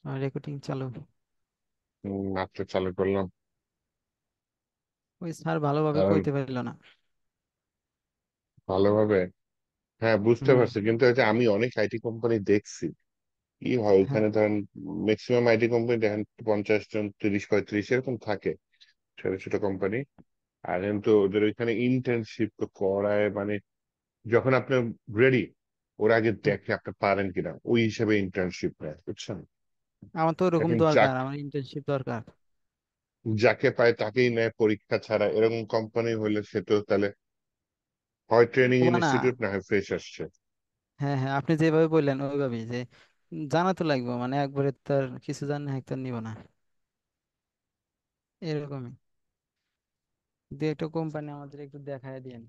Recording চালু। মাত্র চালু করলাম। ওই স্যার ভালোভাবে কারণ কইতে পারল না। ভালোভাবে, হ্যাঁ বুঝতে হুম। পারছি, কিন্তু হচ্ছে আমি অনেক আইটি কোম্পানি দেখছি। কি হয় হ্যাঁ, ওইখানে ধরেন ম্যাক্সিমাম আইটি কোম্পানি দেখেন 50 জন, 30 35 এরকম থাকে, ছোট ছোট কোম্পানি। আর কিন্তু ওদের ওইখানে ইন্টার্নশিপ তো করায়, মানে যখন আপনি রেডি, ওরা আগে হুম। দেখে আপনি পারেন কিনা, ওই হিসেবে ইন্টার্নশিপ নেয়, বুঝছেন। আমার তো ওরকম এখন দরকার, আমার ইন্টার্নশিপ দরকার। যাকে পায় তাকেই নেয় পরীক্ষা ছাড়া, এরকম কোম্পানি হলে সে তো তাহলে হয় ট্রেনিং ওবা না। ইনস্টিটিউট না হয় ফ্রেশ আসছে। হ্যাঁ হ্যাঁ, আপনি যেভাবে বললেন ওইভাবেই যে জানা তো লাগবে, মানে একবারে তার কিছু জানে একটার নিব না, এরকমই। দু একটা কোম্পানি আমাদের একটু দেখায় দিন,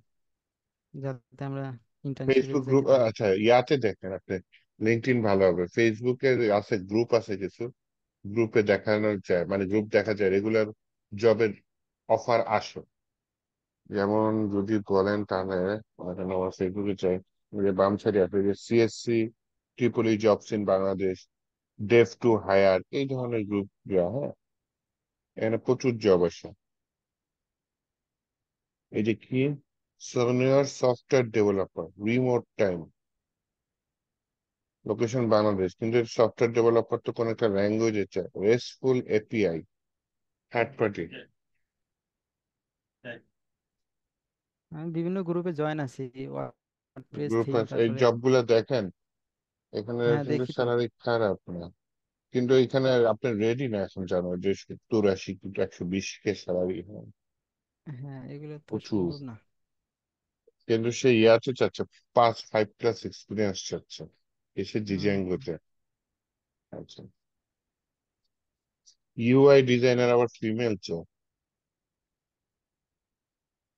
যাতে আমরা ইন্টার্নশিপে ফেসবুক গ্রুপ, যেতে পারি। আচ্ছা ইয়াতে দেখেন আপনি, লিঙ্কডইন ভালো হবে। ফেসবুকে আছে গ্রুপ, আছে কিছু গ্রুপে দেখানো যায়, মানে গ্রুপ দেখা যায় রেগুলার জবের অফার আসে। যেমন যদি বলেন তাহলে আমার ফেসবুকে চাই, ওই যে বাম সাইডে আছে যে সিএসসি ট্রিপলি jobs in Bangladesh, dev to hire, এই ধরনের গ্রুপ দেওয়া, হ্যাঁ এখানে প্রচুর জব আসে। এই যে কি, senior software developer, remote time, location Bangladesh, কিন্তু সফটওয়্যার ডেভেলপার তো কোন একটা ল্যাঙ্গুয়েজে চায়, রেস্টফুল এপিআই, থার্ড পার্টি আমি বিভিন্ন গ্রুপে জয়েন আছি, ওয়ার্ডপ্রেস গ্রুপ থিম, আছে। এই তারপরে। জবগুলো দেখেন, এখানে হ্যাঁ কিন্তু দেখি তো। স্যালারি খারাপ না, কিন্তু এখানে আপনি রেডি না এখন, জানো যে 70 80 কিন্তু 120K স্যালারি হয়, হ্যাঁ, এগুলো তো প্রচুর। সম্ভব না। কিন্তু সে ইয়াতে চাচ্ছে, 5 5+ এক্সপিরিয়েন্স চাচ্ছে, এসে ডিজাইন হুম। করতে। আচ্ছা, ইউআই ডিজাইনার আবার ফিমেল চায়,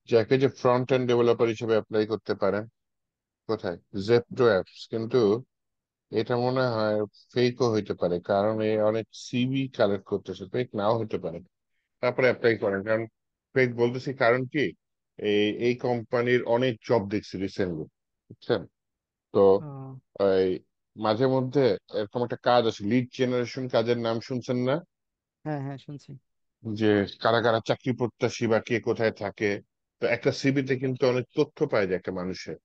যাকে যে ফ্রন্ট এন্ড ডেভেলপার হিসেবে অ্যাপ্লাই করতে পারেন। কোথায়? জেপ্টো অ্যাপস, কিন্তু এটা মনে হয় ফেকও হইতে পারে, কারণ এ অনেক সিভি কালেক্ট করতেছে, ফেক নাও হতে পারে। তারপরে অ্যাপ্লাই করেন, কারণ ফেক বলতেছি কারণ কি, এই এই কোম্পানির অনেক জব দেখছি রিসেন্টলি, বুঝছেন। তো ও, এই মাঝে মধ্যে এরকম একটা কাজ আছে, লিড জেনারেশন কাজের নাম শুনছেন না? হ্যাঁ হ্যাঁ শুনছি। যে কারা কারা চাকরি প্রত্যাশী বা কে কোথায় থাকে, তো একটা সিভিতে কিন্তু অনেক তথ্য পায় যায় একটা মানুষের।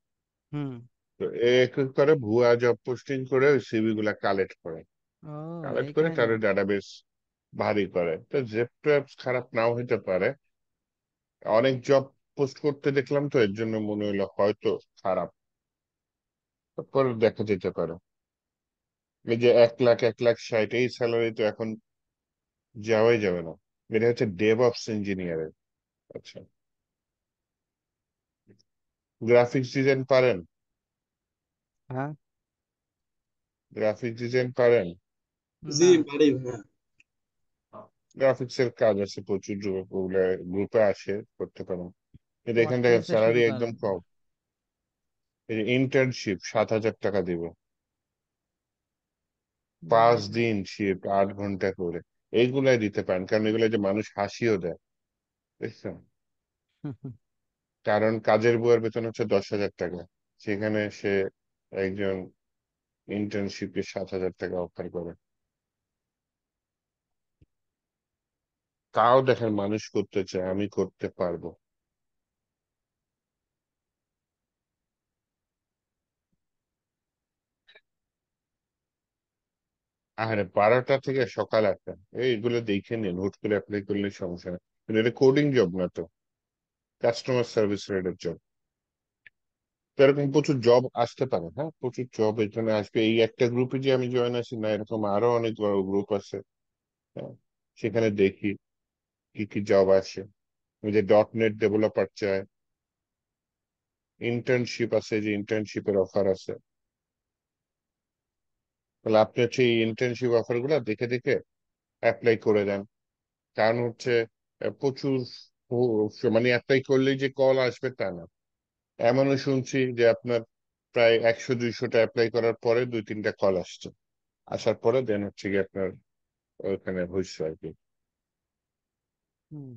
হুম। তো এ কি করে, ভুয়া জব পোস্টিং করে ওই সিভি গুলা কালেক্ট করে, ও, কালেক্ট এই করে কাহিনী। তাদের ডাটাবেস ভারী করে। তো জেপ্টো অ্যাপস খারাপ নাও হইতে পারে, অনেক জব পোস্ট করতে দেখলাম তো এর জন্য মনে হইলো হয়তো খারাপ, তারপর দেখা যেতে পারে। এই যে 1 লাখ 1 লাখ 60, এই স্যালারি তো এখন যাওয়াই যাবে না। এটা হচ্ছে ডেভঅপস ইঞ্জিনিয়ারের। আচ্ছা, গ্রাফিক্স ডিজাইন পারেন? হ্যাঁ। গ্রাফিক্স ডিজাইন পারেন? জি না। পারি ভাইয়া। গ্রাফিক্স এর কাজ আছে প্রচুর, গ্রুপে আসে, করতে পারেন। কিন্তু এখান থেকে ওয়ার্ডপ্রেসে শুরু স্যালারি করা একদম লাগবে। কম। এই যে ইন্টার্নশিপ 7,000 টাকা দিবে, পাঁচ উম, দিন শিফট, 8 ঘন্টা করে, এইগুলাই দিতে পারেন, কারণ এগুলো যে মানুষ হাসিও দেয়, বুঝছেন। হুম, হুম। কারণ কাজের বুয়ার বেতন হচ্ছে 10,000 টাকা, সেখানে সে একজন ইন্টার্নশিপে 7,000 টাকা অফার করে। তাও দেখেন মানুষ করতে চায়, আমি করতে পারবো। আরে 12টা থেকে সকাল 8টা, এইগুলো দেখে নিন, হুট করে অ্যাপ্লাই করলে সমস্যা নেই। কিন্তু এটা কোডিং জব না তো, কাস্টমার সার্ভিস রিলেটেড জব। তো এরকম প্রচুর জব আসতে পারে, হ্যাঁ প্রচুর জব এখানে আসবে। এই একটা গ্রুপে যে আমি জয়েন আছি না, এরকম আরো অনেক বড় গ্রুপ আছে, হ্যাঁ সেখানে দেখি কি কি জব আসে। ওই যে .NET ডেভেলপার চায়, ইন্টার্নশিপ আছে, যে ইন্টার্নশিপের অফার আছে। তাহলে আপনি হচ্ছে এই ইন্টার্নশিপ অফার গুলা দেখে দেখে অ্যাপ্লাই করে দেন। কারণ হচ্ছে প্রচুর মানে অ্যাপ্লাই করলেই যে কল আসবে তা না। এমনও শুনছি যে আপনার প্রায় 100 200টা অ্যাপ্লাই করার পরে 2 3টা কল আসছে, আসার পরে দেন হচ্ছে কি আপনার ওখানে হয়েছে আর কি। হুম।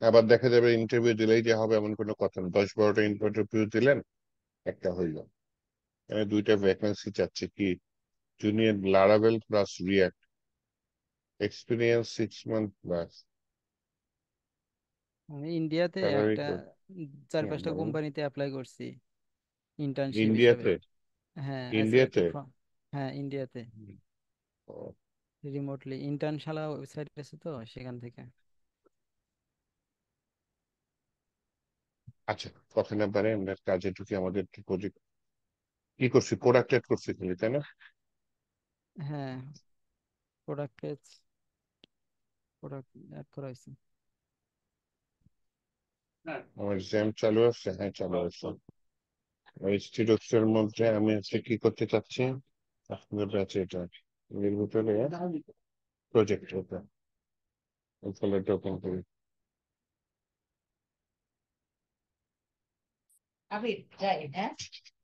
আবার দেখা যাবে ইন্টারভিউ দিলেই যে হবে এমন কোনো কথা না, 10 12টা ইন্টারভিউ দিলেন, একটা হইল। দুইটা ভ্যাকেন্সি চাচ্ছে কি, junior Laravel plus react, experience 6 month plus, আমি ইন্ডিয়াতে স্যালারি একটা কত? 4-5টা বলেন। কোম্পানিতে অ্যাপ্লাই করছি ইন্টার্নশিপ হিসেবে। ইন্ডিয়াতে? হ্যাঁ একটা ইন্ডিয়াতে? হ্যাঁ ইন্ডিয়াতে ও, রিমোটলি ইন্টার্নশালা ওয়েবসাইট আছে তো সেখান থেকে। আচ্ছা, কথা না পারে আমরা কাজে ঢুকে আমাদের কি প্রজেক্ট কি করছি, প্রোডাক্ট এড করছি খালি, তাই না? হ্যাঁ প্রোডাক্ট পেজ, প্রোডাক্ট অ্যাড করা হয়েছে। আমার জ্যাম চালু আছে, হ্যাঁ চালু আছে। ওই স্টিরক্স এর মধ্যে আমি হচ্ছে কি করতে চাচ্ছি, আপনাদের ব্যাচে এটা এর ভিতরে প্রজেক্ট ওটা, ওই ফোল্ডারটা ওপেন করি। আমি যাই, হ্যাঁ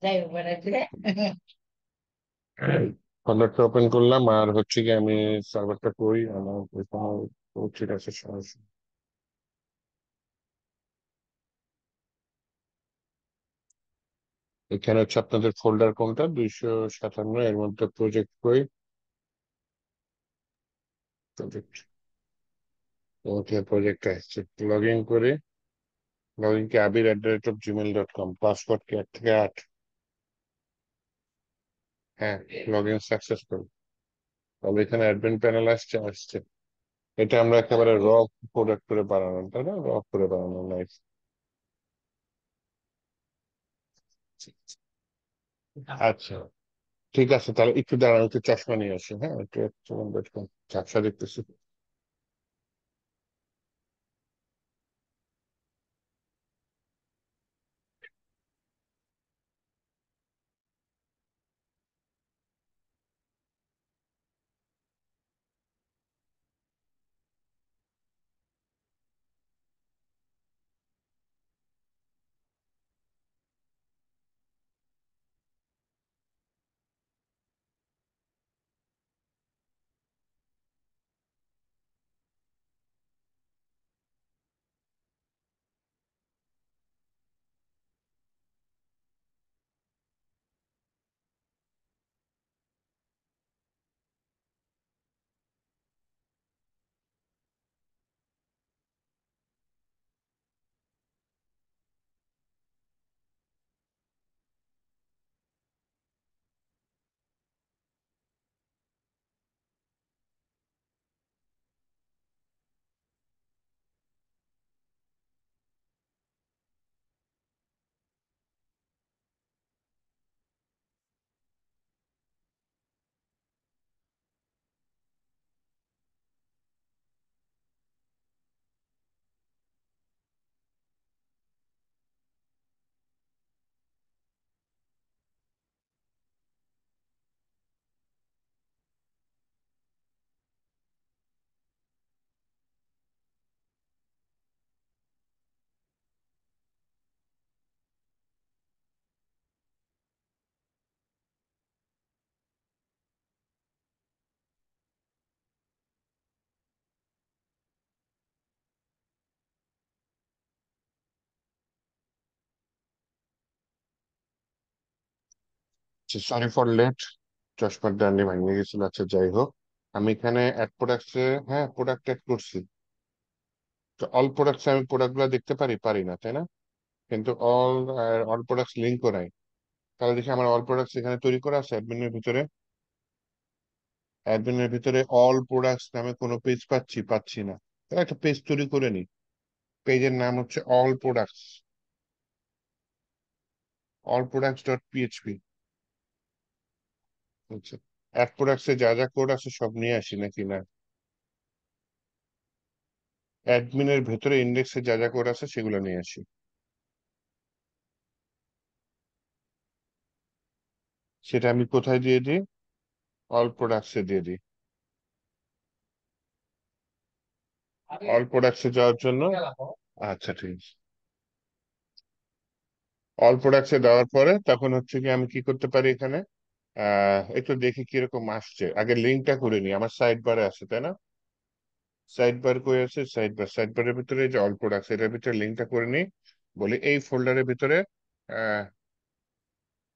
যাই বেড়াইতে। ফোল্ডারটা ওপেন করলাম, আর হচ্ছে কি আমি সার্ভারটা করি আমার ওইখানে। ও, ঠিক আছে, সমস্যা। এখানে হচ্ছে আপনাদের ফোল্ডার কোনটা, 257, এর মধ্যে প্রজেক্ট কই, প্রজেক্ট, ওকে প্রজেক্ট আসছে। লগ ইন করে, লগ ইন কি abir@gmail.com, পাসওয়ার্ড কি 1 থেকে 8? হ্যাঁ, লগ ইন সাকসেসফুল। তবে এখানে অ্যাডমিন প্যানেল আসছে, আসছে। এটা আমরা একেবারে প্রোডাক্ট করে বানানো, তাই না? করে বানানো, নাইস। আচ্ছা, ঠিক আছে, তাহলে একটু দাঁড়ানো, একটু চশমা নিয়ে আসি, হ্যাঁ একটু একটু ঝাপসা দেখতেছি। সরি ফর লেট, চশমার ডান্ডি ভাঙিয়ে গেছিল। আচ্ছা, যাই হোক, আমি এখানে অ্যাড প্রোডাক্টসে, হ্যাঁ প্রোডাক্ট অ্যাড করছি। তো অল প্রোডাক্টস আমি প্রোডাক্ট গুলো দেখতে পারি, পারি না তাই না? কিন্তু অল প্রোডাক্টস লিঙ্কও নাই। তাহলে দেখি আমার অল প্রোডাক্টস এখানে তৈরি করা আছে অ্যাডমিনের ভিতরে। অ্যাডমিনের ভিতরে অল প্রোডাক্টস নামে কোনো পেজ পাচ্ছি, পাচ্ছি না। তাহলে একটা পেজ তৈরি করে নি, পেজের নাম হচ্ছে all products.php। আচ্ছা, অ্যাড প্রোডাক্টসে যা যা কোড আছে সব নিয়ে আসি নাকি না? অ্যাডমিনের ভেতরে ইন্ডেক্সে যা যা কোড আছে সেগুলো নিয়ে আসি। সেটা আমি কোথায় দিয়ে দিই? অল প্রোডাক্টসে দিয়ে দিই। অল প্রোডাক্টসে যাওয়ার জন্য, আচ্ছা ঠিক আছে, অল প্রোডাক্টসে দেওয়ার পরে তখন হচ্ছে কি আমি কি করতে পারি এখানে, একটু দেখি কিরকম আসছে। আগে লিঙ্কটা করে নিই, আমার সাইড বারে আছে তাই না? সাইড বার করে আছে, সাইড বারের ভিতরে যে অল প্রোডাক্টস, এটার ভিতরে লিঙ্কটা করে নিই। বলি এই ফোল্ডারের ভিতরে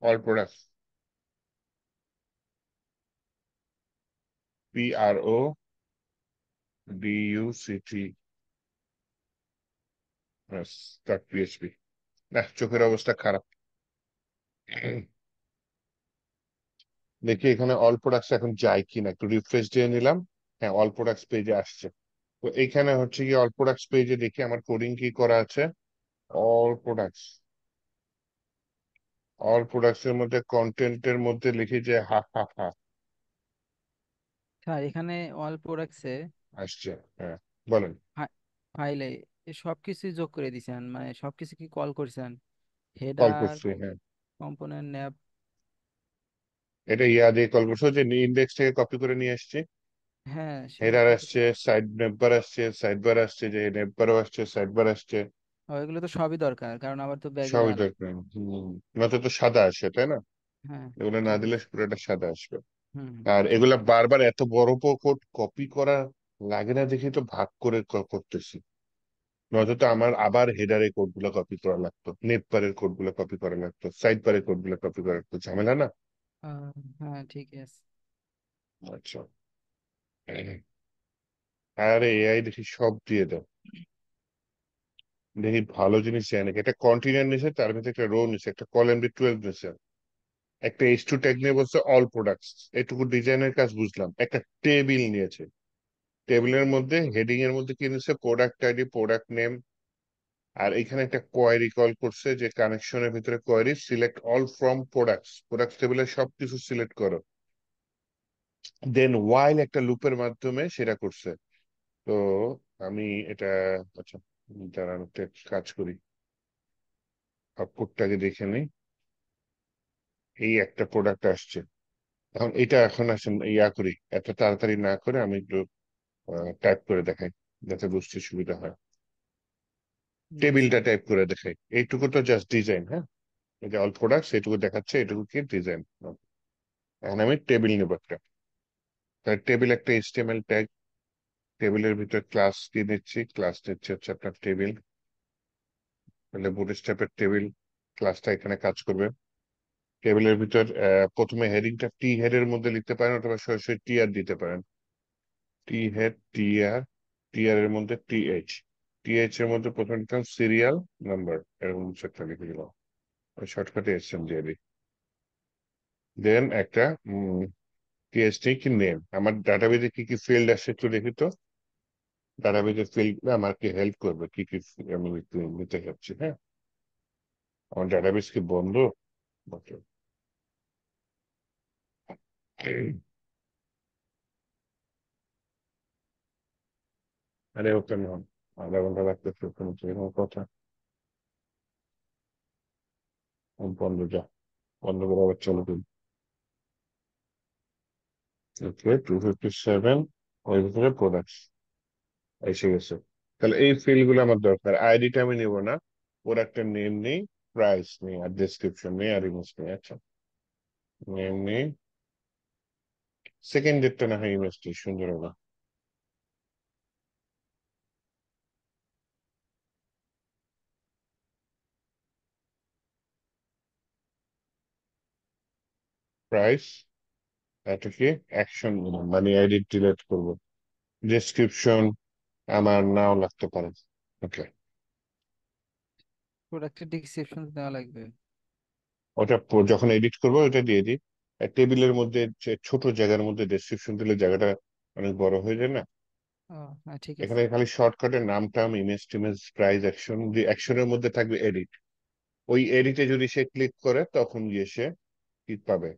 all products PRODUCT dot PHP. না, চোখের অবস্থা খারাপ। দেখি এখানে অল প্রোডাক্টস এখন যায় কিনা, একটু রিফ্রেশ দিয়ে নিলাম। হ্যাঁ, অল প্রোডাক্টস পেজে আসছে। তো এইখানে হচ্ছে কি অল প্রোডাক্টস পেজে দেখি আমার কোডিং কি করা আছে। অল প্রোডাক্টস, অল প্রোডাক্টস এর মধ্যে কন্টেন্টের মধ্যে লিখি যে হা হা হা স্যার এখানে অল প্রোডাক্টসে আসছে। হ্যাঁ, বলেন। ফাইলে সবকিছু যোগ করে দিছেন, মানে সবকিছু কি কল করছেন? কল হেডার, করছি, হ্যাঁ। কম্পোনেন্ট, ন্যাব। এটা ইয়া দিয়ে কল করছো যে ইন্ডেক্স থেকে কপি করে নিয়ে আসছে। হ্যাঁ সেটা হেডার কপি আসছে, করে। সাইড নেববার আসছে, সাইড বার আসছে, যে নেববারও আসছে, সাইড বার আসছে। এগুলো তো সবই দরকার, কারণ আবার তো ব্যাগে সবই দেওয়া লাগবে। দরকার। নয়তো তো সাদা আসে, তাই না? হ্যাঁ এগুলো না ঠিক দিলে আছে। পুরোটা সাদা আসবে। হুম হুম, আর ঠিক এগুলা আছে। বারবার এত বড় কোড কপি করা লাগে না, দেখি তো ভাগ করে করতেছি। নয়তো তো আমার আবার হেডারে কোড গুলো কপি করা লাগতো, নেট বারের কোড গুলো কপি করা লাগতো, সাইড বারের কোড গুলো কপি করা লাগতো, ঝামেলা না? হ্যাঁ ঠিক আছে। আচ্ছা। আরে এআই দেখি সব দিয়ে দাও। দেখি ভালো জিনিস চাই নাকি। একটা কন্টিনিউয়ার নিছে, তার ভিতরে একটা রো নিছে, একটা কল MD12 নিছে, একটা H2 ট্যাগ নিয়ে বলছে অল প্রোডাক্টস। এটুকু ডিজাইনের কাজ বুঝলাম। একটা টেবিল নিয়েছে, টেবিলের মধ্যে হেডিং এর মধ্যে কি নিচ্ছে, প্রোডাক্ট আইডি, প্রোডাক্ট নেম। আর এখানে একটা কোয়েরি কল করছে, যে কানেকশনের ভিতরে query select all from products, products টেবিলের সবকিছু সিলেক্ট করো। দেন ওয়াইল একটা লুপের মাধ্যমে সেটা করছে। তো আমি এটা, আচ্ছা দাঁড়ান একটা কাজ করি, আউটপুটটাকে দেখে নিই। এই একটা প্রোডাক্ট আসছে। এখন এটা এখন আসেন ইয়া করি, এত তাড়াতাড়ি না করে আমি একটু টাইপ করে দেখাই, যাতে বুঝতে সুবিধা হয়। আচ্ছা। টেবিলটা টাইপ করে দেখাই, এইটুকু তো জাস্ট ডিজাইন। হ্যাঁ, এই যে অল প্রোডাক্টস এইটুকু দেখাচ্ছে, এইটুকু কি ডিজাইন। এখন আমি টেবিল নেব একটা। তার টেবিল একটা HTML ট্যাগ, টেবিলের ভিতর ক্লাস দিয়ে দিচ্ছি, ক্লাস দিচ্ছি হচ্ছে আপনার টেবিল। তাহলে বুটস্ট্র্যাপের টেবিল ক্লাসটা এখানে কাজ করবে। টেবিলের ভিতর প্রথমে হেডিংটা টি হেডের মধ্যে লিখতে পারেন, অথবা সরাসরি টিআর দিতে পারেন। টি হেড, টিআর, টিআর এর মধ্যে টিএইচ এর মধ্যে প্রথমে লিখলাম সিরিয়াল নাম্বার, এরকম কিছু একটা লিখে দিলাম। শর্টকাটে এসছেন দিয়ে দিই। দেন একটা টিএসটি কি নেম, আমার ডাটাবেজে কি কি ফিল্ড আসছে একটু দেখি তো। ডাটাবেজের ফিল্ড আমাকে হেল্প করবে, কি কি আমি নিতে যাচ্ছি। হ্যাঁ, আমার ডাটাবেজ কি বন্ধ? Okay. আরে ওকে না, আধা ঘন্টা লাগতেছে কোনো কোনো কথা। বন্ধ, যা বন্ধ করে আবার চলো তুমি। ওকে, 257, ওই ভিতরে প্রোডাক্টস এসে গেছে। তাহলে এই ফিল্ড গুলো আমার দরকার। আইডিটা আমি নিব না, প্রোডাক্টের নেম নেই, প্রাইস নেই, আর ডেসক্রিপশন নেই, আর ইমেজ নেই। আচ্ছা, নেম নেই, সেকেন্ড ডেটটা না হয় ইমেজটি সুন্দর হবে। প্রাইস, এটা কি অ্যাকশন, মানে এডিট ডিলেট করবো। ডেসক্রিপশন আমার নাও লাগতে পারে। ওকে, প্রোডাক্টের ডিসক্রিপশন দেওয়া লাগবে। ওটা যখন এডিট করবো ওটা দিয়ে দিই। টেবিলের মধ্যে যে ছোট জায়গার মধ্যে ডেসক্রিপশন দিলে জায়গাটা অনেক বড় হয়ে যায় না। ও হ্যাঁ ঠিক আছে। এখানে খালি শর্টকাটের নামটা আমি ইমেজ টিমেজ প্রাইস অ্যাকশন দিয়ে, অ্যাকশনের মধ্যে থাকবে এডিট। ওই এডিটে যদি সে ক্লিক করে তখন গিয়ে সে কি পাবে,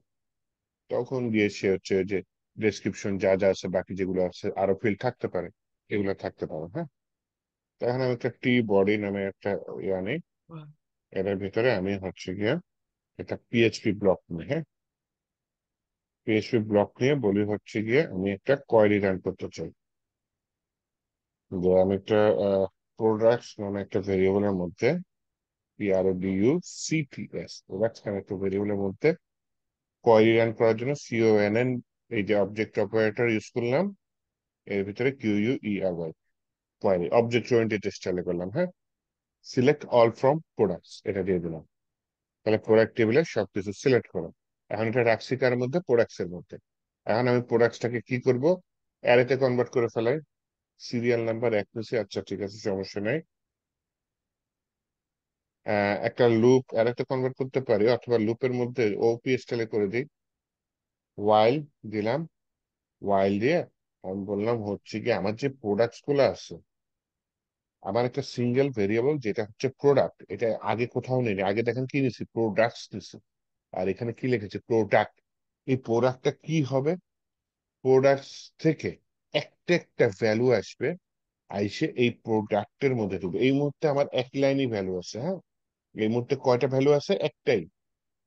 তখন গিয়ে সে হচ্ছে যে ডেসক্রিপশন যা যা আছে, বাকি যেগুলো আছে আরো ফিল্ড থাকতে পারে, এগুলো থাকতে পারে। হ্যাঁ, তো এখন আমি একটা টি বডি নামে একটা ইয়ে আনি। এর ভিতরে আমি হচ্ছে গিয়ে একটা পিএইচপি ব্লক নিই। হ্যাঁ, পিএইচপি ব্লক নিয়ে বলি হচ্ছে গিয়ে আমি একটা কোয়েরি রান করতে চাই। যে আমি একটা প্রোডাক্টস নামে একটা ভেরিয়েবলের মধ্যে, PRODUCTS, প্রোডাক্টস নামে একটা ভেরিয়েবলের মধ্যে কোয়েরি রান করার জন্য CONN, এই যে অবজেক্ট অপারেটর ইউজ করলাম। এর ভিতরে QUERY, কোয়েরি অবজেক্ট ওরিয়েন্টেড স্টাইলে করলাম। হ্যাঁ, সিলেক্ট অল ফ্রম প্রোডাক্টস এটা দিয়ে দিলাম। তাহলে প্রোডাক্ট টেবিলে সবকিছু সিলেক্ট করো। এখন এটা রাখছি কার মধ্যে, প্রোডাক্টস এর মধ্যে। এখন আমি প্রোডাক্টটাকে কি করব, অ্যারেতে কনভার্ট করে ফেলাই। সিরিয়াল নাম্বার এক নিচে, আচ্ছা ঠিক আছে, সমস্যা নাই। একটা লুপ অ্যারেতে কনভার্ট করতে পারি, অথবা লুপের মধ্যে ওপি স্টাইলে করে দিই। ওয়াইল দিলাম, ওয়াইল দিয়ে আমি বললাম হচ্ছে কি, আমার যে প্রোডাক্টস গুলো আছে, আমার একটা সিঙ্গেল ভেরিয়েবল যেটা হচ্ছে প্রোডাক্ট, এটা আগে কোথাও নেই। আগে দেখেন কি নিছি, প্রোডাক্টস নিছি, আর এখানে কি লিখেছে, প্রোডাক্ট। এই প্রোডাক্টটা কি হবে, প্রোডাক্টস থেকে একটা একটা ভ্যালু আসবে, আইসে এই প্রোডাক্টের মধ্যে ঢুকবে। এই মুহূর্তে আমার এক লাইনই ভ্যালু আছে, হ্যাঁ। এই মুহূর্তে কয়টা ভ্যালু আছে, একটাই,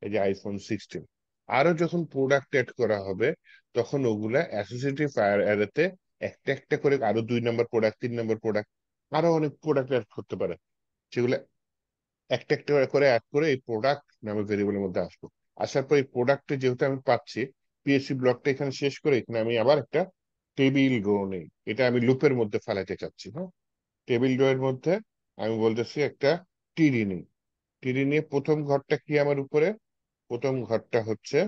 এই যে iPhone 16। আরো যখন প্রোডাক্ট এড করা হবে, তখন ওগুলা অ্যাসোসিয়েটিভ অ্যারেতে একটা একটা করে আরো 2 নম্বর প্রোডাক্ট, 3 নম্বর প্রোডাক্ট, আরো অনেক প্রোডাক্ট অ্যাড করতে পারে। সেগুলো একটা একটা করে অ্যাড করে এই প্রোডাক্ট নামে ভেরিয়েবলের মধ্যে আসবো। আসার পর এই প্রোডাক্টে যেহেতু আমি পাচ্ছি, পিএসসি ব্লকটা এখানে শেষ করে এখানে আমি আবার একটা টেবিল রো নেই। এটা আমি লুপের মধ্যে ফেলাতে চাচ্ছি, হ্যাঁ। টেবিল রো এর মধ্যে আমি বলতেছি একটা টিডি নিই। টিডি নিয়ে প্রথম ঘরটা কি আমার উপরে, প্রথম ঘরটা হচ্ছে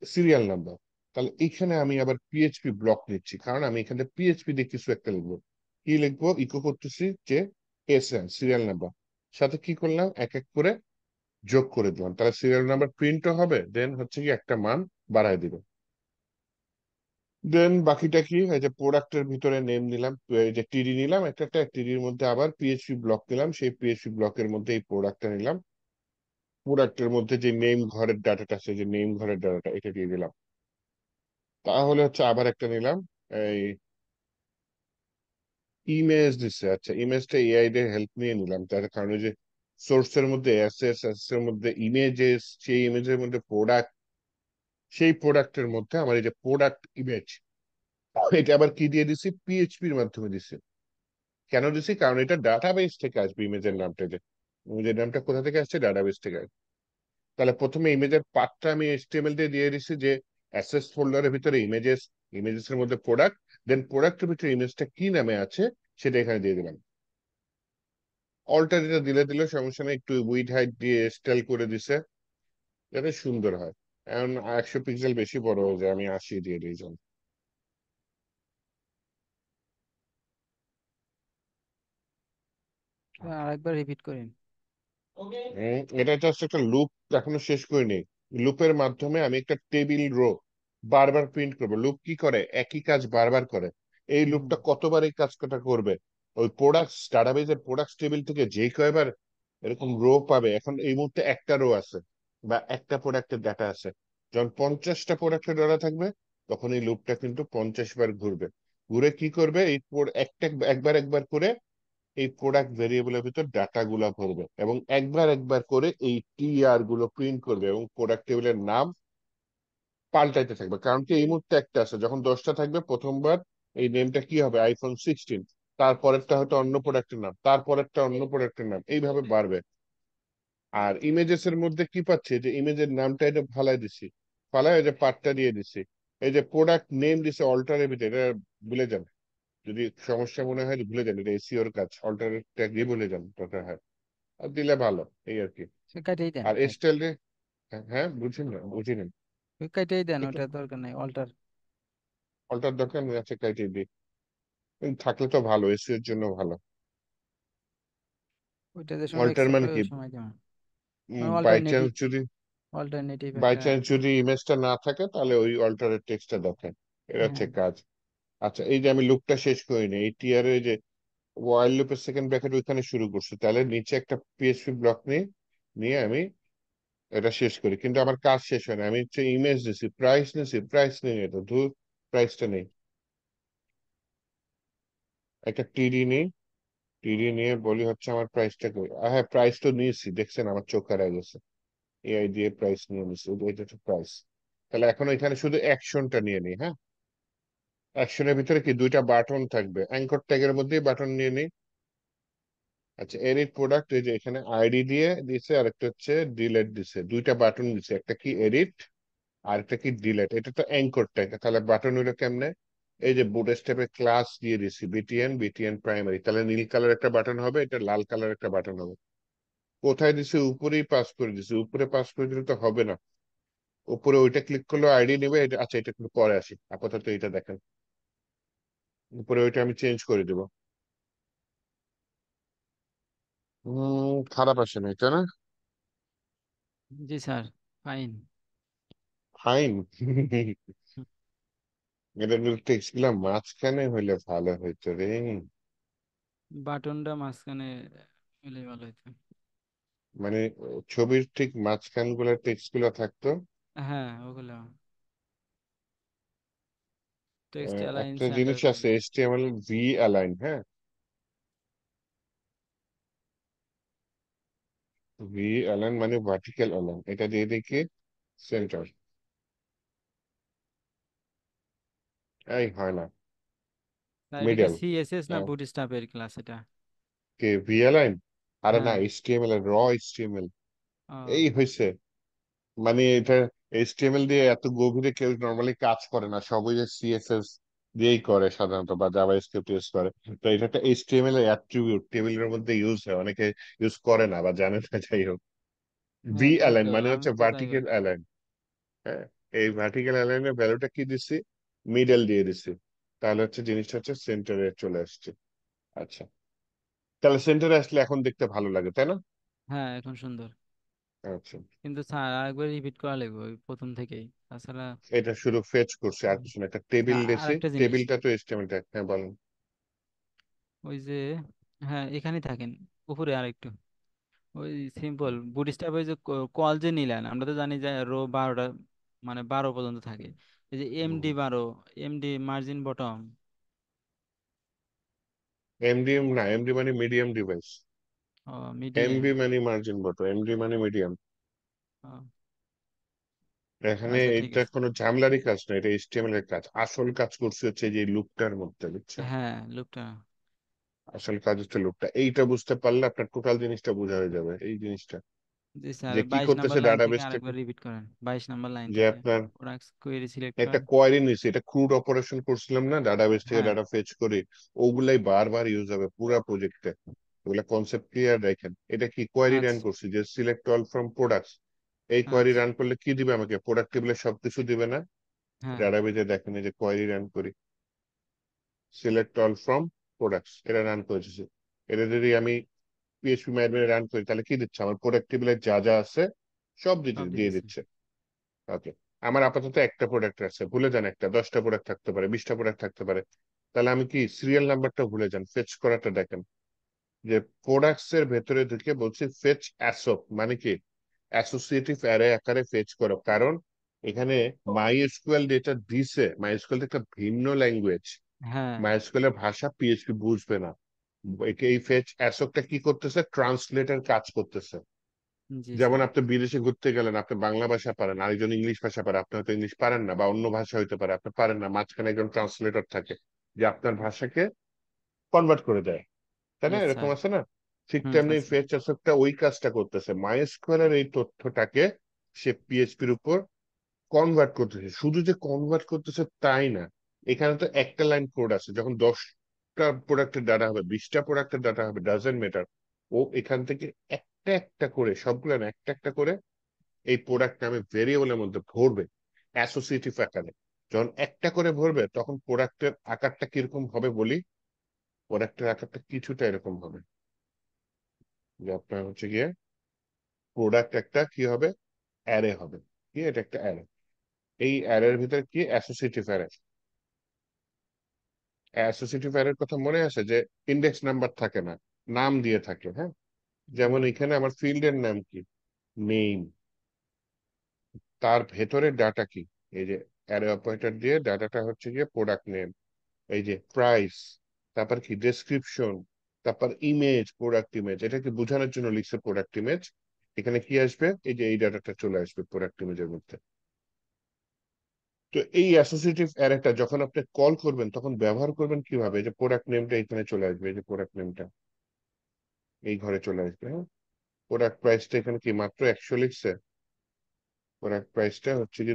সিরিয়াল নাম্বার। তাহলে এখানে আমি আবার পিএইচপি ব্লক নিচ্ছি, কারণ আমি এখানে পিএইচপি দিয়ে কিছু একটা লিখবো। কি লিখবো, ইকো করতেছি যে এসএন সিরিয়াল নাম্বার, সাথে কি করলাম, এক এক করে যোগ করে দিলাম, তাহলে সিরিয়াল নাম্বার প্রিন্টও হবে, দেন হচ্ছে কি একটা মান বাড়ায় দিবে। দেন বাকিটা কি, এই যে প্রোডাক্টের ভিতরে নেম নিলাম, এই যে টিডি নিলাম একটা একটা, টিডির মধ্যে আবার পিএইচপি ব্লক নিলাম, সেই পিএইচপি ব্লকের মধ্যে এই প্রোডাক্টটা নিলাম। প্রোডাক্টের মধ্যে যে নেম ঘরের ডাটাটা আছে, যে নেম ঘরের ডাটাটা এটা দিয়ে দিলাম। তাহলে হচ্ছে আবার একটা নিলাম, এই ইমেজ দিচ্ছে, আচ্ছা ইমেজটা এআই এর হেল্প নিয়ে নিলাম, তার কারণে যে সোর্সের মধ্যে অ্যাসেটস, অ্যাসেটস এর মধ্যে ইমেজেস, সেই ইমেজের মধ্যে প্রোডাক্ট, সেই প্রোডাক্টের মধ্যে আমার এই যে প্রোডাক্ট ইমেজ, এটা আবার কি দিয়ে দিছি, পিএইচপির মাধ্যমে দিছি। কেন দিছি, কারণ এটা ডাটাবেস থেকে আসবে ইমেজের নামটা, যে ইমেজের নামটা কোথা থেকে আসছে, ডাটাবেস থেকে আসবে। তাহলে প্রথমে ইমেজের পার্টটা আমি এইচটিএমএল দিয়ে দিয়ে দিছি, যে অ্যাসেস ফোল্ডারের ভিতরে ইমেজেস, ইমেজেস এর মধ্যে প্রোডাক্ট, দেন প্রোডাক্টের ভিতরে ইমেজটা কি নামে আছে সেটা এখানে দিয়ে দিলাম। অল্টার এটা দিলে দিলে সমস্যা নেই, একটু উইড হাইট দিয়ে স্টাইল করে দিছে যাতে সুন্দর হয়। এখন 100 পিক্সেল বেশি বড় হয়ে যায়, আমি 80 দিয়ে দিই যান। আরেকবার রিপিট করেন। এটা জাস্ট একটা লুপ, এখনো শেষ করিনি। লুপের মাধ্যমে আমি একটা টেবিল রো বারবার প্রিন্ট করবো। লুপ কি করে, একই কাজ বারবার করে। এই হুম। লুপটা কতবার এই কাজটা করবে, ওই প্রোডাক্টস ডাটাবেজের প্রোডাক্টস টেবিল থেকে যেই কয়বার এরকম রো পাবে, এখন এই মুহূর্তে একটা রো আছে বা একটা প্রোডাক্টের ডাটা আছে, যখন 50টা প্রোডাক্টের ডাটা থাকবে, তখন এই লুপটা কিন্তু 50 বার ঘুরবে। ঘুরে কি করবে, এই একটা একবার একবার করে এই প্রোডাক্ট ভেরিয়েবলের ভিতর ডাটা গুলা ভরবে, এবং একবার একবার করে এই টিআর গুলো প্রিন্ট করবে, এবং প্রোডাক্ট টেবিলের নাম পাল্টাইতে থাকবে। কারণ কি, এই মুহূর্তে একটা আছে, যখন 10টা থাকবে প্রথমবার এই নেমটা কি হবে, iPhone 16, তারপরেরটা হয়তো অন্য প্রোডাক্টের নাম, তারপরেরটা অন্য প্রোডাক্টের নাম, এইভাবে বাড়বে। আর ইমেজেস এর মধ্যে কি পাচ্ছে, যে ইমেজের নামটা এটা ফালাই দিছি, ফালাই যে পার্টটা দিয়ে দিছি, এই যে প্রোডাক্ট নেম দিছে অল্টারের ভিতরে, এটা ভুলে যান। যদি সমস্যা মনে হয় ভুলে যান, এটা এসিওর কাজ, অল্টারেট ট্যাগ দিয়ে ভুলে যান দরকার হয়, আর দিলে ভালো, এই আর কি। সে কাইটেই দেন, আর স্টাইল, হ্যাঁ বুঝি না, বুঝি নেন। ওই কাইটেই দেন, একটু ওটা দরকার নাই অল্টার। অল্টার দরকার নেই, আছে কাইটে দিই, থাকলে তো ভালো, এসিওর জন্য ভালো। ওইটা যে সময় অল্টার অ্যাকসেপ্ট মানে হয় কি, ওই সময় যেমন মানে বাই চান্স অল্টারনেটিভ, যদি, অল্টারনেটিভ বাই একটা। চান্স যদি ইমেজটা না থাকে, তাহলে ওই অল্টারের টেক্সটটা দেখেন, এটা হচ্ছে হ্যাঁ। কাজ। আচ্ছা, এই যে আমি লুপটা শেষ করিনি, এই টিআর এর যে ওয়াইল লুপের সেকেন্ড ব্র্যাকেট ওইখানে শুরু করছি, তাহলে নিচে একটা পিএইচপি ব্লক নিয়ে নিয়ে আমি এটা শেষ করি, কিন্তু আমার কাজ শেষ হয় না। আমি হচ্ছে ইমেজ দিছি, প্রাইস নিছি, প্রাইস নেই, এটা ধুর, প্রাইসটা নেই। একটা টিডি নেই, টিডি নিয়ে বলি হচ্ছে আমার প্রাইসটা কই, হ্যাঁ প্রাইস তো নিয়েছি, দেখছেন আমার চোখ হারাই গেছে, এআই দিয়ে প্রাইস নিয়ে নিছি, এটা হচ্ছে প্রাইস। তাহলে এখন এখানে শুধু অ্যাকশনটা নিয়ে নিই, হ্যাঁ। অ্যাকশনের ভিতরে কি, দুইটা বাটন থাকবে, অ্যাঙ্কর ট্যাগের মধ্যেই বাটন নিয়ে নিই। আচ্ছা, এডিট প্রোডাক্ট, এই যে এখানে আইডি দিয়ে দিছে, আর একটা হচ্ছে ডিলেট দিছে, দুইটা বাটন দিছে, একটা কি এডিট আর একটা কি ডিলেট। এটা তো অ্যাঙ্কর ট্যাগ, তাহলে বাটন হইলো কেমনে, এই যে বুট স্টেপে ক্লাস দিয়ে দিছি বিটিএন, বিটিএন প্রাইমারি, তাহলে নীল কালার একটা বাটন হবে, এটা লাল কালার একটা বাটন হবে। কোথায় দিছি, উপরেই পাস করে দিছি, উপরে পাস করে দিলে তো হবে না, উপরে ওইটা ক্লিক করলে আইডি নেবে, এটা আচ্ছা এটা একটু পরে আসি, আপাতত এটা দেখেন। উপরে ওইটা আমি চেঞ্জ করে দেবো। খারাপ আসে না, তাই না? জি স্যার, ফাইন। ফাইন। এটা টেক্সট গুলা মাঝখানে হইলে ভালো হইতো রে। বাটনটা মাঝখানে হলে ভালো হতো। মানে ছবির ঠিক মাঝখান গুলা টেক্সট গুলা থাকতো। হ্যাঁ, ওগুলো টেক্সট অ্যালাইন একটা সেন্টার জিনিস আছে করবে। HTML ভি অ্যালাইন, হ্যাঁ, ভি অ্যালাইন মানে ভার্টিক্যাল অ্যালাইন, এটা দিয়ে দেখি সেন্টার। এই হয় না। স্যার এটা কি মিডল। সিএসএস না বুটস্ট্র্যাপের ক্লাস এটা? K V align? আরে না, হ্যাঁ। HTML এর র HTML। ও, এই হয়েছে, মানে এটা HTML দিয়ে এত গভীরে কেউ নর্মালি কাজ করে না, সবই যে CSS দিয়েই করে সাধারণত, বা জাভাস্ক্রিপ্ট ইউজ করে। তো এটা একটা HTML এর অ্যাট্রিবিউট, টেবিলের মধ্যে ইউজ হয়, অনেকে ইউজ করে না বা জানে না, যাই হোক। ভি হ্যাঁ, তাই অ্যালাইন তো, মানে আমি হচ্ছে তো তাই ভার্টিক্যাল করি। অ্যালাইন। হ্যাঁ, এই ভার্টিক্যাল অ্যালাইনের ভ্যালুটা কি দিচ্ছি, মিডল দিয়ে দিচ্ছি, তাহলে হচ্ছে জিনিসটা হচ্ছে সেন্টারে চলে আসছে। আচ্ছা, তাহলে সেন্টারে আসলে এখন দেখতে ভালো লাগে, তাই না? হ্যাঁ, এখন সুন্দর। আচ্ছা, কিন্তু স্যার আরেকবার রিপিট করা লাগবে ওই প্রথম থেকেই, তাছাড়া। এটা শুধু ফেচ করছে আর হুম। কিছু না, একটা টেবিল আর দিয়েছি, একটা জিনিস, টেবিলটা তো HTML ট্যাগ, হ্যাঁ বলেন। ওই যে, হ্যাঁ এখানেই থাকেন, উপরে আরেকটু, ওই সিম্পল বুটস্ট্র্যাপ, ওই যে কল যে নিলেন, আমরা তো জানি যে রো 12টা, মানে 12 পর্যন্ত থাকে। এই যে MD 12, MD margin bottom. MDM না, এমডি মানে মিডিয়াম ডিভাইস, ও, মিডিয়াম। এমবি মানে মার্জিন বটো, এমডি মানে মিডিয়াম। এখানে আচ্ছা, ঠিক এটা আছে। কোনো ঝামেলারই কাজ না, এটা HTML এর কাজ। আসল কাজ করছে হচ্ছে যে লুপটার মধ্যে, বুঝছেন? হ্যাঁ, লুকটা। আসল কাজ হচ্ছে লুপটা, এইটা বুঝতে পারলে আপনার টোটাল জিনিসটা বোঝা হয়ে যাবে, এই জিনিসটা জি স্যার, যে কি 22 নম্বর করতেছে লাইন থেকে ডাটাবেস থেকে। আরেকবার রিপিট করেন, 22 নম্বর লাইন যে থেকে। আপনার প্রোডাক্টস কোয়েরি সিলেক্ট একটা করেন। কোয়ারি নিছি, এটা ক্রুড অপারেশন করছিলাম না, ডাটাবেস থেকে হ্যাঁ। ডাটা ফেচ করি, ওগুলাই বারবার ইউজ হবে পুরা প্রজেক্টে। ওগুলা কনসেপ্ট ক্লিয়ার রাখেন। এটা কি কোয়ারি রান আচ্ছা। করছি, যে সিলেক্ট অল ফ্রম প্রোডাক্টস, এই কোয়ারি আচ্ছা। রান করলে কি দিবে আমাকে, প্রোডাক্ট টেবিলে সবকিছু দিবে না? হ্যাঁ। ডাটাবেজে দেখেন, এই যে কোয়ারি রান করি, সিলেক্ট অল ফ্রম প্রোডাক্টস, এটা রান করেছি। এটা যদি আমি PHP ম্যাডমিনে রান করি, তাহলে কি দিচ্ছে, আমার প্রোডাক্ট টেবিলে যা যা আছে সব দিতে সব দিয়ে দিতেছে। দিচ্ছে। ওকে, আমার আপাতত একটা প্রোডাক্ট আছে, ভুলে যান একটা, 10টা প্রোডাক্ট থাকতে পারে, 20টা প্রোডাক্ট থাকতে পারে, তাহলে আমি কি সিরিয়াল নাম্বারটা ভুলে যান, ফেচ করাটা দেখেন, যে প্রোডাক্টস এর ভেতরে ঢুকে বলছি ফেচ অ্যাসোপ, মানে কি অ্যাসোসিয়েটিভ অ্যারে আকারে ফেচ করো, কারণ এখানে MySQL যেটা দিছে, MySQL একটা ভিন্ন ল্যাঙ্গুয়েজ, হ্যাঁ। মাইস্কুলের ভাষা PHP বুঝবে না। এই ফেচ অ্যাসোকটা কি করতেছে, ট্রান্সলেটর কাজ করতেছে। জি যেমন স্যার। আপনি বিদেশে ঘুরতে গেলেন, আপনি বাংলা ভাষা পারেন, আরেকজন ইংলিশ ভাষা পারে, আপনি হয়তো ইংলিশ পারেন না, বা অন্য ভাষা হইতে পারে আপনি পারেন না, মাঝখানে একজন ট্রান্সলেটর থাকে যে আপনার ভাষাকে কনভার্ট করে দেয়, তাই না? ইয়েস এরকম স্যার। আছে না? ঠিক হুম, তেমনি আছে। ফেচ অ্যাসোকটা ওই কাজটা করতেছে, মাইস্কুয়েলের এই তথ্যটাকে সে PHP-র উপর কনভার্ট করতেছে। শুধু যে কনভার্ট করতেছে তাই না, এখানে তো একটা লাইন কোড আছে, যখন 10টা প্রোডাক্টের ডাটা হবে, 20টা প্রোডাক্টের ডাটা হবে, ডাজেন্ট ম্যাটার, ও এখান থেকে একটা একটা করে, সবগুলো না, একটা একটা করে এই প্রোডাক্ট নামে ভেরিয়েবলের মধ্যে ভরবে অ্যাসোসিয়েটিভ আকারে। যখন একটা করে ভরবে, তখন প্রোডাক্টের আকারটা কিরকম হবে বলি, প্রোডাক্টের আকারটা কিছুটা এরকম হবে, যে আপনার হচ্ছে গিয়ে প্রোডাক্ট একটা কি হবে, অ্যারে হবে, কি এটা একটা অ্যারে, এই অ্যারের ভিতরে কি অ্যাসোসিয়েটিভ অ্যারে। অ্যাসোসিয়েটিভ অ্যারের কথা মনে আছে, যে ইন্ডেক্স নাম্বার থাকে না, নাম দিয়ে থাকে, হ্যাঁ? যেমন হুম। এখানে আমার ফিল্ডের নাম কি, নেম, তার ভেতরে ডাটা কি, এই যে অ্যারে অপারেটর দিয়ে ডাটাটা হচ্ছে গিয়ে প্রোডাক্ট নেম, এই যে প্রাইস, তারপর কি ডেসক্রিপশন, তারপর ইমেজ, প্রোডাক্ট ইমেজ, এটা কি বোঝানোর জন্য লিখছে প্রোডাক্ট ইমেজ। এখানে কি আসবে, এই যে এই ডাটাটা চলে আসবে প্রোডাক্ট ইমেজের মধ্যে। তো এই অ্যাসোসিয়েটিভ অ্যারেটা যখন আপনি কল করবেন, তখন ব্যবহার করবেন কিভাবে, এই যে প্রোডাক্ট নেমটা এখানে চলে আসবে, এই যে প্রোডাক্ট নেমটা এই ঘরে চলে আসবে, হ্যাঁ? প্রোডাক্ট প্রাইসটা এখানে কি মাত্র 100 লিখছে, প্রোডাক্ট প্রাইসটা হচ্ছে যে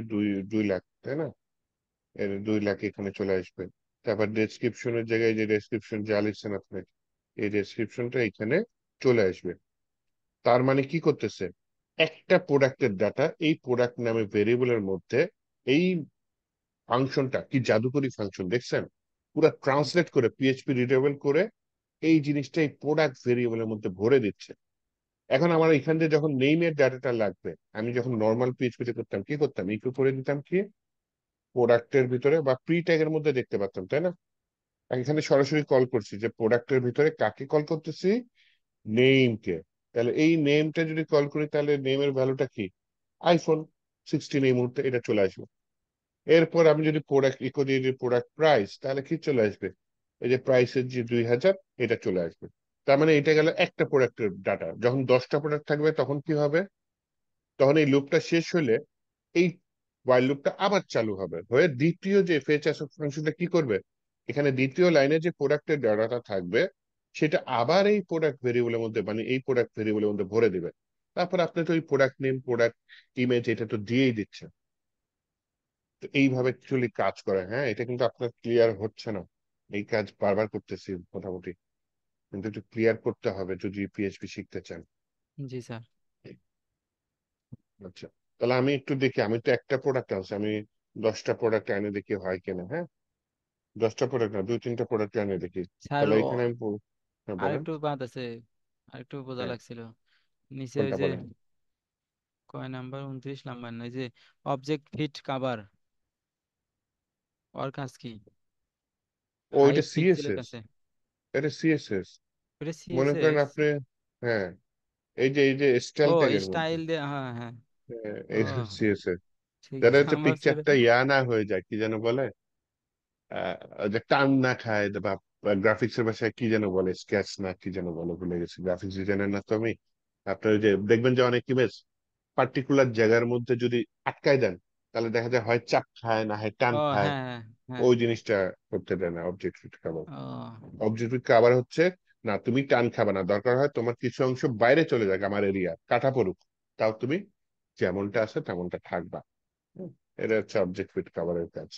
2 লাখ, তাই না? এর 2 লাখ এখানে চলে আসবে। তারপর ডেসক্রিপশনের জায়গায় যে ডেসক্রিপশন যা লিখছেন আপনি, এই ডেসক্রিপশনটা এখানে চলে আসবে। তার মানে কি করতেছে, একটা প্রোডাক্টের ডাটা এই প্রোডাক্ট নামে ভেরিয়েবলের মধ্যে এই ফাংশনটা কি জাদুকরি ফাংশন দেখছেন, পুরো ট্রান্সলেট করে পিএইচপি রিডেবল করে এই জিনিসটা এই প্রোডাক্ট ভেরিয়েবলের মধ্যে ভরে দিচ্ছে। এখন আমার এখান থেকে যখন নেইমের ডাটাটা লাগবে, আমি যখন নর্মাল পিএইচপি তে করতাম কি করতাম, ইকো করে দিতাম কি প্রোডাক্টের ভিতরে বা প্রি ট্যাগের মধ্যে দেখতে পারতাম, তাই না? এখানে সরাসরি কল করছি যে প্রোডাক্টের ভিতরে কাকে কল করতেছি, নেমকে। তাহলে এই নেমটা যদি কল করি তাহলে নেমের ভ্যালুটা কি, iPhone 16 এই মুহূর্তে এটা চলে আসবে। এরপর আমি যদি প্রোডাক্ট ইকো দিয়ে দিই প্রোডাক্ট প্রাইস, তাহলে কি চলে আসবে, এই যে প্রাইসের যে 2000 এটা চলে আসবে। তার মানে এটা গেল একটা প্রোডাক্টের ডাটা। যখন 10টা প্রোডাক্ট থাকবে তখন কি হবে, তখন এই লুপটা শেষ হলে এই ওয়াইল লুপটা আবার চালু হবে, হয়ে দ্বিতীয় যে ফেচ অ্যাসেট ফাংশনটা কি করবে, এখানে দ্বিতীয় লাইনে যে প্রোডাক্টের ডাটাটা থাকবে সেটা আবার এই প্রোডাক্ট ভেরিয়েবলের মধ্যে মানে এই প্রোডাক্ট ভেরিয়েবলের মধ্যে ভরে দিবে। তারপর আপনি তো ওই প্রোডাক্ট নেম প্রোডাক্ট ইমেজ এটা তো দিয়েই দিচ্ছে। তো এইভাবে অ্যাকচুয়ালি কাজ করে। হ্যাঁ, এটা কিন্তু আপনার ক্লিয়ার হচ্ছে না, এই কাজ বারবার করতেছি মোটামুটি, কিন্তু একটু ক্লিয়ার করতে হবে যদি পিএইচপি শিখতে চান। জি স্যার। আচ্ছা, তাহলে আমি একটু দেখি, আমি তো একটা প্রোডাক্ট আছে, আমি 10টা প্রোডাক্ট এনে দেখি হয় কিনা। হ্যাঁ, 10টা প্রোডাক্ট না, 2-3টা প্রোডাক্ট এনে দেখি। স্যার তাহলে এখানে আমি হ্যাঁ বলেন। আরেকটু বাদ আছে, আরেকটু বোঝা হ্যাঁ, লাগছিল। নিচে ওই কোনটা যে বলেন। কয় নাম্বার, 29 নাম্বার না, ওই যে অবজেক্ট ফিট কাভার, ওর কাজ কি? ওইটা হাইট পিক্সেলের সিএসএস, কাছে। এটা সিএসএস। ওটা মনে করেন সিএসএস। আপনি, হ্যাঁ, এই যে ও স্টাইল ট্যাগের মধ্যে স্টাইল দিয়ে, হ্যাঁ হ্যাঁ। ও এই সিএসএস, ঠিক যারা আছে, হচ্ছে আমার হচ্ছে পিকচারটা ইয়া না হয়ে যায়, কি যেন বলে, যে টান না খায়, বা গ্রাফিক্স এর ভাষায় কি যেন বলে, স্কেচ না কি যেন বলে, ভুলে গেছি, গ্রাফিক্স ডিজাইনার না তো আমি। আপনার ওই যে দেখবেন যে অনেক ইমেজ পার্টিকুলার জায়গার মধ্যে যদি আটকায় দেন, তাহলে দেখা যায় হয় চাপ খায় না হয় টান ও খায়, হ্যাঁ হ্যাঁ হ্যাঁ। ওই জিনিসটা করতে দেয় না অবজেক্ট ফিট কভার। ও অবজেক্ট ফিট কভার হচ্ছে, না তুমি টান খাবে না, দরকার হয় তোমার কিছু অংশ বাইরে চলে যাক আমার এরিয়া কাটা পড়ুক, তাও তুমি যেমনটা আছে তেমনটা থাকবা। হুম, এটা হচ্ছে অবজেক্ট ফিট কভারের কাজ।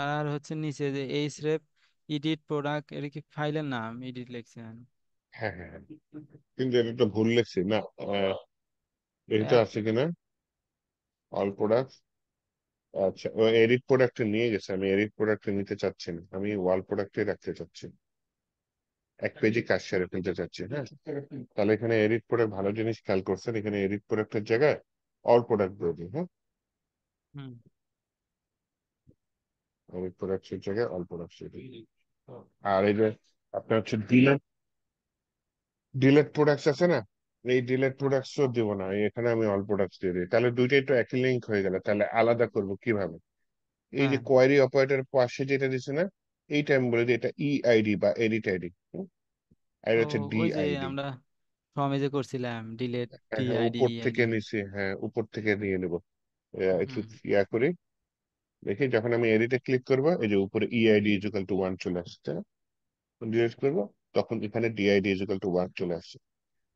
আর হচ্ছে নিচে যে এই স্রেপ এডিট প্রোডাক্ট, এটা কি ফাইলের নাম? এডিট লিখছেন? হ্যাঁ হ্যাঁ হ্যাঁ। কিন্তু এটা তো ভুল লেখছি না, এটা তো এক আছে কিনা, অল প্রোডাক্ট। আচ্ছা, ও এডিট প্রোডাক্টে নিয়ে গেছে, আমি এডিট প্রোডাক্টে নিতে চাচ্ছি না, আমি ওয়াল প্রোডাক্টে রাখতে চাচ্ছি, এক পেজে কাজ সেরে ফেলতে চাচ্ছি। হ্যাঁ, তাহলে এখানে এডিট প্রোডাক্ট, ভালো জিনিস খেয়াল করছেন, এখানে এডিট প্রোডাক্টের জায়গায় অল প্রোডাক্ট দিয়ে দিই। হ্যাঁ, হুম। এডিট প্রোডাক্টের জায়গায় অল প্রোডাক্ট দিয়ে দিই। আর এই যে আপনার হচ্ছে ডিলেট, ডিলেট প্রোডাক্টস আছে না, এই ডিলেট প্রোডাক্টস দিব না, এখানে আমি অল প্রোডাক্টস দিয়ে দিই, তাহলে দুইটাই তো একই লিঙ্ক হয়ে গেল, তাহলে আলাদা করব কিভাবে, এই যে হ্যাঁ। কোয়ারি অপারেটর পাশে যেটা দিচ্ছে না, এইটা আমি বলে দিই এটা ইআইডি বা এডিট আইডি, আর ও এটা হচ্ছে ওই যে ডিআইডি। আমরা ফর্মে যে করছিলাম ডিলেট হ্যাঁ টি হ্যাঁ, আইডি উপর আইডি। থেকে নিচে, হ্যাঁ উপর থেকে নিয়ে নেব। একটু হুম। ইয়া করি, দেখি যখন আমি এডিটে ক্লিক করবো এই যে উপরে ইআইডি ইজুকাল টু 1 চলে আসছে, ডিলিট করবো তখন এখানে ডিআইডি ইজুকাল টু 1 চলে আসছে।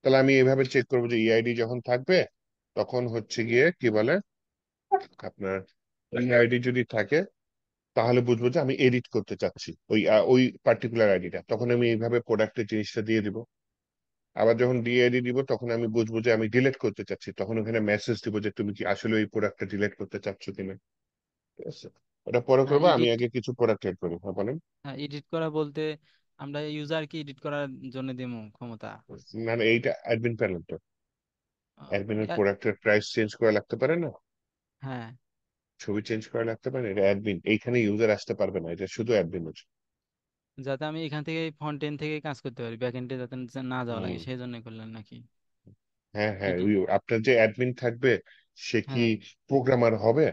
তাহলে আমি এইভাবে চেক করবো যে ইআইডি যখন থাকবে তখন হচ্ছে গিয়ে কি বলে আপনার, ইআইডি যদি থাকে তাহলে বুঝবো যে আমি এডিট করতে চাচ্ছি ওই পার্টিকুলার আইডিটা, তখন আমি এইভাবে প্রোডাক্টের জিনিসটা দিয়ে দিব। আবার যখন ডিআইডি দিব তখন আমি বুঝবো যে আমি ডিলিট করতে চাচ্ছি, তখন ওখানে মেসেজ দিব যে তুমি কি আসলে ওই প্রোডাক্টটা ডিলিট করতে চাচ্ছ কিনা। ঠিক আছে, ওটা পরে হ্যাঁ করবো, আমি এডিট। আগে কিছু প্রোডাক্ট এড করি। হ্যাঁ বলেন। হ্যাঁ এডিট করা বলতে আমরা ইউজারকে এডিট করার জন্য দেবো ক্ষমতা? না না, এইটা অ্যাডমিন প্যানেল তো, আহ, অ্যাডমিনের এ- প্রোডাক্টের প্রাইস চেঞ্জ করা লাগতে পারে না, হ্যাঁ। ছবি চেঞ্জ করা লাগতে পারে না, এটা অ্যাডমিন, এইখানে ইউজার আসতে পারবে না, এটা শুধু অ্যাডমিন আছে। যাতে আমি এখান থেকে ফ্রন্ট এন্ড থেকে কাজ করতে পারি, ব্যাক এন্ডে যাতে না যাওয়া লাগে, হুম, সেই জন্য করলেন নাকি? হ্যাঁ হ্যাঁ, এডিট। ওই আপনার যে অ্যাডমিন থাকবে সে কি হ্যাঁ। প্রোগ্রামার হবে,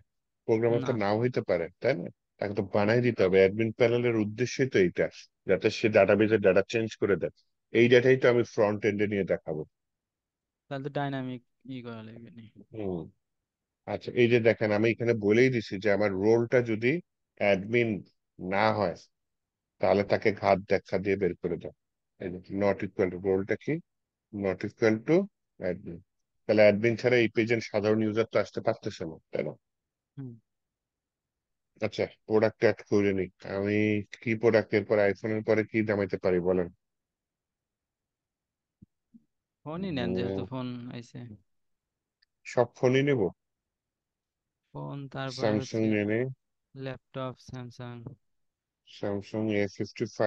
প্রোগ্রামার তো না। নাও হইতে পারে, তাই না? তাকে তো বানাই দিতে হবে, অ্যাডমিন প্যানেলের উদ্দেশ্যই তো এইটা, যাতে সে ডাটাবেজে ডাটা চেঞ্জ করে দেয়। এই ডাটাই তো আমি ফ্রন্ট এন্ডে নিয়ে দেখাবো। তাহলে তো ডাইনামিক করা লাগবে নি। হুম। আচ্ছা, এই যে দেখেন আমি এখানে বলেই দিছি যে আমার রোলটা যদি অ্যাডমিন না হয় তাহলে তাকে ঘাত দেখা দিয়ে বের করে দাও। এই যে নট ইকুয়াল টু, রোলটা কি, নট ইকুয়াল টু অ্যাডমিন। তাহলে অ্যাডমিন ছাড়া এই পেজের সাধারণ ইউজার তো আসতে পারতেছে না, তাই না? হুম। আচ্ছা, প্রোডাক্ট অ্যাড করে নি আমি, কি প্রোডাক্ট এর পরে, আইফোনের পরে কি নামাইতে পারি বলেন। ফোনই নেন যেহেতু উম, ফোন আইছে। সব ফোনই নেব। ফোন, তারপরে স্যামসাং হচ্ছে নিয়ে নেই। Laptop Samsung. Samsung A55।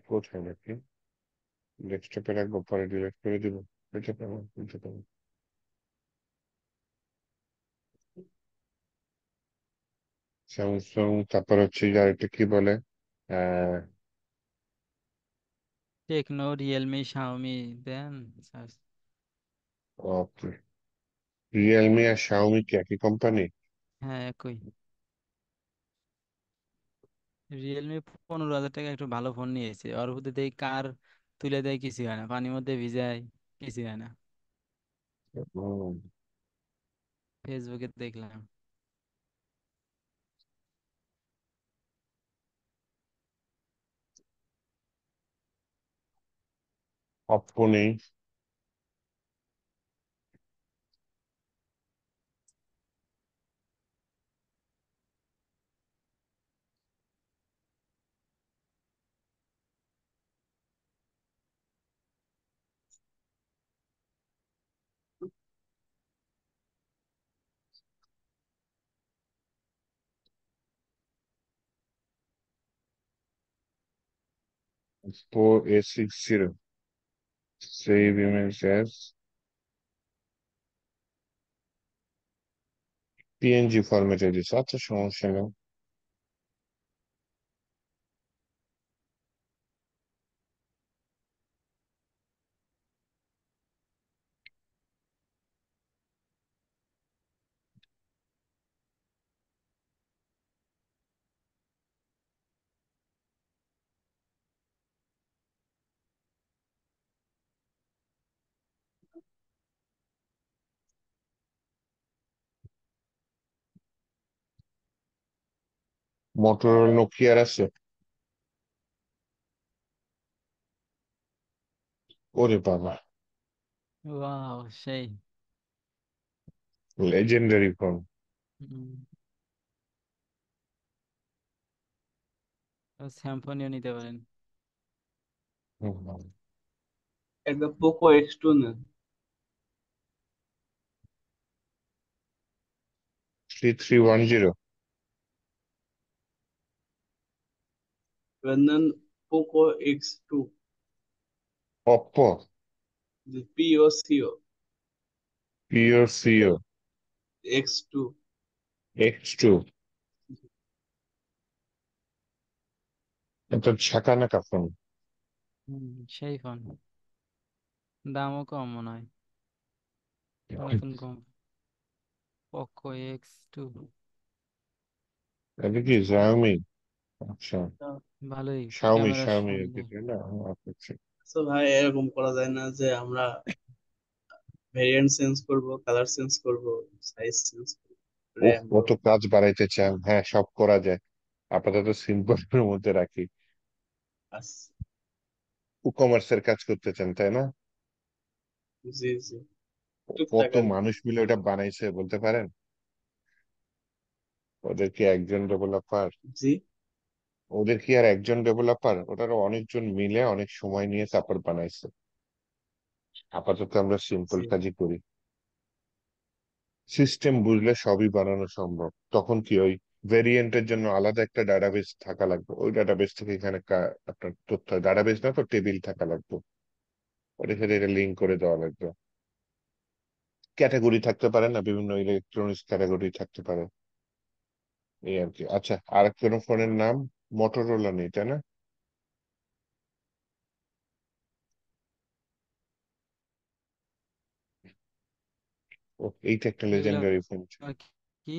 কোথায় নাকি ডেস্কটপে রাখবো, পরে ডিলিট করে দিব। এটা কেমন, এটা কেমন? স্যামসাং, তারপর হচ্ছে যে আরেকটা কি বলে, আহ টেকনো, রিয়েলমি, শাওমি দেন search। ওকে। রিয়েলমি আর শাওমি কি একই কোম্পানি? হ্যাঁ, একই। রিয়েলমি 15,000 টাকা একটু ভালো ফোন নিয়েছে, ওর মধ্যে দেই কার তুলে দেয়, কিছু হয় না, পানির মধ্যে ভিজায়, কিছু হয় না। ফেসবুকে দেখলাম। অপ্পো নেই। Oppo A60, save image as PNG ফরম্যাটে দিচ্ছে, আচ্ছা সমস্যা নেই। মোটরোলা, নোকিয়ার আছে। ওরে বাবা, ওয়াও, সেই। Legendary phone. স্যামসংও নিতে পারেন। একটা পোকো X2 নেন। 3310। এবার নেন Poco X2। Oppo POCO pure সিও X2। X2। এটা ঝাঁকানাকা ফোন। সেই ফোন, দামও কম মনে হয়, নতুন কম। পোকো X2 এটা কি Xiaomi? আচ্ছা, ভালোই, Xiaomi ক্যামেরা Xiaomi আর কি, সুন্দর। তাই না? আচ্ছা। তো ভাই এরকম করা যায় না যে আমরা ভেরিয়েন্ট চেঞ্জ করব, কালার চেঞ্জ করব, সাইজ চেঞ্জ করব, ওহ, র্যাম কত কাজ বাড়াইতে চান, হ্যাঁ সব করা যায়। আপাতত সিম্পলের মধ্যে রাখি। বাস। কমার্সের কাজ করতে চান, তাই না? জি জি, টুকটাক কত আর কি। মানুষ মিলে ওটা বানাইছে বলতে পারেন? ওদের কি একজন ডেভেলপার? জি। ওদের কি আর একজন ডেভেলপার? ওটারও অনেকজন মিলে অনেক সময় নিয়ে তারপর বানাইছে। আপাতত আমরা সিম্পল জি কাজই করি। সিস্টেম বুঝলে সবই বানানো সম্ভব। তখন কি ওই ভেরিয়েন্টের জন্য আলাদা একটা ডাটাবেস থাকা লাগবে, ওই ডাটাবেস থেকে এখানে আপনার তথ্য, ডাটাবেস না তো টেবিল থাকা লাগবে, ওটা সাথে এটা লিঙ্ক করে দেওয়া লাগবে। ক্যাটাগরি থাকতে পারে না, বিভিন্ন ইলেকট্রনিক্স ক্যাটাগরি থাকতে পারে, এই আর কি। আচ্ছা, আর কোনো ফোনের নাম? মোটরোলা নেই, তাই না? ও, এইটা একটা এগুলা লেজেন্ডারি ফোন। কি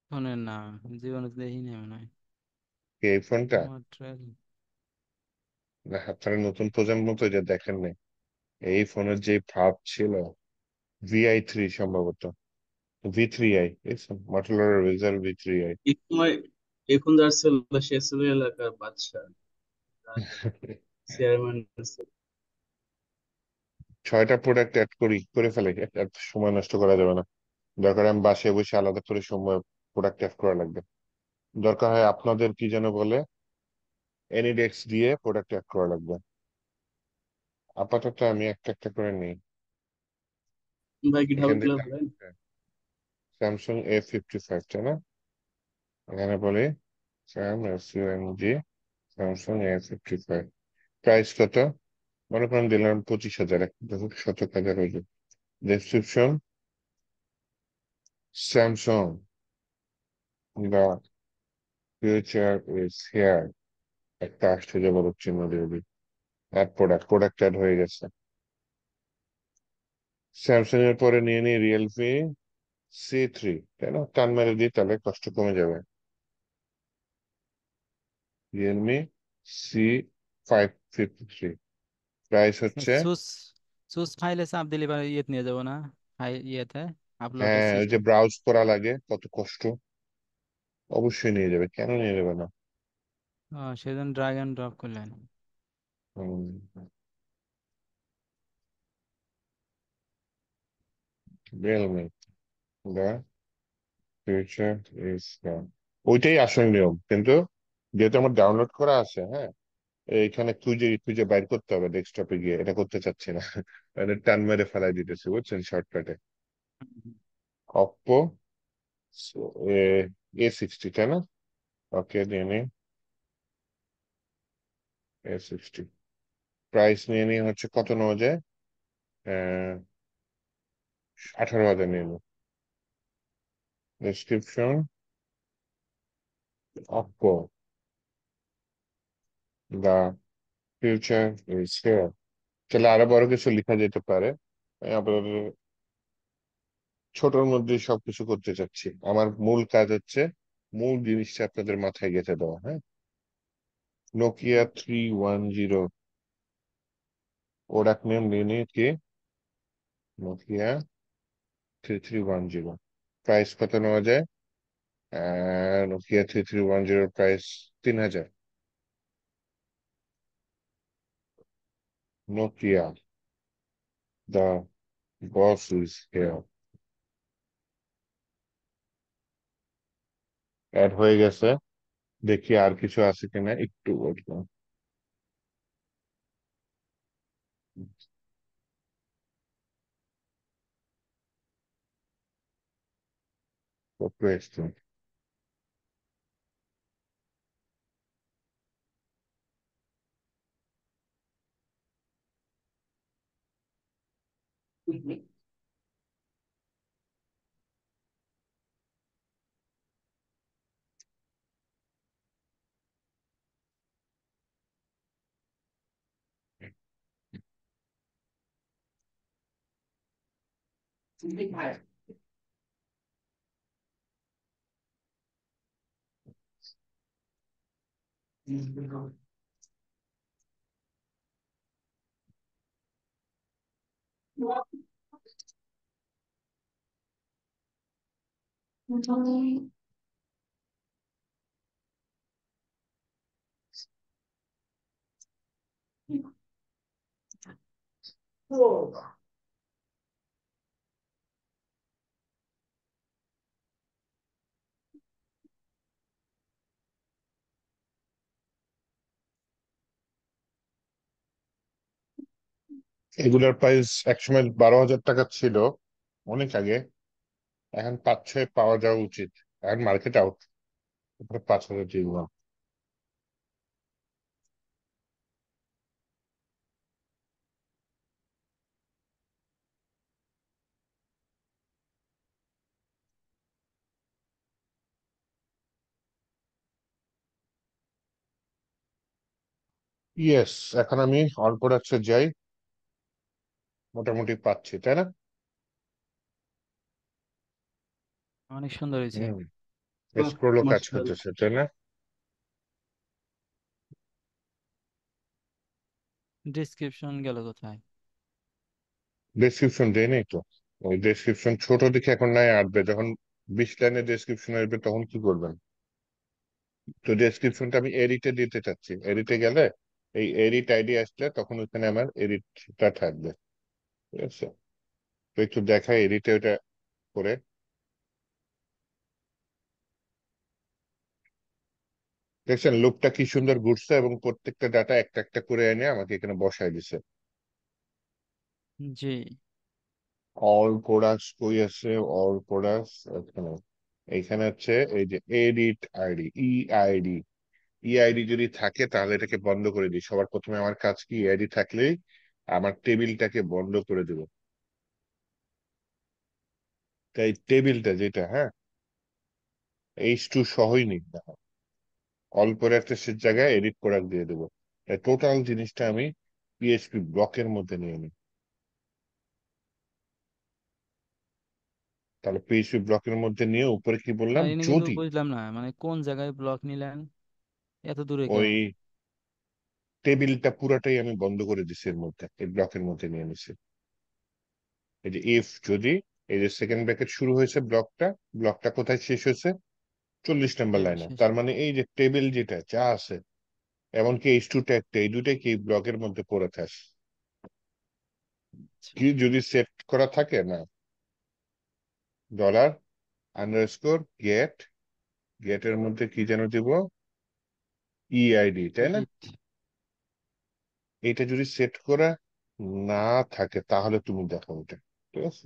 ফোনের নাম, জীবনে তো দেখিনি মনে হয়। এই ফোনটা, মোটরোলা। না আপনারা নতুন প্রজন্ম তো এটা দেখেন নাই। এই ফোনের যে ভাব ছিল, VI3 সম্ভবত, V3i, মোটরোলার রেজার V3i। এক সময় এখন যার ছিল সে ছিল এলাকার বাদশা, রাজা, চেয়ারম্যান। 6টা প্রোডাক্ট অ্যাড করে ফেলে, এত সময় নষ্ট করা যাবে না। দরকার আমি বাসায় বসে আলাদা করে সময় প্রোডাক্ট অ্যাড করা লাগবে। দরকার হয় আপনাদের কি যেন বলে, এনিডেক্স দিয়ে প্রোডাক্ট অ্যাড করা লাগবে। আপাতত আমি একটা একটা করে নিই। ভাই গিটহাবে এখান খুলে থেকে ফেলেন। স্যামসাং A55, তাই না? এখানে বলি SAMSUNG স্যামসাং A55, প্রাইস কত? মনে করেন দিলাম 25,000, দেখুন 1,000 হয়ে যায়। Description, Samsung the future is here, একটা আশ্চর্যজনক চিহ্ন দিয়ে দিই। অ্যাড প্রোডাক্ট, প্রোডাক্ট অ্যাড হয়ে গেছে। স্যামসাং এর পরে নিয়ে নিই রিয়েলমি C3, তাই না? টান মেরে দিই তাহলে কষ্ট কমে যাবে। রিয়েলমি C553, প্রাইস হচ্ছে, চুজ চুজ ফাইলে চাপ দিলে বা ইয়েতে নিয়ে যাবো না? ইয়েতে আপলোডের হ্যাঁ ওই যে সিস্টেম। ব্রাউজ করা লাগে, কত কষ্ট। অবশ্যই নিয়ে যাবে, কেন নিয়ে যাবে না? সেজন্য ড্রাগ অ্যান্ড ড্রপ করলেন। রিয়েলমি দা ফিউচার ইজ, ওইটাই আসল নিয়ম, কিন্তু যেহেতু আমার ডাউনলোড করা আছে, হ্যাঁ, এইখানে খুঁজে খুঁজে বাইর করতে হবে ডেস্কটপে গিয়ে, এটা করতে চাচ্ছি না। মানে টান মেরে ফেলাই দিতেছি, বুঝছেন, শর্টকাটে। অপ্পো A60, তাই না? ওকে, নিয়ে নিই A60। প্রাইস নিয়ে নিই হচ্ছে কত নেওয়া যায়? 18,000 নিয়ে নিই। Description, Oppo the future is here. তাহলে আরো বড় কিছু লেখা যেতে পারে। আমি আপনাদের ছোটর মধ্যে সবকিছু করতে চাচ্ছি। আমার মূল কাজ হচ্ছে মূল জিনিসটা আপনাদের মাথায় গেঁথে দেওয়া, হ্যাঁ। Nokia 310, প্রোডাক্ট নেম নিয়ে নিই কি, Nokia 3310। প্রাইস কত নেওয়া যায়? Nokia 3310 price 3,000। Nokia the boss is here, add হয়ে গেছে। দেখি আর কিছু আছে কিনা, একটু ওয়েট করুন। কত এসছে? এগুলার প্রাইস একসময় 12,000 টাকা ছিল, অনেক আগে। এখন 5-6 পাওয়া যাওয়া উচিত। এখন মার্কেট আউট, 5,000 দিব না। ইয়েস, এখন আমি অল প্রোডাক্টসে যাই, মোটামুটি পাচ্ছি, তাই না? অনেক সুন্দর হয়েছে। হুম, বাহ, স্ক্রোলও কাজ মাশাআল্লাহ। করতেছে, তাই না? ডিসক্রিপশন গেল কোথায়? ডেসক্রিপশন দেয় নাই তো। ওই ডেসক্রিপশন ছোট দেখে এখন নাই, আসবে যখন 20 লাইনের ডেসক্রিপশন আসবে তখন কি করবেন? তো ডেসক্রিপশনটা আমি এডিটে দিতে চাচ্ছি, এডিটে গেলে এই এডিট আইডি আসলে তখন ওখানে আমার এডিটটা থাকবে। ঠিক আছে, তো একটু দেখাই এডিটে ওটা করে। দেখছেন লুপটা কি সুন্দর ঘুরছে এবং প্রত্যেকটা ডাটা একটা একটা করে এনে আমাকে এখানে বসায় দিছে। জি। অল প্রোডাক্টস কই আছে, অল প্রোডাক্টস এখানে, এইখানে হচ্ছে এই যে এডিট আইডি, ইআইডি। ইআইডি যদি থাকে তাহলে এটাকে বন্ধ করে দিই। সবার প্রথমে আমার কাজ কি, ইআইডি থাকলেই আমার টেবিলটাকে বন্ধ করে দেবো। তাই টেবিলটা যেটা, হ্যাঁ, H2 সহই নিই না, অল্প একটা সে জায়গায় এডিট প্রোডাক্ট দিয়ে দেবো। টোটাল জিনিসটা আমি পিএইচপি ব্লকের মধ্যে নিয়ে নিই। তাহলে পিএইচপি ব্লকের মধ্যে নিয়ে উপরে কি বললাম, স্যার এনে কিন্তু যদি বুঝলাম না, মানে কোন জায়গায় ব্লক নিলেন, এত দূরে কেন? ওই টেবিলটা পুরাটাই আমি বন্ধ করে দিছি, এর মধ্যে এই ব্লকের মধ্যে নিয়ে নিছি। এই যে ইফ যদি, এই যে সেকেন্ড ব্র্যাকেট শুরু হয়েছে ব্লকটা, ব্লকটা কোথায় শেষ হয়েছে, 40 নম্বর টেবিল লাইনে। শেষ। তার মানে এই যে টেবিল যেটা যা আছে, এমনকি H2 ট্যাগটা, এই দুটাই কি ব্লকের মধ্যে পড়ে থাকে। আচ্ছা। কি যদি সেট করা থাকে না, ডলার আন্ডারস্কোর গেট, গেটের মধ্যে কি যেন দিব, ইআইডি, তাই না? ইট। এটা যদি সেট করা না থাকে তাহলে তুমি দেখো এটা। ঠিক আছে,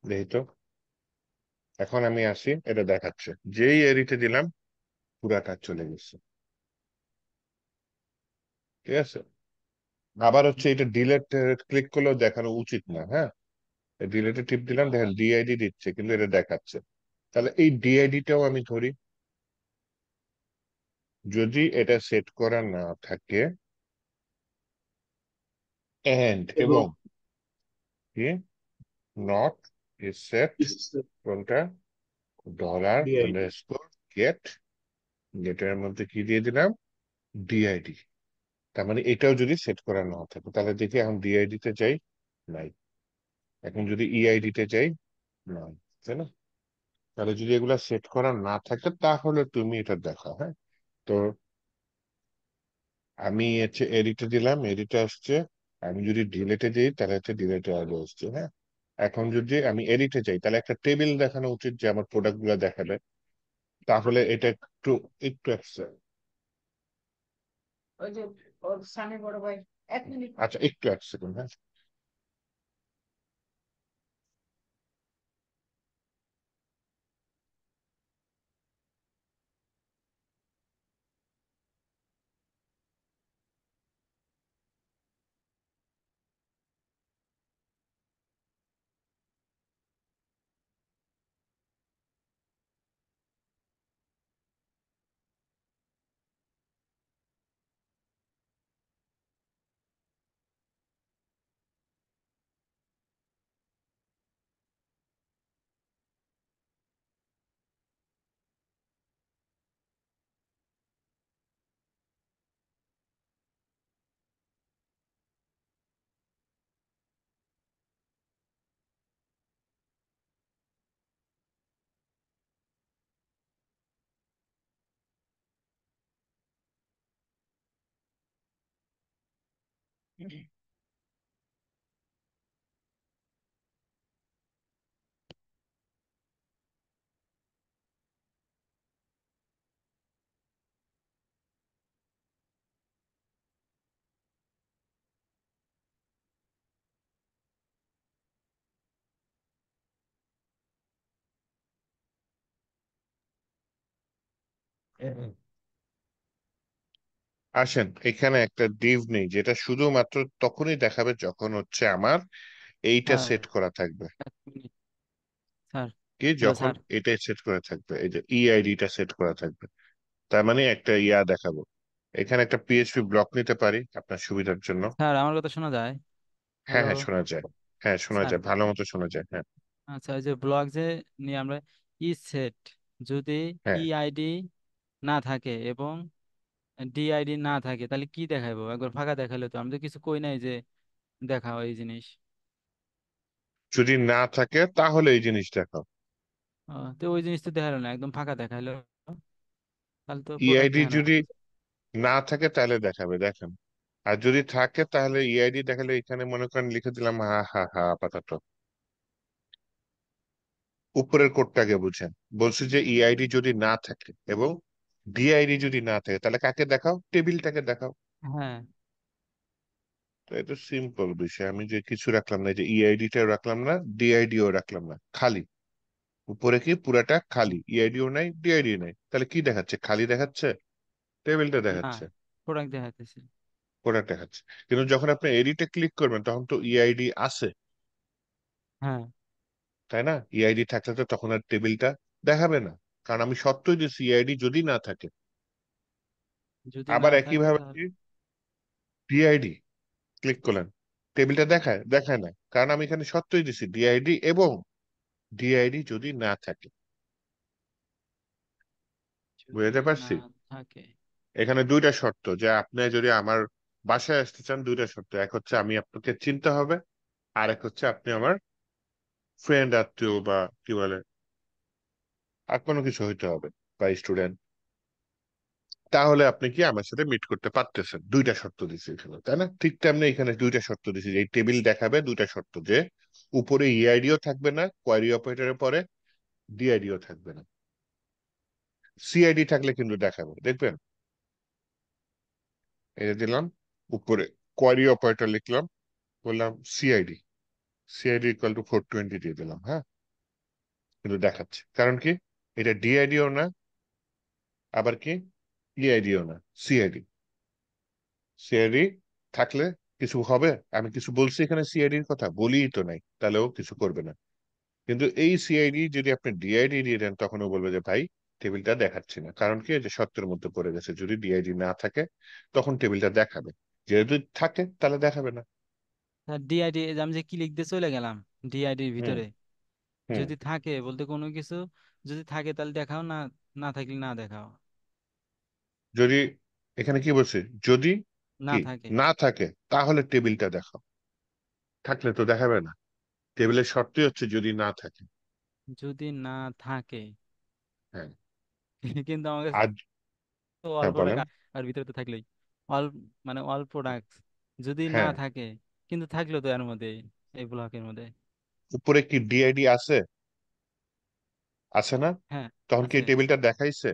দেখি তো। এখন আমি আসি, এটা দেখাচ্ছে যেই এরিতে দিলাম পুরাটা চলে গেছে। ঠিক আছে, আবার হচ্ছে এটা ডিলেট ক্লিক করলেও দেখানো উচিত না, হ্যাঁ। ডিলেটে টিপ দিলাম, দেখেন ডিআইডি দিচ্ছে কিন্তু এটা দেখাচ্ছে। তাহলে এই ডিআইডিটাও আমি ধরি, যদি এটা সেট করা না থাকে, এন্ড এবং এবং কি, নট ইজ সেট, কোনটা, ডলার ডিআইডি। আন্ডারস্কোর গেট, গেটের মধ্যে কি দিয়ে দিলাম, ডিআইডি। তার মানে এটাও যদি সেট করা না থাকে, তাহলে দেখি এখন ডিআইডি তে যাই, নাই। এখন যদি ইআইডি তে যাই, নাই, তাই না? তাহলে যদি এগুলা সেট করা না থাকে তাহলে তুমি এটা দেখো, হ্যাঁ। তো আমি হচ্ছে এডিটে দিলাম, এডিটে আসছে। আমি যদি ডিলেটে যাই তাহলে হচ্ছে ডিলেটে আগে আসছে, হ্যাঁ। এখন যদি আমি এডিটে যাই তাহলে একটা টেবিল দেখানো উচিত যে আমার প্রোডাক্ট গুলা দেখাবে। তাহলে এটা একটু একটু ওই যে ওর সামনে বড় ভাই, 1 মিনিট। আচ্ছা একটু এক সেকেন্ড, হ্যাঁ। আসেন, এখানে একটা ডিভ নেই যেটা শুধুমাত্র তখনই দেখাবে যখন হচ্ছে আমার এইটা স্যার সেট করা থাকবে। 1 মিনিট। স্যার। কি, হ্যালো যখন স্যার। এটাই সেট করা থাকবে, এই যে ইআইডিটা সেট করা থাকবে, তার মানে একটা ইয়া দেখাবো। এখানে একটা পিএইচপি ব্লক নিতে পারি আপনার সুবিধার জন্য। স্যার আমার কথা শোনা যায়? হ্যাঁ হ্যালো হ্যাঁ শোনা যায়, হ্যাঁ শোনা স্যার। যায়, ভালো মতো শোনা যায়, হ্যাঁ। আচ্ছা, ওই যে ব্লক যে নিয়ে আমরা, ই সেট, যদি হ্যাঁ, ইআইডি না থাকে এবং ডিআইডি না থাকে তাহলে কি দেখাবো? একবার ফাঁকা দেখালে তো, আমি তো কিছু কই নাই যে দেখাও এই জিনিস। যদি না থাকে তাহলে এই জিনিস দেখাও। তো ওই জিনিস তো দেখালো না, একদম ফাঁকা দেখালো, তাহলে তো প্রোডাক্ট ইআইডি দেখানো যদি হলো। না থাকে তাহলে দেখাবে, দেখেন। আর যদি থাকে তাহলে ইআইডি দেখালে এখানে মনে করেন লিখে দিলাম হা হা হা আপাতত। উপরের কোডটাকে বুঝেন। বলছি যে ইআইডি যদি না থাকে এবং ডিআইডি যদি না থাকে তাহলে কাকে দেখাও? টেবিলটাকে দেখাও। হ্যাঁ তো এটা সিম্পল বিষয়। আমি যে কিছু রাখলাম না, এই যে ইআইডিটাও রাখলাম না, ডিআইডিও রাখলাম না, খালি। উপরে কি পুরাটা খালি, ইআইডিও নাই ডিআইডিও নাই, তাহলে কি দেখাচ্ছে? খালি দেখাচ্ছে, টেবিলটা না, দেখাচ্ছে, প্রোডাক্ট দেখাইতেছে। প্রোডাক্ট দেখাচ্ছে। কিন্তু যখন আপনি এডিটে ক্লিক করবেন তখন তো ইআইডি আছে, হ্যাঁ, তাই না? ইআইডি থাকলে তো তখন আর টেবিলটা দেখাবে না, কারণ আমি সত্যই দিচ্ছি ইআইডি যদি না থাকে। যদি না আবার থাকে একইভাবে তাহলে। ডিআইডি ক্লিক করলেন, টেবিলটা দেখায়? দেখায় না, কারণ আমি এখানে সত্যই দিচ্ছি ডিআইডি এবং ডিআইডি যদি না থাকে। যদি বুঝতে না পারছি? থাকে। এখানে দুইটা শর্ত, যে আপনি যদি আমার বাসায় আসতে চান, দুইটা শর্ত। এক হচ্ছে আমি আপনাকে চিনতে হবে, আর এক হচ্ছে আপনি আমার ফ্রেন্ড, আত্মীয়, বা কি বলে, আর কোনো কিছু হইতে হবে, বা স্টুডেন্ট। তাহলে আপনি কি আমার সাথে মিট করতে পারতেছেন। দুইটা শর্ত দিছি এখানে, তাই না? ঠিক তেমনি এখানে দুইটা শর্ত দিছি, যে এই টেবিল দেখাবে। দুইটা শর্ত, যে উপরে ইআইডিও থাকবে না কোয়ারি অপারেটরের পরে, ডিআইডিও থাকবে না। সিআইডি থাকলে কিন্তু দেখাবে, দেখবেন। এই যে দিলাম উপরে কোয়ারি অপারেটর লিখলাম, বললাম সিআইডি, সিআইডি ইকুয়াল টু 420 দিয়ে দিলাম, হ্যাঁ, কিন্তু দেখাচ্ছে। কারণ কি? এটা ডিআইডিও না, আবার কি ইআইডিও না, সিআইডি। সিআইডি থাকলে কিছু হবে? আমি কিছু বলছি এখানে সিআইডির কথা? বলিই তো নাই, তাহলেও কিছু করবে না। কিন্তু এই সিআইডি যদি আপনি ডিআইডি দিয়ে দেন, তখনও বলবে যে ভাই টেবিলটা দেখাচ্ছি না। কারণ কি? যে সত্যের মধ্যে পড়ে গেছে। যদি ডিআইডি না থাকে তখন টেবিলটা দেখাবে, যেহেতু থাকে তাহলে দেখাবে না। ডিআইডি, আমি যে ক্লিক দিয়ে চলে গেলাম ডিআইডির হুম ভিতরে, হুম। যদি থাকে বলতে কোনো কিছু, যদি থাকে তাহলে দেখাও, না না থাকলে না দেখাও। যদি, এখানে কি বলছে? যদি না কি থাকে। না থাকে তাহলে টেবিলটা দেখাও, থাকলে তো দেখাবে না। টেবিলের শর্তই হচ্ছে যদি না থাকে। যদি না থাকে। হ্যাঁ। কিন্তু আমার কাছে আজ, তো অল হ্যাঁ বলেন। প্রোডাক্ট আর ভিতরে তো থাকলেই অল, মানে অল প্রোডাক্ট যদি না হ্যাঁ, থাকে, কিন্তু থাকলো তো এর মধ্যে, এই ব্লকের মধ্যে। উপরে কি ডিআইডি আছে? আছে না? হ্যাঁ তখন কি আছে। টেবিলটা দেখাইছে?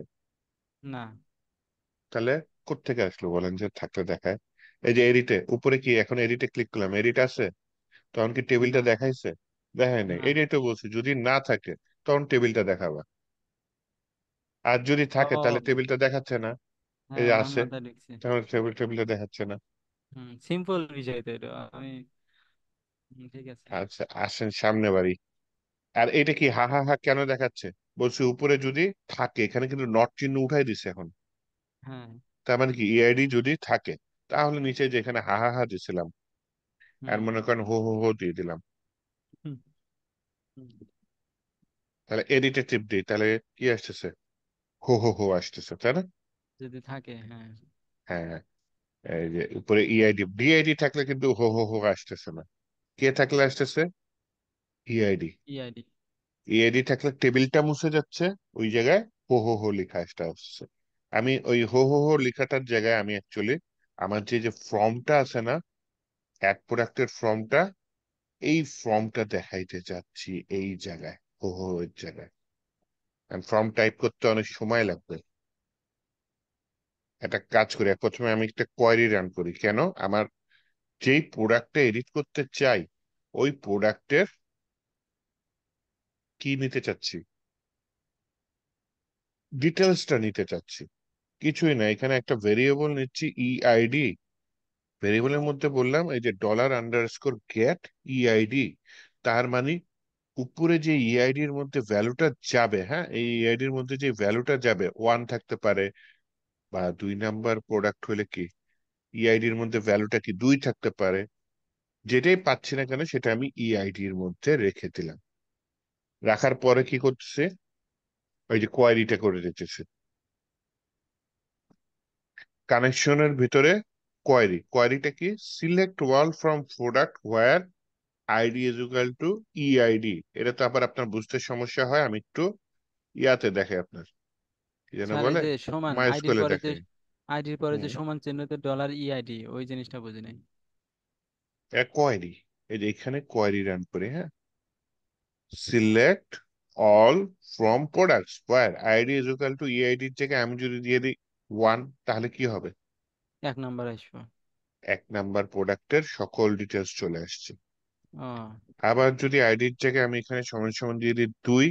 না। তাহলে কোত্থেকে আসলো বলেন যে থাকলে দেখায়? এই যে এডিটে, উপরে কি এখন এডিটে ক্লিক করলাম, এডিট আছে, তখন কি টেবিলটা না। দেখাইছে? দেখায় নাই। না। এটাই তো বলছি, যদি না থাকে তখন টেবিলটা দেখাবা, আর যদি থাকে তাহলে ও, টেবিলটা দেখাচ্ছে না। এই হ্যাঁ, যে আমার আছে, মাথায় ঢুকছে। তখন টেবিলটা দেখাচ্ছে না। সিম্পল বিষয় তো এটা আমি। ঠিক আছে। আচ্ছা, আসেন সামনে বাড়ি। আর এটা কি হা হা হা কেন দেখাচ্ছে? বলছি উপরে যদি থাকে, এখানে কিন্তু নট চিহ্ন উঠাই দিছে এখন। হ্যাঁ। তার মানে কি ইআইডি যদি থাকে, তাহলে নিচে যেখানে হা হা হা দিছিলাম, আর হুম মনে করেন হো হো হো দিয়ে দিলাম, হুম, হুম। তাহলে এডিটে টিপ দিই, তাহলে কি আসতেছে? হো হো হো আসতেছে, তাই না? যদি থাকে, হ্যাঁ। হ্যাঁ হ্যাঁ। এই যে উপরে ইআইডি, ডিআইডি থাকলে কিন্তু হো হো হো আসতেছে না। কে থাকলে আসতেছে? ইআইডি। ইআইডি। ইআইডি থাকলে টেবিলটা মুছে যাচ্ছে, ওই জায়গায় হো হো হো লেখা আসছে। আমি ওই হো হো হো লেখাটার জায়গায় আমি অ্যাকচুয়ালি আমার যে যে ফর্মটা আছে না, অ্যাড প্রোডাক্টের ফর্মটা, এই ফর্মটা দেখাইতে চাচ্ছি এই জায়গায়, হো হো এর জায়গায়। ফর্ম টাইপ করতে অনেক সময় লাগবে। একটা কাজ করি, প্রথমে আমি একটা কোয়েরি রান করি। কেন? আমার যেই প্রোডাক্টটা এডিট করতে চাই, ওই প্রোডাক্টের কি নিতে চাচ্ছি, ডিটেলসটা নিতে চাচ্ছি। কিছুই না, এখানে একটা ভেরিয়েবল নিচ্ছি ইআইডি। ভেরিয়েবলের মধ্যে বললাম এই যে $_ ইআইডি। তার মানে উপরে যে ইআইডির মধ্যে ভ্যালুটা যাবে, হ্যাঁ, এই ইআইডির মধ্যে যে ভ্যালুটা যাবে, 1 থাকতে পারে, বা 2 নাম্বার প্রোডাক্ট হলে কি ইআইডির মধ্যে ভ্যালুটা কি 2 থাকতে পারে। যেটাই পাচ্ছি না কেন সেটা আমি ইআইডির মধ্যে রেখে দিলাম। রাখার পরে কি করতেছে? ওই যে কোয়ারিটা করে দিতেছে কানেকশনের ভিতরে। কোয়ারিটা কি? Select all from product where ID is equal to EID. এটা তো আবার আপনার বুঝতে সমস্যা হয়, আমি একটু ইয়াতে দেখে আপনার, কি যেন স্যার এই বলে, যে সমান আইডির মাইস্কুলে পরে যে দেখে। আইডির পরে যে হুম, সমান চিহ্নতে ডলার ইআইডি, ওই জিনিসটা বুঝি নাই। কোয়েরি, এই যে এখানে কোয়েরি রান করে, হ্যাঁ, select all from products where ID is equal to EID এর জায়গায় আমি যদি দিয়ে দিই 1, তাহলে কি হবে? 1 নাম্বার আসবো। 1 নাম্বার প্রোডাক্টের সকল ডিটেলস চলে আসছে। ও, আবার যদি আইডির জায়গায় আমি এখানে সমান সমান দিয়ে দিই 2,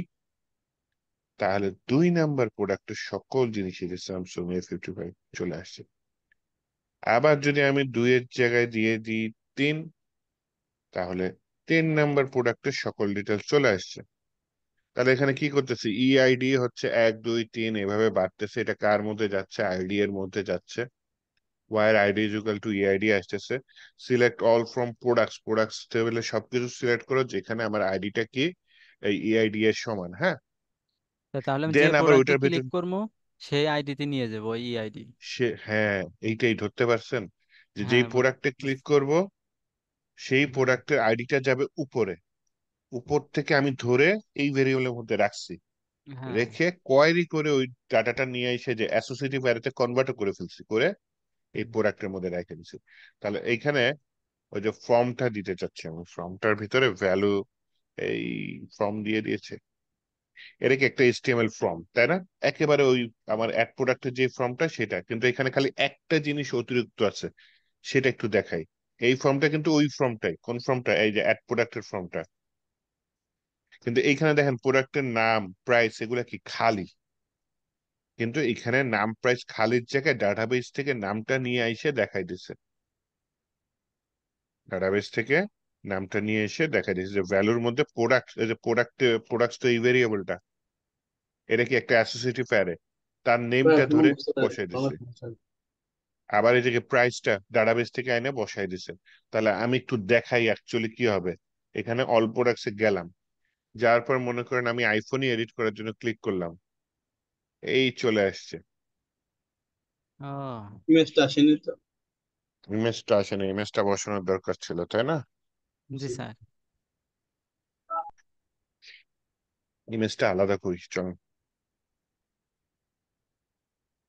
তাহলে 2 নাম্বার প্রোডাক্টের সকল জিনিসই যে স্যামসাং A55 চলে আসছে। আবার যদি আমি 2-এর জায়গায় দিয়ে দিই 3, তাহলে 3 নাম্বার প্রোডাক্টের সকল ডিটেলস চলে আসছে। তাহলে এখানে কি করতেছে, ইআইডি হচ্ছে 1 2 3 এভাবে বাড়তেছে, এটা কার মধ্যে যাচ্ছে? আইডি এর মধ্যে যাচ্ছে। Where ID is equal to EID আসতেছে। Select all from products, products টেবিলে সবকিছু সিলেক্ট করো যেখানে আমার আইডিটা কি এই ইআইডি এর সমান, হ্যাঁ। তাহলে আমি যে দেন আবার প্রোডাক্টে ওইটার ক্লিক ভেতর করবো সেই আইডিতে নিয়ে যাবো, ওই ইআইডি। সে, হ্যাঁ, এইটাই ধরতে পারছেন, যে যেই হ্যাঁ, প্রোডাক্টে ক্লিক করব সেই হুম, প্রোডাক্টের আইডিটা যাবে উপরে। উপর থেকে আমি ধরে এই ভেরিয়েবলের মধ্যে রাখছি, হ্যাঁ। রেখে কোয়েরি করে ওই ডাটাটা নিয়ে এসে যে অ্যাসোসিয়েটিভ অ্যারেতে কনভার্ট করে ফেলছি, করে এই প্রোডাক্টের মধ্যে রেখে দিছি। তাহলে এইখানে ওই যে ফর্মটা দিতে চাচ্ছি আমি, ফর্মটার ভিতরে ভ্যালু, এই ফর্ম দিয়ে দিয়েছে, এটা কি একটা এইচটিএমএল ফর্ম, তাই না? একেবারে ওই আমার অ্যাড প্রোডাক্টের যে ফর্মটা সেটা, কিন্তু এখানে খালি একটা জিনিস অতিরিক্ত আছে, সেটা একটু দেখাই। এই ফর্মটা কিন্তু ওই ফর্মটাই, কোন ফর্মটা? এই যে অ্যাড প্রোডাক্টের ফর্মটা। কিন্তু এইখানে দেখেন প্রোডাক্টের নাম, প্রাইস এগুলা কি খালি, কিন্তু এখানে নাম প্রাইস খালির জায়গায় ডাটাবেস থেকে নামটা নিয়ে এসে দেখাই দিছে। ডাটাবেস থেকে নামটা নিয়ে এসে দেখাই দিছে যে ভ্যালুর মধ্যে প্রোডাক্ট, এই যে প্রোডাক্টস তো এই ভেরিয়েবলটা, এটা কি একটা অ্যাসোসিয়েটিভ অ্যারে, তার নেমটা ধরে বসাই দিছে। আবার এই যে প্রাইসটা ডাটাবেস থেকে আইনে বসাই দিছে। তাহলে আমি একটু দেখাই অ্যাকচুয়ালি কি হবে। এখানে অল প্রোডাক্টসে গেলাম, যার পর মনে করেন আমি আইফোনই এডিট করার জন্য ক্লিক করলাম, এই চলে আসছে। ও, ইমেজটা আসেনি তো। ইমেজটা আসেনি, ইমেজটা বসানোর দরকার ছিল, তাই না? জি স্যার। ইমেজটা আলাদা করি, চল।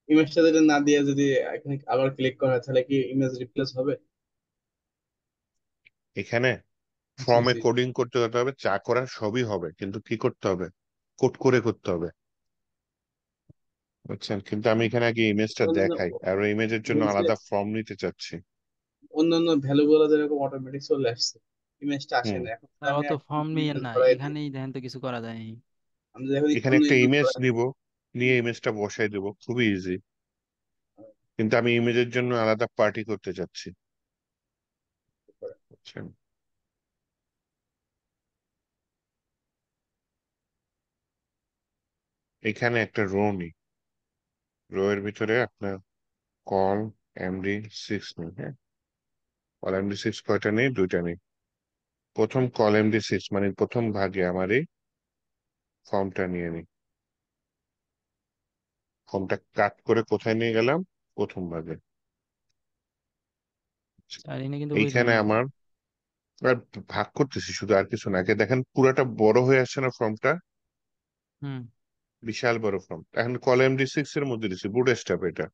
ইমেজটা যদি না দিয়ে যদি এখানে আবার ক্লিক করা হয়, তাহলে কি ইমেজ রিপ্লেস হবে? এখানে জি ফর্মে জি। কোডিং করতে হতে হবে, যা করার সবই হবে, কিন্তু কি করতে হবে? কোড করে করতে হবে, বুঝছেন? কিন্তু আমি এখানে আগে ইমেজটা অন্যান্য দেখাই, আর ইমেজের জন্য বলছে আলাদা ফর্ম নিতে চাচ্ছি। অন্যান্য ভ্যালু গুলো যেরকম অটোমেটিক চলে আসছে, ইমেজটা আসে হুম, না এখন। তো স্যার, আমি অত এখন ফর্ম নিয়েন ইমেজ না, ধরাই দিই, এখানেই দেখেন তো কিছু করা যায়নি। আমি যদি এখন এখানে কোনো একটা ইমেজ ইমেজ ধরাই নিব, দিই, নিয়ে ইমেজটা বসাই দেবো, খুবই ইজি। কিন্তু আমি ইমেজের জন্য আলাদা পার্টি করতে চাচ্ছি, বুঝছেন? এখানে একটা রো নি, রো এর ভিতরে আপনার কল MD6 নেই, হ্যাঁ। কল MD6 কয়টা নেই? 2টা নেই। প্রথম কল MD6 মানে প্রথম ভাগে আমার এই ফর্মটা নিয়ে নিই। ফর্মটা কাট করে কোথায় নিয়ে গেলাম? প্রথম ভাগে। স্যার, এনে কিন্তু বুঝলাম এইখানে না। আমার, আর ভাগ করতেছি শুধু, আর কিছু না। আগে দেখেন পুরাটা বড় হয়ে আসছে না ফর্মটা? হুম। বিশাল বড় ফর্ম। এখন কল MD6 এর মধ্যে দিচ্ছি, বুটস্ট্র্যাপ, এটা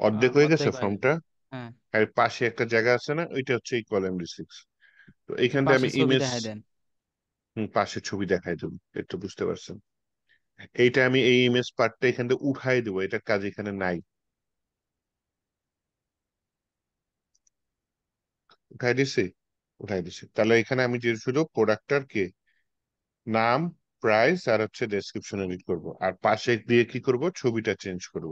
অর্ধেক হয়ে গেছে অর্ধেক হয়ে গেছে। ফর্মটা। হ্যাঁ। আর পাশে একটা জায়গা আছে না, ওইটা হচ্ছে এই কল MD6। তো একটু এইখান থেকে পাশে আমি ছবি ইমেজ, দেখাই দেন। পাশে ছবি দেখাই দেবো, একটু বুঝতে পারছেন? এইটা আমি এই ইমেজ পার্টটা এখান থেকে উঠাই দেবো, এটার কাজ এখানে নাই। উঠাই দিছি, উঠাই দিছি। তাহলে এখানে আমি যে শুধু প্রোডাক্টটার কে নাম, প্রাইস আর হচ্ছে ডেসক্রিপশন এডিট করব, আর পাশে দিয়ে কি করব? ছবিটা চেঞ্জ করব।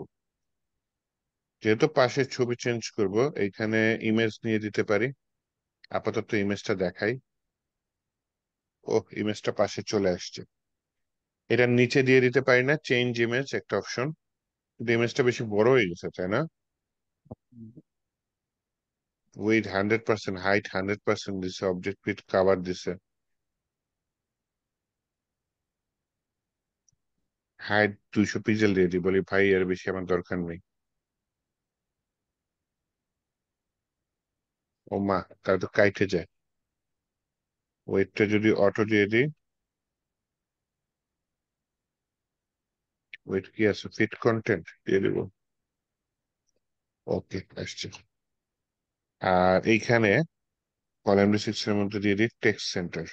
যেহেতু পাশে ছবি চেঞ্জ করব, এইখানে ইমেজ নিয়ে দিতে পারি। আপাতত ইমেজটা দেখাই। ও, ইমেজটা পাশে চলে আসছে। এটার নিচে দিয়ে দিতে পারি না চেঞ্জ ইমেজ, একটা অপশন? কিন্তু ইমেজটা বেশি বড় হয়ে গেছে, তাই না? উইথ 100%, হাইট 100% দিছে, অবজেক্ট উইথ কাভার দিছে, হাইট 200 পিক্সেল দিয়ে দিই, বলি ভাই এর বেশি আমার দরকার নেই। ও মা, তার তো কাইটে যায়। ওয়েটটা যদি অটো দিয়ে দিই, ওয়েট কি আছে, ফিট কন্টেন্ট দিয়ে দিব। ওকে, আসছে। আর এইখানে কলামডি 6 এর মধ্যে দিয়ে দিই টেক্সট সেন্টার,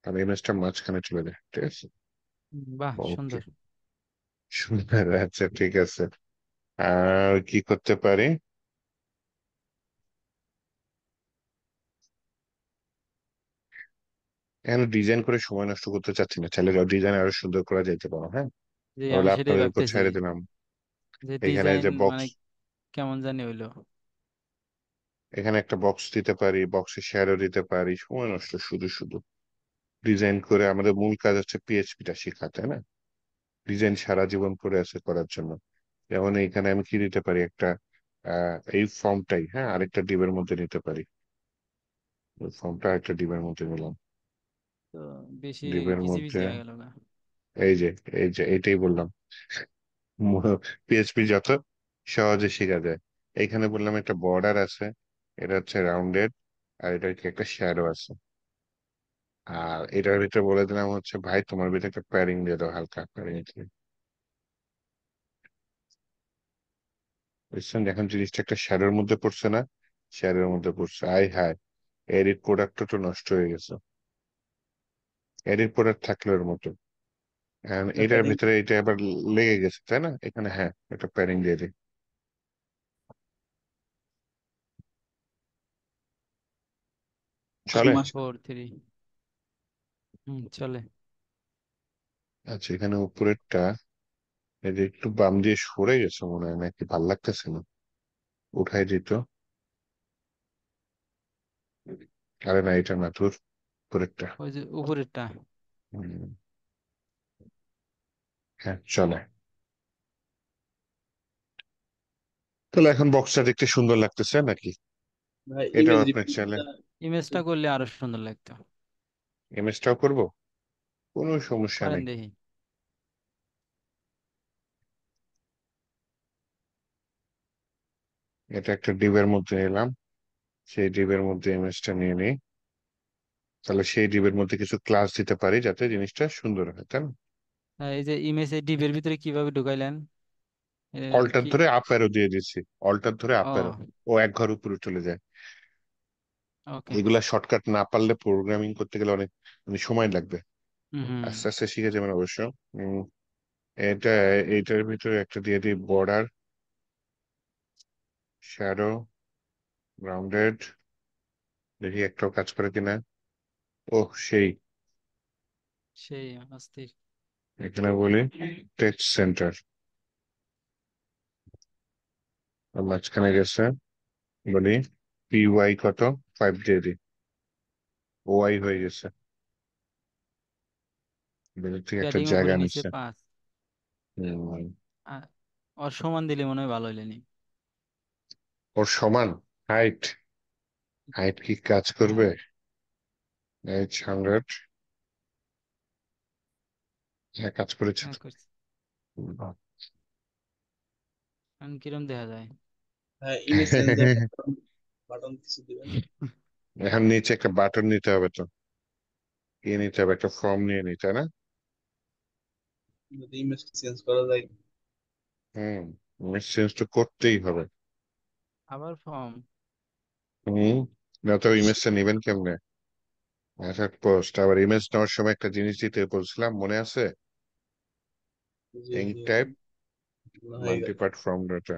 আর ইমেজটা মাঝখানে চলে যায়, ঠিক আছে। বাহ, ওকে, সুন্দর। সুন্দর। আচ্ছা, ঠিক আছে। আর কি করতে পারি? এখানে ডিজাইন করে সময় নষ্ট করতে চাচ্ছি না, চাইলে ডিজাইন আরো সুন্দর করা যাইতে পারো, হ্যাঁ। যে তাহলে আমি সেটাই আপনাদের উপর ভাবতেছি, ছেড়ে দিলাম। যে এখানে ডিজাইন যে বক্স, মানে কেমন জানি হইলো। এখানে একটা বক্স দিতে পারি, বক্সে শ্যাডো দিতে পারি, সময় নষ্ট শুধু শুধু। ডিজাইন করে আমাদের মূল কাজ হচ্ছে পিএইচপিটা শেখা, তাই না? ডিজাইন সারা জীবন পড়ে আছে করার জন্য। যেমন এখানে আমি কি দিতে পারি, একটা এই ফর্মটাই, হ্যাঁ, আরেকটা ডিবের মধ্যে নিতে পারি। ওই ফর্মটা আরেকটা ডিবের মধ্যে নিলাম। তো বেশি ডিবের ঘিসি মধ্যে পিসি হয়ে গেল না? এই যে, এই যে এইটাই বললাম, পিএইচপি যত সহজে শেখা যায়। এখানে বললাম একটা বর্ডার আছে, এটা হচ্ছে রাউন্ডেড, আর এটা কি একটা শ্যাডো আছে। আর এটার ভিতরে বলে দিলাম হচ্ছে, ভাই তোমার ভিতরে একটা প্যারিং দিয়ে দাও, হালকা প্যারিং। বুঝছেন, এখন জিনিসটা একটা শ্যাডোর মধ্যে পড়ছে না? শ্যাডোর মধ্যে পড়ছে, আই হায়, এডিট প্রোডাক্টটা তো নষ্ট হয়ে গেছে। এডিট প্রোডাক্ট থাকলে ওর মতো। And এটার প্যাডিং ভিতরে এটা আবার লেগে গেছে, তাই না? এখানে হ্যাঁ, একটা প্যাডিং দিয়ে দিই, চলে? মাস। 4 3। চলে। আচ্ছা, এখানে উপরেরটা এই যে একটু বাম দিয়ে সরে গেছে মনে হয়, নাকি ভাল লাগতেছে না, উঠাই দিত। আরে না, এটা না, তোর উপরেরটা। ওই যে উপরেরটা। হুম, হ্যাঁ, চলে। তাহলে এখন বক্সটা দেখতে সুন্দর লাগতেছে নাকি? ভাই এটাও ইমেজ আপনার চাইলে রিপ্লেসটা ইমেজটা করলে আরো সুন্দর লাগতো। ইমেজটাও করব, কোনো সমস্যা করেন নেই। দেখি। এটা একটা ডিবের মধ্যে নিলাম, সেই ডিবের মধ্যে ইমেজটা নিয়ে নিই। তাহলে সেই ডিবের মধ্যে কিছু ক্লাস দিতে পারি যাতে জিনিসটা সুন্দর হয়, তাই না? এই যে ইমেজ এই ডিপের ভিতরে কিভাবে ঢুকাইলেন? এ, অল্টার কি? ধরে আপ অ্যারো দিয়ে দিচ্ছি, অল্টার ধরে আপ অ্যারো, ও, ও এক ঘর উপরে চলে যায়। ওকে। এগুলা শর্টকাট না পারলে প্রোগ্রামিং করতে গেলে অনেক মানে সময় লাগবে। হুম হুম। আস্তে আস্তে শিখে যাবেন অবশ্য। উম, এটা, এইটার ভিতরে একটা দিয়ে দিই বর্ডার, শ্যাডো, রাউন্ডেড, দেখি একটাও কাজ করে কিনা। ও, সেই। সেই অস্থির। এখানে বলি টেক্সট সেন্টার, মাঝখানে গেছে, বলি পি ওয়াই কত, 5 দিয়ে দিই, ওয়াই হয়ে গেছে, ভেতর থেকে একটা প্যাডিং জায়গা উপরে নিচে নিচ্ছে। 5। হম, ওর সমান দিলে মনে হয় ভালো হইলেনি। ওর সমান হাইট, হাইট কি কাজ হ্যাঁ, করবে? 800, হ্যাঁ কাজ করেছে হ্যাঁ তো। করছি। এখন কিরম দেখা যায়? হ্যাঁ ইমেজ চেঞ্জার বাটন কিছু দিবেন। এখন নিচে একটা বাটন নিতে হবে তো, কি নিতে হবে, একটা ফর্ম নিয়ে নিতে, তাই না? যদি ইমেজটা চেঞ্জ করা যায়। হুম, চেঞ্জ তো করতেই হবে। আবার ফর্ম? হুম, না তো ইমেজটা নিবেন কেমনে? অ্যাটাক পোস্ট, আবার ইমেজ নেওয়ার সময় একটা জিনিস দিতে বলছিলাম, মনে আছে? জি ইঙ্ক জি, টাইপ মনে হয়ে গেল। মাল্টিপার্ট ফর্ম ডাটা,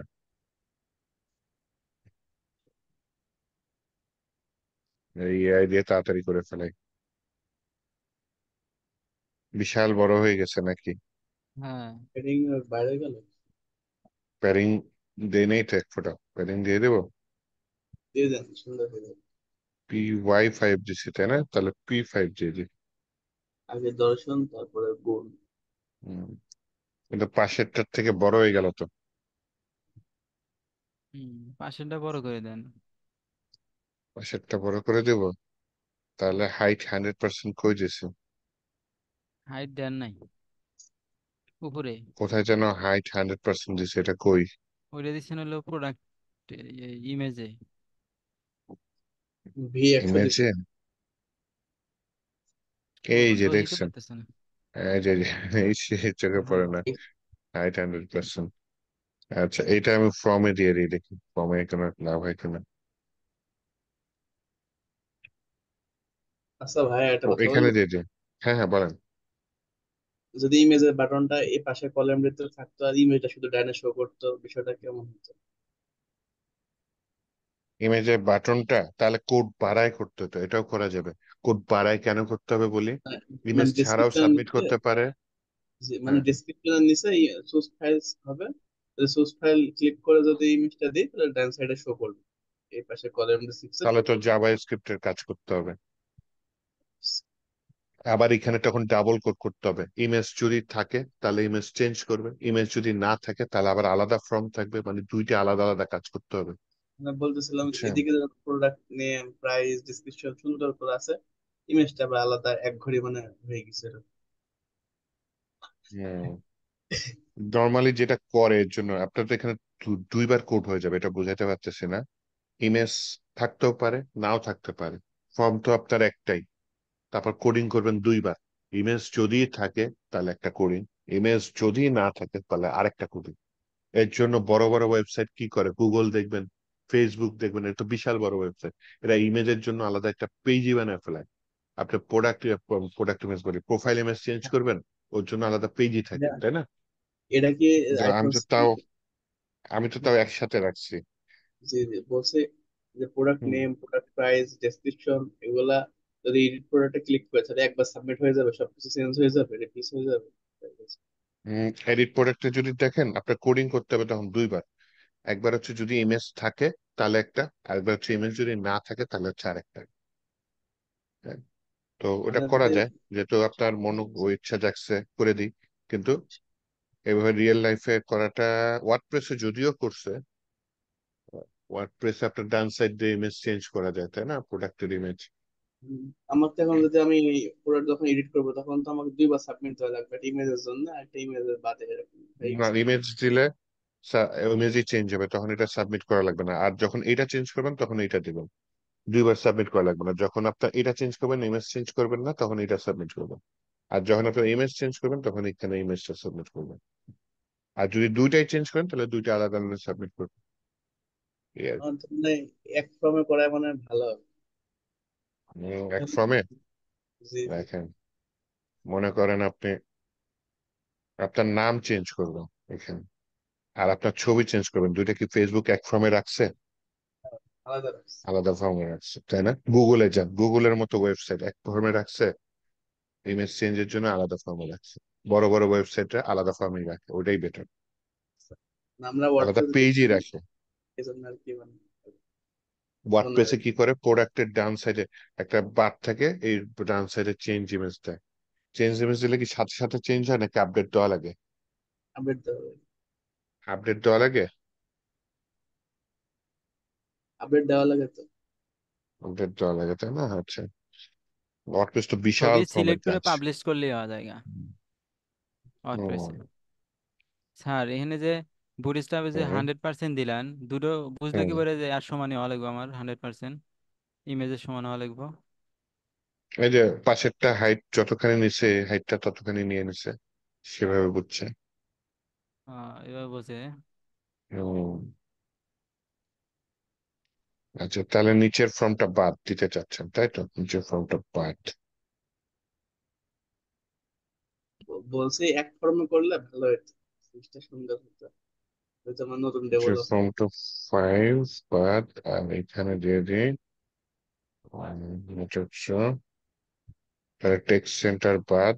এই এআই দিয়ে তাড়াতাড়ি করে ফেলাই। বিশাল বড় হয়ে গেছে নাকি? হ্যাঁ। প্যাডিং বাইরে গেল। প্যারিং দেই নেই তো, এক ফোঁটা প্যারিং দিয়ে দেবো। দিয়ে দেন, সুন্দর হয়ে যাবে। PY5 দিছি, তাই না? তাহলে P5 দিয়ে দিই। আগে দর্শন তারপরে গুণ। হুম, কিন্তু পাশেরটার থেকে বড় হয়ে গেল তো। পাশেরটা বড় করে দেন। পাশেরটা বড় করে দেব, তাহলে হাইট 100% কই দিছি? হাইট দেন নাই উপরে? কোথায় যেন হাইট 100% দিছে, এটা কই? ওইটা দিচ্ছেন হলো প্রোডাক্ট ইমেজে। ভি 100 দিতে। ইমেজে, ও, এই যে চোখই তো দেখছেন, পড়তেছে না। এই যে এই চোখে পড়ে হ্যাঁ। না, হাইট 100%। আচ্ছা, এটা আমি ফর্মে দিয়ে দিই, দেখি ফর্মে কোনো লাভ হয় কিনা। আচ্ছা ভাই, একটা ও, কথা এখানে বলবো। দিয়ে দিই। হ্যাঁ হ্যাঁ, বলেন। যদি ইমেজের বাটনটা এই পাশে কলাম ভিতরে থাকতো আর ইমেজটা শুধু ডাইনে শো করতো, বিষয়টা কেমন হতো? ইমেজের বাটনটা তাহলে কোড বাড়ায় করতে হতো, এটাও করা যাবে। কোড বাড়ায় কেন করতে হবে বলি, মানে ইমেজ মানে ছাড়াও ডেসক্রিপশন সাবমিট নিচে, করতে পারে। মানে হ্যাঁ, ডেসক্রিপশনের নিচে সোর্স ফাইলস হবে। সোর্স ফাইল ক্লিক করে যদি ইমেজটা দিই তাহলে ডান সাইডে শো করবে, এই পাশে কলাম সিক্সে তাহলে শো তো করবে। জাভা স্ক্রিপ্টের কাজ করতে হবে। আবার এখানে তখন ডাবল কোড করতে হবে, ইমেজ যদি থাকে তাহলে ইমেজ চেঞ্জ করবে, ইমেজ যদি না থাকে তাহলে আবার আলাদা ফর্ম থাকবে, মানে দুইটা আলাদা আলাদা কাজ করতে হবে। মানে বলতেছিলাম যে বুঝছেন? এদিকে প্রোডাক্ট নেম প্রাইস ডিসক্রিপশন সুন্দর করে আছে, ইমেজটা আবার আলাদা এক ঘড়ি মানে হয়ে গেছে এরকম। হম। নর্মালি যেটা করে এর জন্য আপনার তো এখানে দুইবার কোড হয়ে যাবে, এটা বোঝাতে পারতেছি না। ইমেজ থাকতেও পারে, নাও থাকতে পারে, ফর্ম তো আপনার একটাই, তারপর কোডিং করবেন দুইবার। ইমেজ যদি থাকে তাহলে একটা কোডিং, ইমেজ যদি না থাকে তাহলে আরেকটা কোডিং। এর জন্য বড় বড় ওয়েবসাইট কি করে, গুগল দেখবেন, ফেসবুক দেখবেন, এটা তো বিশাল বড় ওয়েবসাইট, এরা ইমেজের জন্য আলাদা একটা পেজই বানায় ফেলায়। আপনি প্রোডাক্ট প্রোডাক্ট ইমেজ বলি, প্রোফাইল ইমেজ চেঞ্জ করবেন, ওর জন্য আলাদা পেজই থাকে, এটা তাই না? এটা কি কিন্তু আইফোন? আমি তো তাও একসাথে রাখছি। যে যে বলছে যে প্রোডাক্ট হুম। নেম প্রোডাক্ট প্রাইস ডেসক্রিপশন এগুলা যদি এডিট প্রোডাক্টে ক্লিক করে তাহলে একবার সাবমিট হয়ে যাবে, সবকিছু চেঞ্জ হয়ে যাবে, রিপ্লেস হয়ে যাবে। এডিট প্রোডাক্টে যদি দেখেন আপনার কোডিং করতে হবে তখন দুইবার। একবার হচ্ছে যদি ইমেজ থাকে তাহলে একটা, আরেকবার হচ্ছে ইমেজ যদি না থাকে তাহলে হচ্ছে আরেকটা। হ্যাঁ, তো ওটা মানে করা যদি যায়, যেহেতু আপনার ও ইচ্ছা জাগছে করে দিই। কিন্তু এভাবে রিয়েল লাইফে করাটা, ওয়ার্ডপ্রেসে যদিও করছে, ওয়ার্ডপ্রেসে আপনার ডান সাইড দিয়ে ইমেজ চেঞ্জ করা যায়, তাই না, প্রোডাক্টের ইমেজ। উম, আমার তো এখন যদি আমি প্রোডাক্ট যখন এডিট করবো তখন তো আমাকে দুইবার সাবমিট দেওয়া লাগবে, একটা ইমেজের জন্য আর একটা ইমেজের বাদে, এরকম হয়ে গেছে। ইমেজ দিলে ইমেজই চেঞ্জ হবে, তখন এটা সাবমিট করা লাগবে না, আর যখন এটা চেঞ্জ করবেন তখন এটা দিবেন। দুইবার সাবমিট করা লাগবে না, যখন আপনার এটা চেঞ্জ করবেন ইমেজ চেঞ্জ করবেন না, তখন এটা সাবমিট করবেন। আর যখন আপনার ইমেজ চেঞ্জ করবেন তখন এখানে ইমেজটা সাবমিট করবেন। আর যদি দুইটাই চেঞ্জ করেন তাহলে দুইটা আলাদা আলাদা সাবমিট করবেন, এই আর কি। আমার তো মানে এক ফর্মে করায় মানে ভালো হবে। এক ফর্মে জি জি। দেখেন, মনে করেন আপনি আপনার নাম চেঞ্জ করবেন এখানে, আর আপনার ছবি চেঞ্জ করবেন, দুইটা কি ফেসবুক এক ফর্মে রাখছে? আলাদা রাখছি। আলাদা ফর্মে রাখছে, তাই না? গুগলে যান, গুগলের মতো ওয়েবসাইট এক ফর্মে রাখছে, ইমেজ চেঞ্জের জন্য আলাদা ফর্মে রাখছে। বড় বড় ওয়েবসাইটে আলাদা ফর্মে রাখে, ওটাই বেটার। আমরা আলাদা ওয়ার্ডপ্রেস পেজই দেখছি, রাখে। এই জন্য আর কি মানে মনে ওয়ার্ডপ্রেসে হয়। কি করে, প্রোডাক্টের ডান সাইডে একটা বার থাকে, এই ডান সাইডে চেঞ্জ ইমেজ দেয়। চেঞ্জ ইমেজ দিলে কি সাথে সাথে চেঞ্জ হয় নাকি আপডেট দেওয়া লাগে? আপডেট দেওয়া হবে। আপডেট দেওয়া লাগে। আপডেট দেওয়া লাগে তো। আপডেট দেওয়া লাগে, তাই না? আচ্ছা, ওয়ার্ডপ্রেস তো বিশাল ছবি ফর্মের সিলেক্ট করে কাজ। পাবলিশ করলে হওয়া যায় ওয়ার্ডপ্রেসে। হুম। স্যার এখানে যে বুটস্ট্র্যাপে যে হুম। 100% দিলেন, দুটো বুঝলে কি হুম। করে যে আর সমানই হওয়া লাগবে আমার 100%, ইমেজের সমান হওয়া লাগবে? এই যে পাশেরটা হাইট যতখানি নিচে, হাইটটা ততখানি নিয়ে নিছে, সেভাবে বুঝছে। এবার বোঝে। হুম। আচ্ছা, তাহলে নিচের ফর্মটা বাদ দিতে চাচ্ছেন, তাই তো? নিচের ফর্মটা বাদ। বলছি এক ফর্মে করলে ভালো হতো, জিনিসটা সুন্দর হতো। হয়তো আমার নতুন নিচের ডেভেলপ। ফর্মটা 5 বাদ, আর এখানে দিয়ে দিই এটা হচ্ছে, তাহলে টেক্সট সেন্টার বাদ,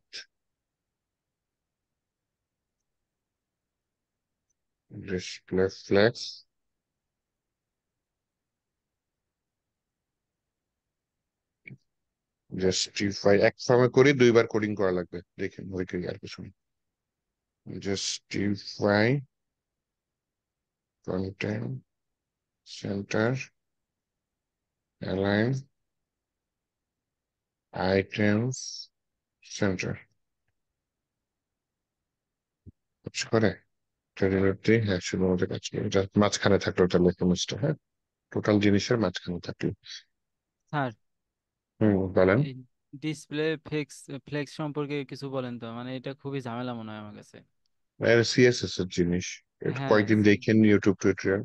ডিসপ্লে ফ্লেক্স, জাস্টিফাই এক ফর্মে করি, দুইবার কোডিং করা লাগবে, দেখেন ওই কি আর কিছু নেই। Justify content centre align items centre, কাজ করে। ট্রেনিংটি হ্যাঁ শুধুমাত্র কাজ করে, এটা মাঝখানে থাকলো, ওটা লেখা, হ্যাঁ, টোটাল জিনিসের মাঝখানে থাকলো। স্যার হুম, বলেন। এই ডিসপ্লে ফ্লেক্স ফ্লেক্স সম্পর্কে কিছু বলেন তো, মানে এটা খুবই ঝামেলা মনে হয় আমার কাছে। সিএসএস এর জিনিস, একটু হ্যাঁ কয়েকদিন দেখেন ইউটিউব টিউটোরিয়াল,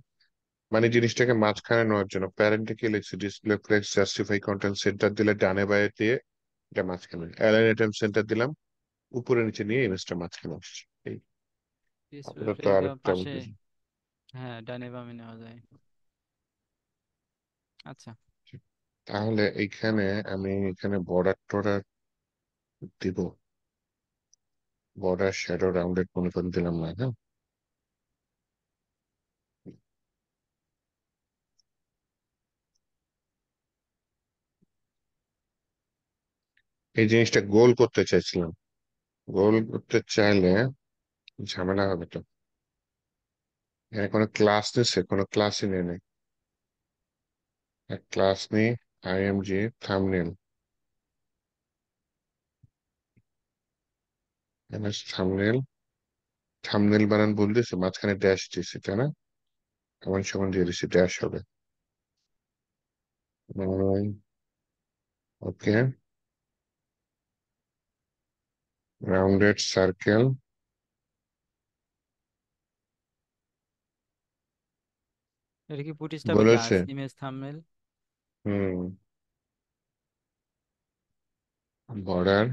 মানে জিনিসটাকে মাঝখানে নেওয়ার জন্য প্যারেন্টে কি লিখছে, display flakes justify content centre দিলে ডানে বাইরে দিয়ে এটা মাঝখানে, অ্যালাইন আইটেম সেন্টার দিলাম উপরে নিচে নিয়ে ইমেজটা মাঝখানে আসছে। এই ডিসপ্লে আপাতত ফ্লেক্স বা আরেকটা পাশে, বুঝেছি। হ্যাঁ ডানে বামে নেওয়া যায়। আচ্ছা। তাহলে এইখানে আমি এখানে বর্ডার টর্ডার দিব, বর্ডার শ্যাডো রাউন্ডেড মনে করে দিলাম না, হ্যাঁ। এই জিনিসটা গোল করতে চাইছিলাম, গোল করতে চাইলে ঝামেলা হবে তো। এখানে কোনো ক্লাস নিচ্ছে, কোনো ক্লাসই নেই। এক ক্লাস নেই, আইএমজি থাম্বনেল, থাম্বনেল, থাম্বনেল বানান বল দিছে, মাঝখানে ড্যাশ দিছে তাই না, এমন সমান দিয়ে দিছি ড্যাশ হবে। ওকে, রাউন্ডেড সার্কেল এটা কি বুটস্ট্র্যাপে কাজ, বলেছে। Image thumbnail? হুম, বর্ডার,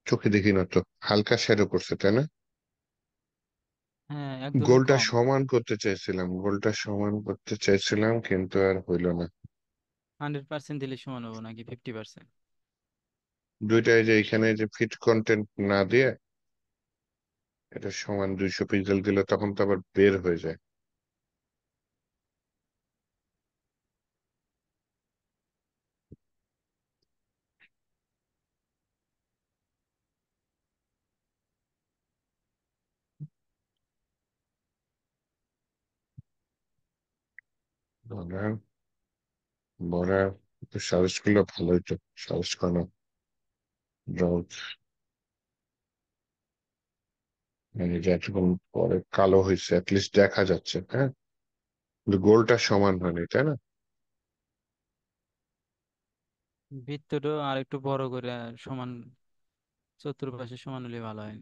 চোখে দেখি না তো, হালকা শ্যাডো করছে তাই না। হ্যাঁ একদমই গোলটা কম। সমান করতে চাইছিলাম, গোলটা সমান করতে চাইছিলাম কিন্তু আর হইল না। 100% দিলে সমান হবো নাকি 50%? দুইটাই যে এখানে যে ফিট কন্টেন্ট না দিয়ে এটা সমান 200 পিক্সেল দিলে তখন তো আবার বের হয়ে যায়। বর্ডার, বর্ডার একটু সাজেস্ট করলে ভালো হইতো, সাজেস্ট করা ব্রাউজ, মানে যে এতক্ষণ পরে কালো হয়েছে অ্যাটলিস্ট দেখা যাচ্ছে, হ্যাঁ, কিন্তু গোলটা সমান হয়নি তাই না। বৃত্তটা আর একটু বড় করে সমান, চতুর্পাশে সমান হলে ভালো হয়।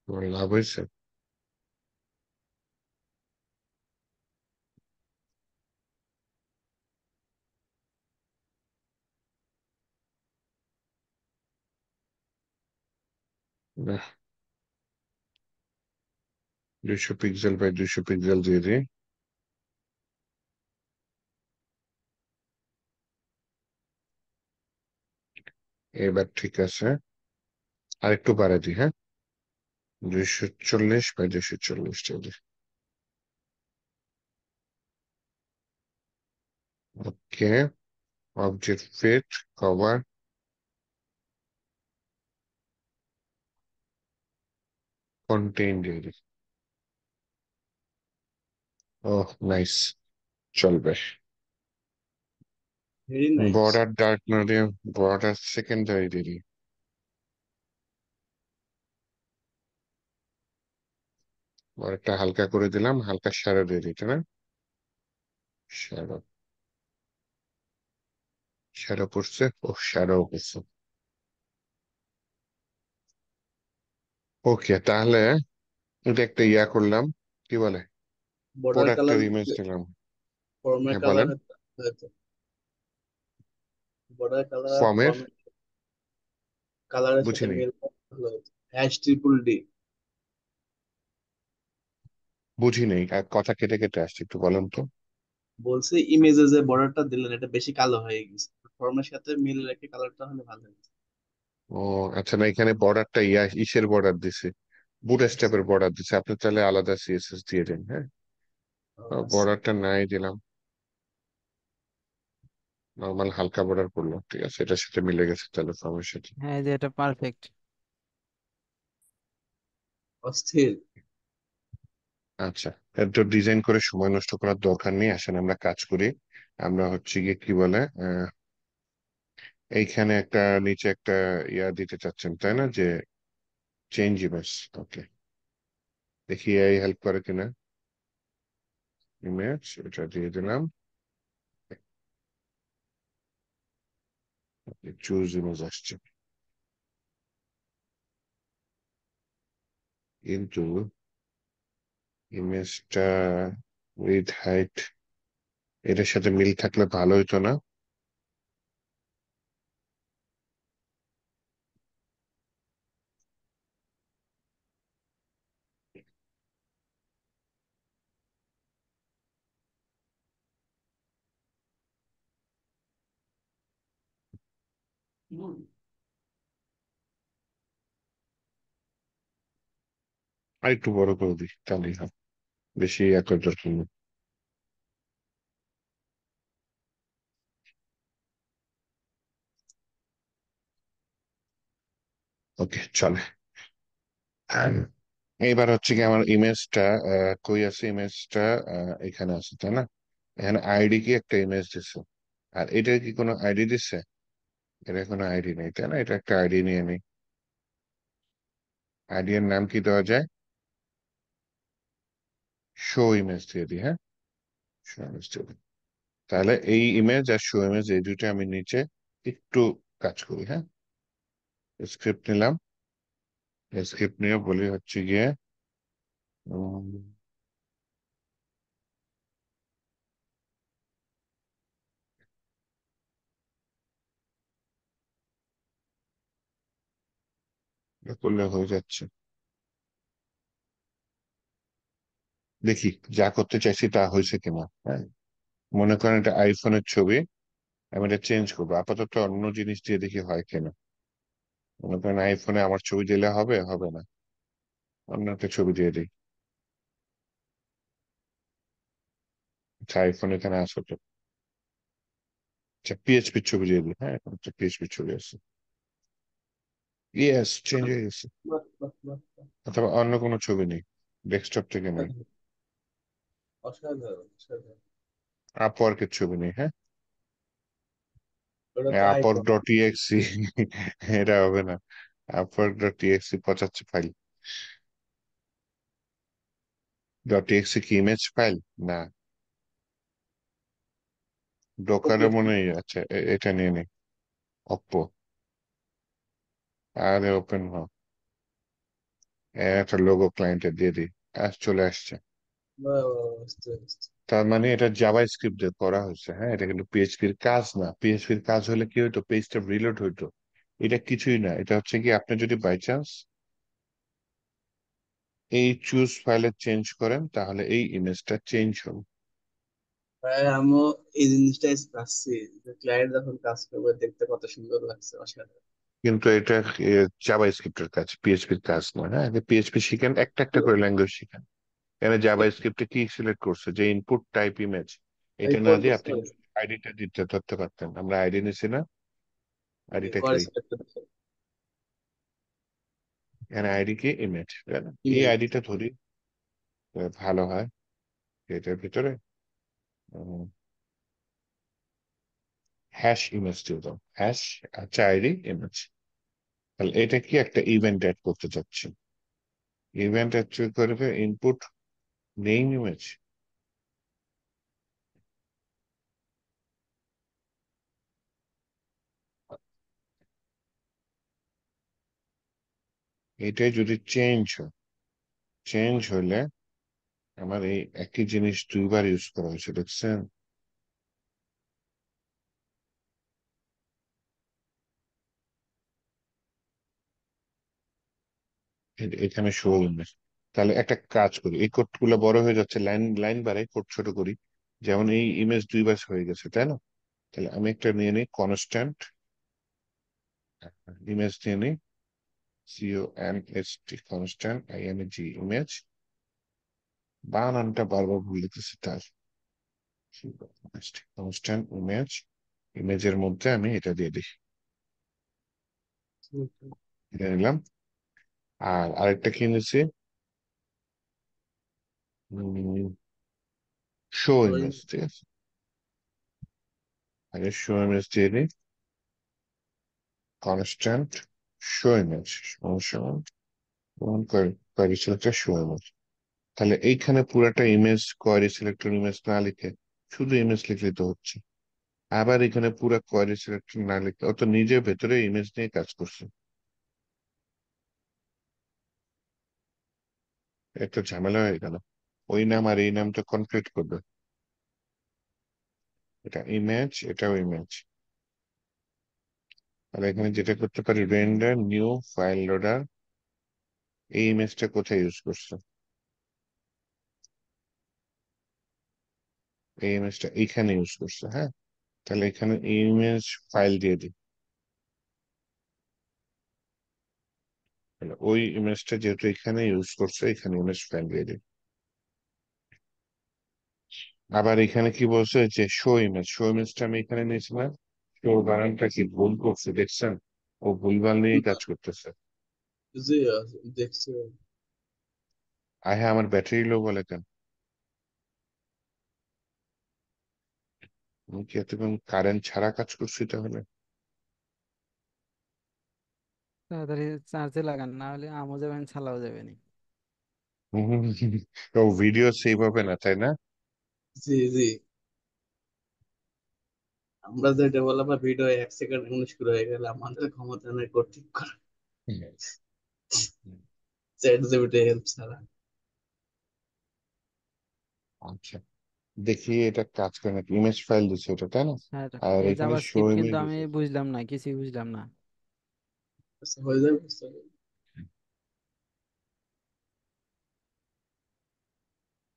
তোমার লাভ হয়েছে। বাহ, 200 পিক্সেল বাই 200 পিক্সেল দিয়ে দিই। এবার ঠিক আছে, আর একটু বাড়াই দিই, হ্যাঁ, 240 বাই 240 দিয়ে দিই। ওকে, অবজেক্ট ফিট, কভার, কন্টেইন দিয়ে দিই। ওহ নাইস, চলবে। Very nice. বর্ডার ডার্ক না দিয়ে বর্ডার সেকেন্ডারি দিয়ে দিই। বর্ডারটা হালকা করে দিলাম, হালকা শ্যাডো দিয়ে দিই তাই না, শ্যাডো, শ্যাডো পড়ছে, ও শ্যাডো পড়ছে। ওকে, তাহলে এটা একটা ইয়া করলাম, কি বলে, বর্ডার প্রোডাক্টের কালার, ইমেজ দিলাম। ফর্মের হ্যাঁ কালার বলেন। হয়তো, বর্ডার কালার আর ফর্মের, ফর্মের কালারের সাথে বুঝিনি, মিল ভালো হতো। H triple D। বুঝিনি, আর কথা কেটে কেটে আসছে, একটু বলেন তো। বলছে ইমেজে যে বর্ডারটা দিলেন এটা বেশি কালো হয়ে গেছে, ফর্মের সাথে মিল রেখে কালারটা হলে ভালো হতো। ও আচ্ছা, না এখানে বর্ডারটা ইয়া ইসের বর্ডার দিছে, বুট স্ট্যাপের বর্ডার দিছে, আপনি চাইলে আলাদা সিএসএস দিয়ে দিন, হ্যাঁ। ও আচ্ছা। বর্ডারটা নাই দিলাম, নর্মাল হালকা বর্ডার করলো, ঠিক আছে, এটার সাথে মিলে গেছে তাহলে ফর্মের সাথে। হ্যাঁ এই যে এটা পারফেক্ট। অস্থির। আচ্ছা, এত ডিজাইন করে সময় নষ্ট করার দরকার নেই, আসেন আমরা কাজ করি। আমরা হচ্ছে গিয়ে কি বলে এইখানে একটা নিচে একটা ইয়া দিতে চাচ্ছেন তাই না, যে চেঞ্জ ইমেজ। ওকে, দেখি এই হেল্প করে কিনা। ইমেজ এটা দিয়ে দিলাম, চুজ ইমেজ আসছে, কিন্তু ইমেজটা উইথ হাইট এটার সাথে মিল থাকলে ভালো হতো না? আর একটু বড় করে দিই তাহলেই হয়, বেশি একর দরকার নেই। ওকে, চলে। আর এইবার হচ্ছে কি আমার ইমেজটা কই আছে, ইমেজটা এখানে আছে তাই না? এখানে আইডি কি একটা ইমেজ দিছে, আর এটার কি কোনো আইডি দিচ্ছে? এটা কোনো আইডি নেই তাই না, এটা একটা আইডি নিয়ে নেই। আইডি এর নাম কি দেওয়া যায়? শো ইমেজ দিয়ে দিই, হ্যাঁ, শো ইমেজ দিয়ে দিই। তাহলে এই ইমেজ আর শো ইমেজ এই দুইটা আমি নিচে একটু কাজ করি, হ্যাঁ। স্ক্রিপ্ট নিলাম, স্ক্রিপ্ট নিয়ে বলি হচ্ছে গিয়ে উম, এটা করলে হয়ে যাচ্ছে। দেখি যা করতে চাইছি তা হয়েছে কিনা, হ্যাঁ। মনে করেন এটা আইফোনের ছবি, আমি এটা চেঞ্জ করবো, আপাতত অন্য জিনিস দিয়ে দেখি হয় কিনা। মনে করেন আইফোনে আমার ছবি দিলে হবে, হবে না, অন্য একটা ছবি দিয়ে দিই। আচ্ছা, আইফোন এখানে আসো তো। আচ্ছা, পিএইচপির ছবি দিয়ে দিই, হ্যাঁ, এখন একটা পিএইচপির ছবি আছে। ইয়েস, চেঞ্জ হয়ে গেছে। বাহ, বাহ, বাহ, বাহ। অথবা অন্য কোনো ছবি নেই, ডেস্কটপ থেকে নেই, অসাধারণ, অসাধারণ। আপওয়ার্কের ছবি নেই, হ্যাঁ। ওটা তো আপওয়ার্ক আইফোন। ডট ইএক্সি এটা হবে না, আপওয়ার্ক ডট ইএক্সি পচাচ্ছে ফাইল। ডট ইএক্সি কি ইমেজ ফাইল? না, ডোকারে মনে হয়। আচ্ছা, এটা নিয়ে নিই, অপ্পো। আরে ওপেন হ, একটা লোগো ক্লায়েন্টে দিয়ে দিই, চলে আসছে। বুঝতে পারছি। তার মানে এটা জাভা স্ক্রিপ্ট দিয়ে করা হয়েছে, হ্যাঁ, এটা কিন্তু পিএইচপির কাজ না। পিএইচপির কাজ হলে কি হইতো, পেজটা রিলোড হইতো। এটা কিছুই না, এটা হচ্ছে কি আপনি যদি বাই চান্স এই চুজ ফাইলে চেঞ্জ করেন তাহলে এই ইমেজটা চেঞ্জ হবে। প্রায় আমিও এই জিনিসটাই চাচ্ছি, যে ক্লায়েন্ট যখন কাজ করবে দেখতে কত সুন্দর লাগছে, অসাধারণ। কিন্তু এটা জাভা স্ক্রিপ্টের কাজ, পিএইচপির কাজ নয়, হ্যাঁ। পিএইচপি শিখেন, একটা একটা করে ল্যাঙ্গুয়েজ শিখেন। এখানে জাভা স্ক্রিপ্টে কি সিলেক্ট করছে, যে ইনপুট টাইপ ইমেজ, এটা না রিপোর্ট দিয়ে বুঝতে আপনি পারছি। আইডিটা দিতে ধরতে পারতেন। আমরা আইডি নিছি না, আইডিটা পরে কি? সিলেক্ট করতে এখানে আইডি কি, ইমেজ, তাই না? এই ইমেজ। আইডিটা ধরি, ভালো হয়। এটার ভিতরে হ্যাশ ইমেজ দিয়ে দাও, হ্যাশ, আচ্ছা, আইডি ইমেজ। তাহলে এটা কি একটা ইভেন্ট অ্যাড করতে চাচ্ছি, ইভেন্ট অ্যাড করবে ইনপুট নেম ইমেজ। এটাই যদি চেঞ্জ হয়, চেঞ্জ হলে আমার এই একই জিনিস দুইবার ইউজ করা হয়েছে, দেখছেন? এখানে শো ইমেজ। তাহলে একটা কাজ করি, এই কোড গুলো বড় হয়ে যাচ্ছে, লাইন লাইন বাড়াই, কোড ছোট করি। যেমন এই ইমেজ দুইবার হয়ে গেছে তাই না? তাহলে আমি একটা নিয়ে নিই কনস্ট্যান্ট ইমেজ নিয়ে নিই, CONST, কনস্ট্যান্ট IMG ইমেজ। বানানটা বারবার ভুল লিখতেছি তার। কনস্ট্যান্ট ইমেজ, ইমেজের মধ্যে আমি এটা দিয়ে দিই, এটা নিলাম। আর আরেকটা কি নিয়েছি, শো তো ইমেজ, ঠিক আছে, আগে শো ইমেজ দিয়ে দিই। কনস্ট্যান্ট শো ইমেজ সমান কোয়েরি সিলেক্টর শো ইমেজ। তাহলে এইখানে পুরাটা ইমেজ কোয়েরি সিলেক্টর ইমেজ না লিখে শুধু ইমেজ লিখলে তো হচ্ছে। আবার এখানে পুরা কোয়েরি সিলেক্টর না লিখে ও তো নিজে ভেতরে ইমেজ নিয়ে কাজ করছে। একটা ঝামেলা হয়ে গেল, ওই নাম আর এই নামটা কনফ্লিক্ট করবে। এটা ইমেজ, এটাও ইমেজ। তাহলে এখানে যেটা করতে পারি, রেন্ডার নিউ ফাইল লোডার, এই ইমেজটা কোথায় ইউজ করছে, এই ইমেজটা এইখানে ইউজ করছে। হ্যাঁ, তাহলে এখানে ইমেজ ফাইল দিয়ে দিই। তাহলে ওই ইমেজটা যেহেতু এখানে ইউজ করছে, এখানে ইমেজ ফাইল দিয়ে দিই। আবার এখানে কি বলছে যে শো ইমেজ, শো ইমেজটা আমি এখানে নিয়েছিলাম, শো বানানটা কি ভুল করছে দেখছেন, ও ভুলভাল নিয়ে কাজ করতেছে। জি, দেখছি। আয় হ্যাঁ, আমার ব্যাটারি লো বলে কেন, আমি কি এতক্ষণ কারেন্ট ছাড়া কাজ করছি তাহলে? তাড়াতাড়ি চার্জে লাগান, না হলে আমও যাবেন ছালাও যাবে না। ও ভিডিও সেভ হবে না তাই না? জি জি, আমরা যে ডেভেলপার, ভিডিও 1 সেকেন্ড শুরু হয়ে গেলে আমাদের ক্ষমতা নেই কোড ঠিক করা, চ্যাট জিপিটি হেল্প ছাড়া। আচ্ছা, দেখি এটা কাজ করে নাকি, ইমেজ ফাইল দিচ্ছে এটা তাই না? হ্যাঁ, আর এই এখানে শো জাভাস্ক্রিপ্ট ইমেজ কিন্তু আমি দিচ্ছে। বুঝলাম না, কিছুই বুঝলাম না। আচ্ছা, হয়ে যাবে, বুঝতে পারলাম।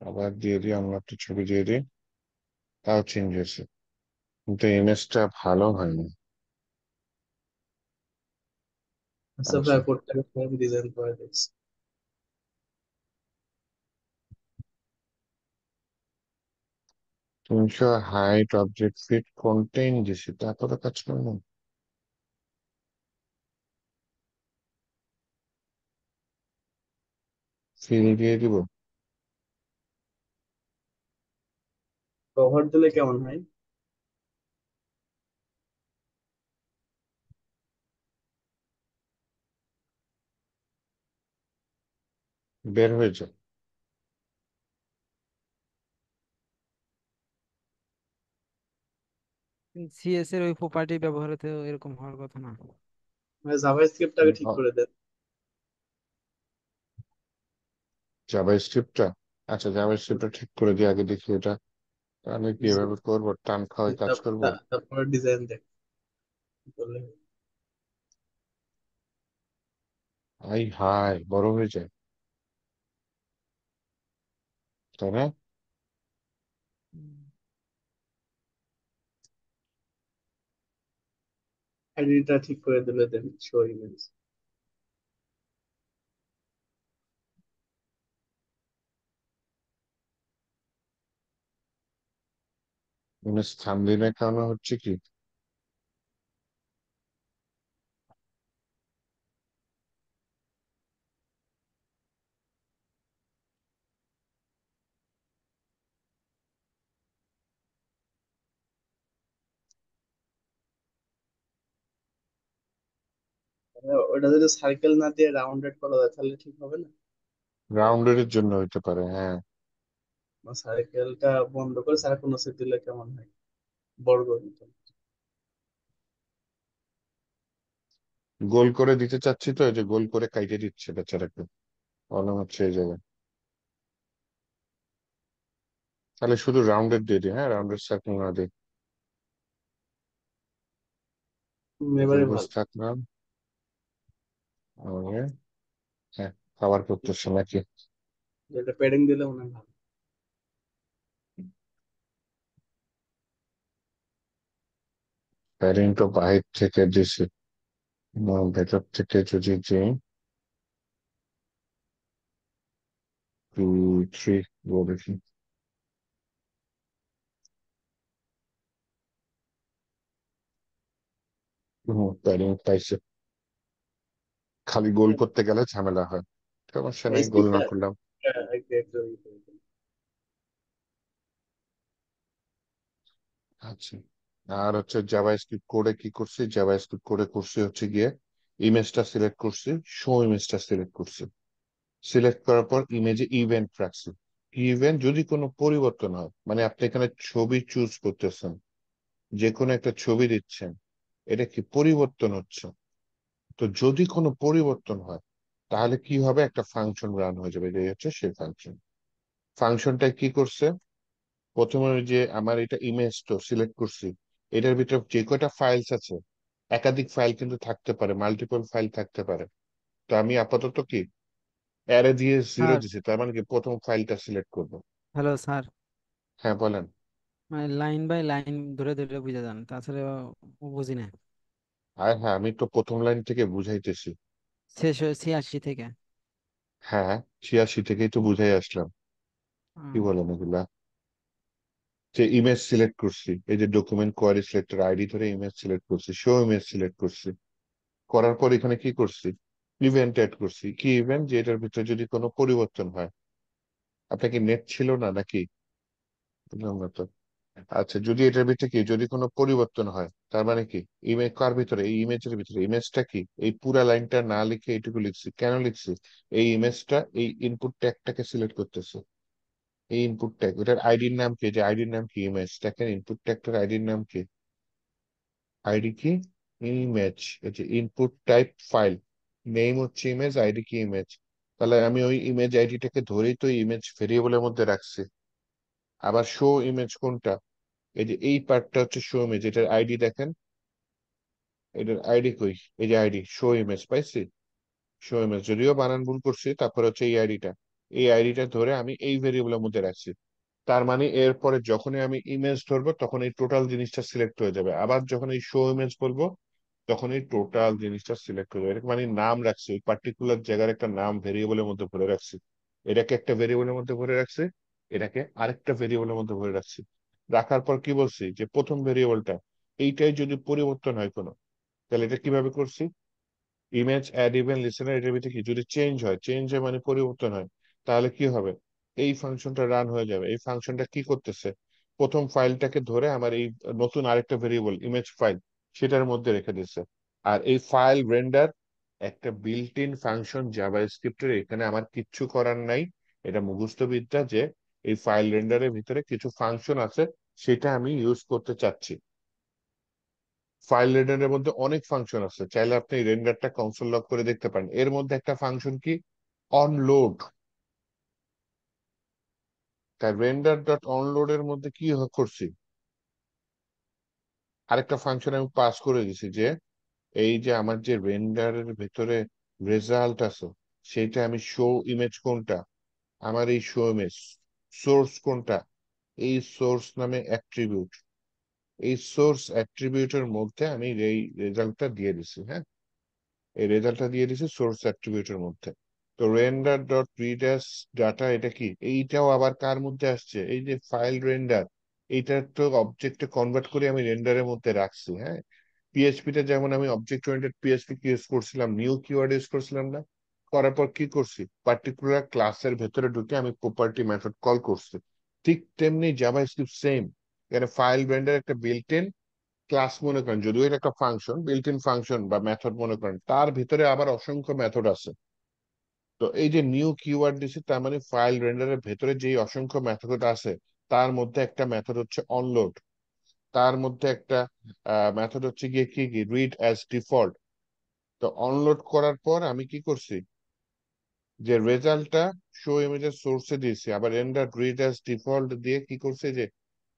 আবার দিয়ে দিই, আমরা একটা ছবি দিয়ে দিই, তাও চেঞ্জ হয়েছে, কিন্তু ইমেজটা ভালো হয়নি। আচ্ছা ভাই, আচ্ছা, কোডটাকে ডিজাইন করে দেখছি। 300 হাইট অবজেক্ট ফিট কন্টেইন দিছি, তারপরে কাজ করবো, ফিল দিয়ে দিব। কভার দিলে কেমন হয়? বের হয়ে যায়। সিএস এর ওই প্রপার্টি ব্যবহারে তো এরকম হওয়ার কথা না। ভাই জাভাস্ক্রিপ্টটাকে ঠিক করে দেন। জাভাস্ক্রিপ্টটা, আচ্ছা জাভাস্ক্রিপ্টটা ঠিক করে দিয়ে আগে দেখি এটা, তাহলে কি জি, এভাবে করবো, টান খাওয়াই কাজ করবো? তারপরে ডিজাইন দেখ করলে। আই হাই, বড় হয়ে যায় তাই না? হুম। আইডিটা ঠিক করে দিলে দেন শো ইমেজ। ইমেজ থাম্বনেইলের কারণে হচ্ছে কি, ওটা যদি সার্কেল না দিয়ে রাউন্ডেড করা যায় তাহলে ঠিক হবে না? রাউন্ডের জন্য হইতে পারে, হ্যাঁ। সার্কেলটা বন্ধ করে সারা কোনো সেট দিলে কেমন হয়, বর্গ মতো। গোল করে দিতে চাচ্ছি তো, এই যে গোল করে কাইটে দিচ্ছে বেচারাকে, প্রবলেম হচ্ছে এই জায়গায়। তাহলে শুধু রাউন্ডেড দিয়ে দিই, হ্যাঁ, রাউন্ডেড সার্কেল না দিই, এবারে ত্রিভুজ ভালো। থাকলাম। আর হ্যাঁ, কভার করতেছে নাকি? এটা প্যাডিং দিলে মনে হয় ভালো। প্যাডিং তো বাহির থেকে দিছি, ভেতর থেকে যদি যে 2 3 দেখি, প্যাডিং পাইছে, খালি গোল করতে গেলে ঝামেলা হয়। সমস্যা এই নেই, গোল না স্পিডটা করলাম। একটু একটু ই করে দিন। আচ্ছা, আর হচ্ছে জাভাস্ক্রিপ্ট কোডে কি করছি, জাভাস্ক্রিপ্ট কোডে করছি হচ্ছে গিয়ে ইমেজটা সিলেক্ট করছি, শো ইমেজটা সিলেক্ট করছি। সিলেক্ট করার পর ইমেজে ইভেন্ট রাখছি। ইভেন্ট যদি কোনো পরিবর্তন হয়, মানে আপনি এখানে ছবি চুজ করতেছেন, যে কোনো একটা ছবি দিচ্ছেন, এটা কি পরিবর্তন হচ্ছে, তো যদি কোনো পরিবর্তন হয় তাহলে কি হবে, একটা ফাংশন রান হয়ে যাবে, এই হচ্ছে সেই ফাংশন। ফাংশনটা কি করছে, প্রথমে ওই যে আমার এটা ইমেজ তো সিলেক্ট করছি, এটার ভিতরে যে কয়টা ফাইলস আছে, একাধিক ফাইল কিন্তু থাকতে পারে, মাল্টিপল ফাইল থাকতে পারে। তো আমি আপাতত কি অ্যারে দিয়ে জিরো স্যার, দিছি, তার মানে কি প্রথম ফাইলটা সিলেক্ট করব। হ্যালো স্যার, হ্যাঁ বলেন। মানে লাইন বাই লাইন ধরে ধরে বুঝে যান, তাছাড়া বুঝি না। আর হ্যাঁ, আমি তো প্রথম লাইন থেকে বুঝাইতেছি। শেষ হয়ে 86 থেকে। হ্যাঁ, 86 থেকেই তো বুঝাই আসলাম। কি হুম। বলেন এগুলা, যে ইমেজ সিলেক্ট করছি, এই যে ডকুমেন্ট কোয়ারি সিলেক্টর আইডি ধরে ইমেজ সিলেক্ট করছি, শো ইমেজ সিলেক্ট করছি, করার পর এখানে কি করছি, ইভেন্ট এড করছি। কি ইভেন্ট, যে এটার ভিতরে যদি কোনো পরিবর্তন হয়। আপনার কি নেট ছিল না নাকি? বুঝলাম না তো। আচ্ছা, যদি এটার ভিতরে কি যদি কোনো পরিবর্তন হয়, তার মানে কি ইমেজ কার ভিতরে, এই ইমেজের ভিতরে, ইমেজটা কি এই পুরা লাইনটা না লিখে এইটুকু লিখছি, কেন লিখছি, এই ইমেজটা এই ইনপুট ট্যাগটাকে সিলেক্ট করতেছে। এই ইনপুট ট্যাগ, এটার আইডির নাম কি, যে আইডির নাম কি ইমেজ, দেখেন ইনপুট ট্যাগটার আইডির নাম কি, আইডি কি ইমেজ, এই যে ইনপুট টাইপ ফাইল, নেম হচ্ছে ইমেজ, আইডি কি ইমেজ। তাহলে আমি ওই ইমেজ আইডিটাকে ধরেই তো ইমেজ ভেরিয়েবলের মধ্যে রাখছি। আবার শো ইমেজ কোনটা, এই যে এই পার্টটা হচ্ছে শো ইমেজ, এটার আইডি দেখেন, এটার আইডি কই, এই যে আইডি শো ইমেজ পাইছি। শো ইমেজ যদিও বানান ভুল করছি, তারপর হচ্ছে এই আইডিটা, এই আইডিটা ধরে আমি এই ভেরিয়েবলের মধ্যে রাখছি। তার মানে এরপরে যখনই আমি ইমেজ ধরবো তখন এই টোটাল জিনিসটা সিলেক্ট হয়ে যাবে, আবার যখন এই শো ইমেজ বলবো তখন এই টোটাল জিনিসটা সিলেক্ট হয়ে যাবে। এরকম মানে নাম রাখছি, ওই পার্টিকুলার জায়গার একটা নাম ভেরিয়েবলের মধ্যে ভরে রাখছি, এটাকে একটা ভেরিয়েবলের মধ্যে ভরে রাখছি, এটাকে আরেকটা ভেরিয়েবলের মধ্যে ভরে রাখছি। রাখার পর কি বলছি, যে প্রথম ভেরিয়েবলটা এইটাই যদি পরিবর্তন হয় কোনো, তাহলে এটা কিভাবে করছি, ইমেজ অ্যাড ইভেন লিসেনার, এটার ভিতরে কি যদি চেঞ্জ হয়, চেঞ্জ হয় মানে পরিবর্তন হয়, তাহলে কি হবে, এই ফাংশনটা রান হয়ে যাবে। এই ফাংশনটা কি করতেছে, প্রথম ফাইলটাকে ধরে আমার এই নতুন আরেকটা ভেরিয়েবল ইমেজ ফাইল সেটার মধ্যে রেখে দিচ্ছে। আর এই ফাইল রেন্ডার একটা বিল্ট ইন ফাংশন জাভাস্ক্রিপ্টের, এখানে আমার কিচ্ছু করার নাই। এটা মুখস্থ বিদ্যা যে এই ফাইল রেন্ডারের ভিতরে কিছু ফাংশন আছে, সেটা আমি ইউজ করতে চাচ্ছি। ফাইল রেন্ডারের মধ্যে অনেক ফাংশন আছে, চাইলে আপনি রেন্ডারটা কনসোল লগ করে দেখতে পারেন। এর মধ্যে একটা ফাংশন কি, অনলোড। তাই রেন্ডার ডট অনলোড এর মধ্যে কি করছি, আরেকটা ফাংশন আমি পাস করে দিছি, যে এই যে আমার যে রেন্ডারের ভেতরে রেজাল্ট আছে, সেটা আমি শো ইমেজ কোনটা, আমার এই শো ইমেজ সোর্স কোনটা, এই সোর্স নামে অ্যাট্রিবিউট, এই সোর্স অ্যাট্রিবিউটের মধ্যে আমি এই রেজাল্টটা দিয়ে দিছি। হ্যাঁ, এই রেজাল্টটা দিয়ে দিছি সোর্স অ্যাট্রিবিউটের মধ্যে। তো রেন্ডার ডট রিডাস ডাটা, এটা কি, এইটাও আবার কার মধ্যে আসছে, এই যে ফাইল রেন্ডার, এইটার তো অবজেক্টে কনভার্ট করে আমি রেন্ডারের মধ্যে রাখছি। হ্যাঁ, পিএইচপি তে যেমন আমি অবজেক্ট ওরিয়েন্টেড পিএইচপি ইউজ করছিলাম, নিউ কিওয়ার্ড ইউজ করছিলাম না, করার পর কি করছি, পার্টিকুলার ক্লাসের ভেতরে ঢুকে আমি প্রপার্টি মেথড কল করছি। ঠিক তেমনি জাভাস্ক্রিপ্ট সেম, এখানে ফাইল রেন্ডার একটা বিল্ট ইন ক্লাস মনে করেন, যদিও এটা একটা ফাংশন, বিল্ট ইন ফাংশন বা মেথড মনে করেন, তার ভিতরে আবার অসংখ্য মেথড আছে। তো এই যে নিউ কিওয়ার্ড দিছি, তার মানে ফাইল রেন্ডারের ভেতরে যে অসংখ্য মেথড আছে, তার মধ্যে একটা মেথড হচ্ছে অনলোড, তার মধ্যে একটা মেথড হচ্ছে গিয়ে কি কি রিড অ্যাজ ডিফল্ট। তো অনলোড করার পর আমি কি করছি, যে রেজাল্টটা শো ইমেজের সোর্সে দিয়েছি, আবার রেন্ডার রিড অ্যাজ ডিফল্ট দিয়ে কি করছে, যে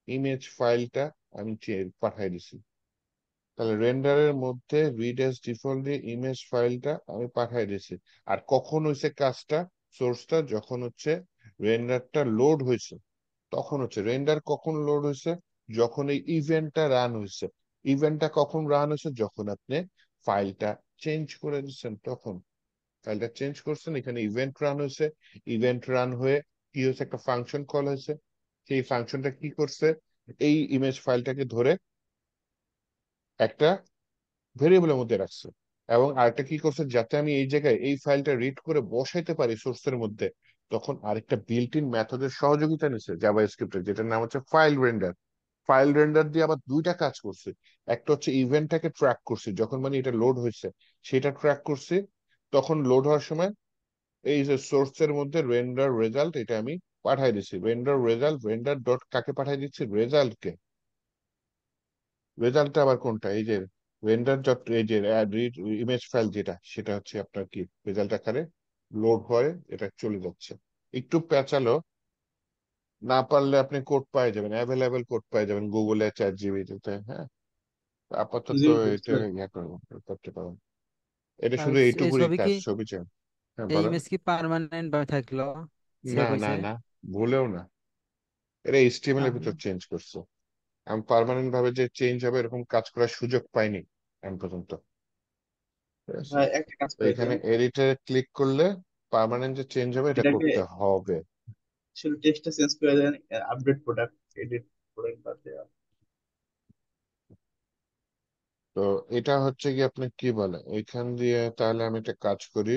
ইমেজ ফাইলটা আমি পাঠাই দিছি। তাহলে রেন্ডারের মধ্যে রিড এস ডিফল্ট দিয়ে ইমেজ ফাইলটা আমি পাঠিয়ে দিয়েছি। আর কখন হয়েছে কাজটা, সোর্সটা যখন হচ্ছে রেন্ডারটা লোড হয়েছে, তখন হচ্ছে রেন্ডার কখন লোড হয়েছে, যখন এই ইভেন্টটা রান হয়েছে। ইভেন্টটা কখন রান হয়েছে, যখন আপনি ফাইলটা চেঞ্জ করে দিচ্ছেন, তখন ফাইলটা চেঞ্জ করছেন, এখানে ইভেন্ট রান হয়েছে। ইভেন্ট রান হয়ে কি হয়েছে, একটা ফাংশন কল হয়েছে, সেই ফাংশনটা কি করছে, এই ইমেজ ফাইলটাকে ধরে একটা ভেরিয়েবলের মধ্যে রাখছে। এবং আরেকটা কি করছে, যাতে আমি এই জায়গায় এই ফাইলটা রিড করে বসাইতে পারি সোর্সের মধ্যে, তখন আরেকটা বিল্ট ইন মেথডের সহযোগিতা নিচ্ছে জাভা স্ক্রিপ্টের, যেটার নাম হচ্ছে ফাইল রেন্ডার। ফাইল রেন্ডার দিয়ে আবার দুইটা কাজ করছি। একটা হচ্ছে ইভেন্টটাকে ট্র্যাক করছি, যখন মানে এটা লোড হয়েছে সেটা ট্র্যাক করছি, তখন লোড হওয়ার সময় এই যে সোর্সের মধ্যে রেন্ডার রেজাল্ট এটা আমি পাঠাই দিচ্ছি। রেন্ডার রেজাল্ট, রেন্ডার ডট কাকে পাঠাই দিচ্ছি? রেজাল্টকে। রেজাল্টটা আবার কোনটা? এই যে রেন্ডার ডট, এই যে ইমেজ ফাইল যেটা, সেটা হচ্ছে আপনার কি রেজাল্ট আকারে লোড হয়ে এটা চলে যাচ্ছে। একটু পেঁচালো, না পারলে আপনি কোড পাই যাবেন, অ্যাভেলেবেল কোড পাই যাবেন গুগলে, চ্যাট জিপিটিতে। হ্যাঁ, আপাতত জি এটা বুঝছেন। ইয়া করতে পারেন। এটা আর শুধু এই এইটুকুরই ছবি কাজ, কি, ছবি চান। হ্যাঁ এই বলেন। ইমেজ কি পার্মানেন্ট ভাবে থাকলো, না সেভ না হয়েছে? না, ভুলেও না। এটা এইচটিএমএল এর তাহলে ভিতর চেঞ্জ করছে। আমি পার্মানেন্ট ভাবে যে চেঞ্জ হবে এরকম কাজ করার সুযোগ পাইনি এখন পর্যন্ত। ঠিক আছে, ভাই একটা কাজ তো করে এখানে দেন, এডিটে ক্লিক করলে পার্মানেন্ট যে চেঞ্জ হবে এটা এটাকে করতে হবে। শুধু টেক্সটটা চেঞ্জ করে দেন, আপডেট প্রোডাক্ট, এডিট প্রোডাক্ট বাদ দেওয়া। তো এটা হচ্ছে কি আপনি কি বলে ওইখান দিয়ে, তাহলে আমি একটা কাজ করি।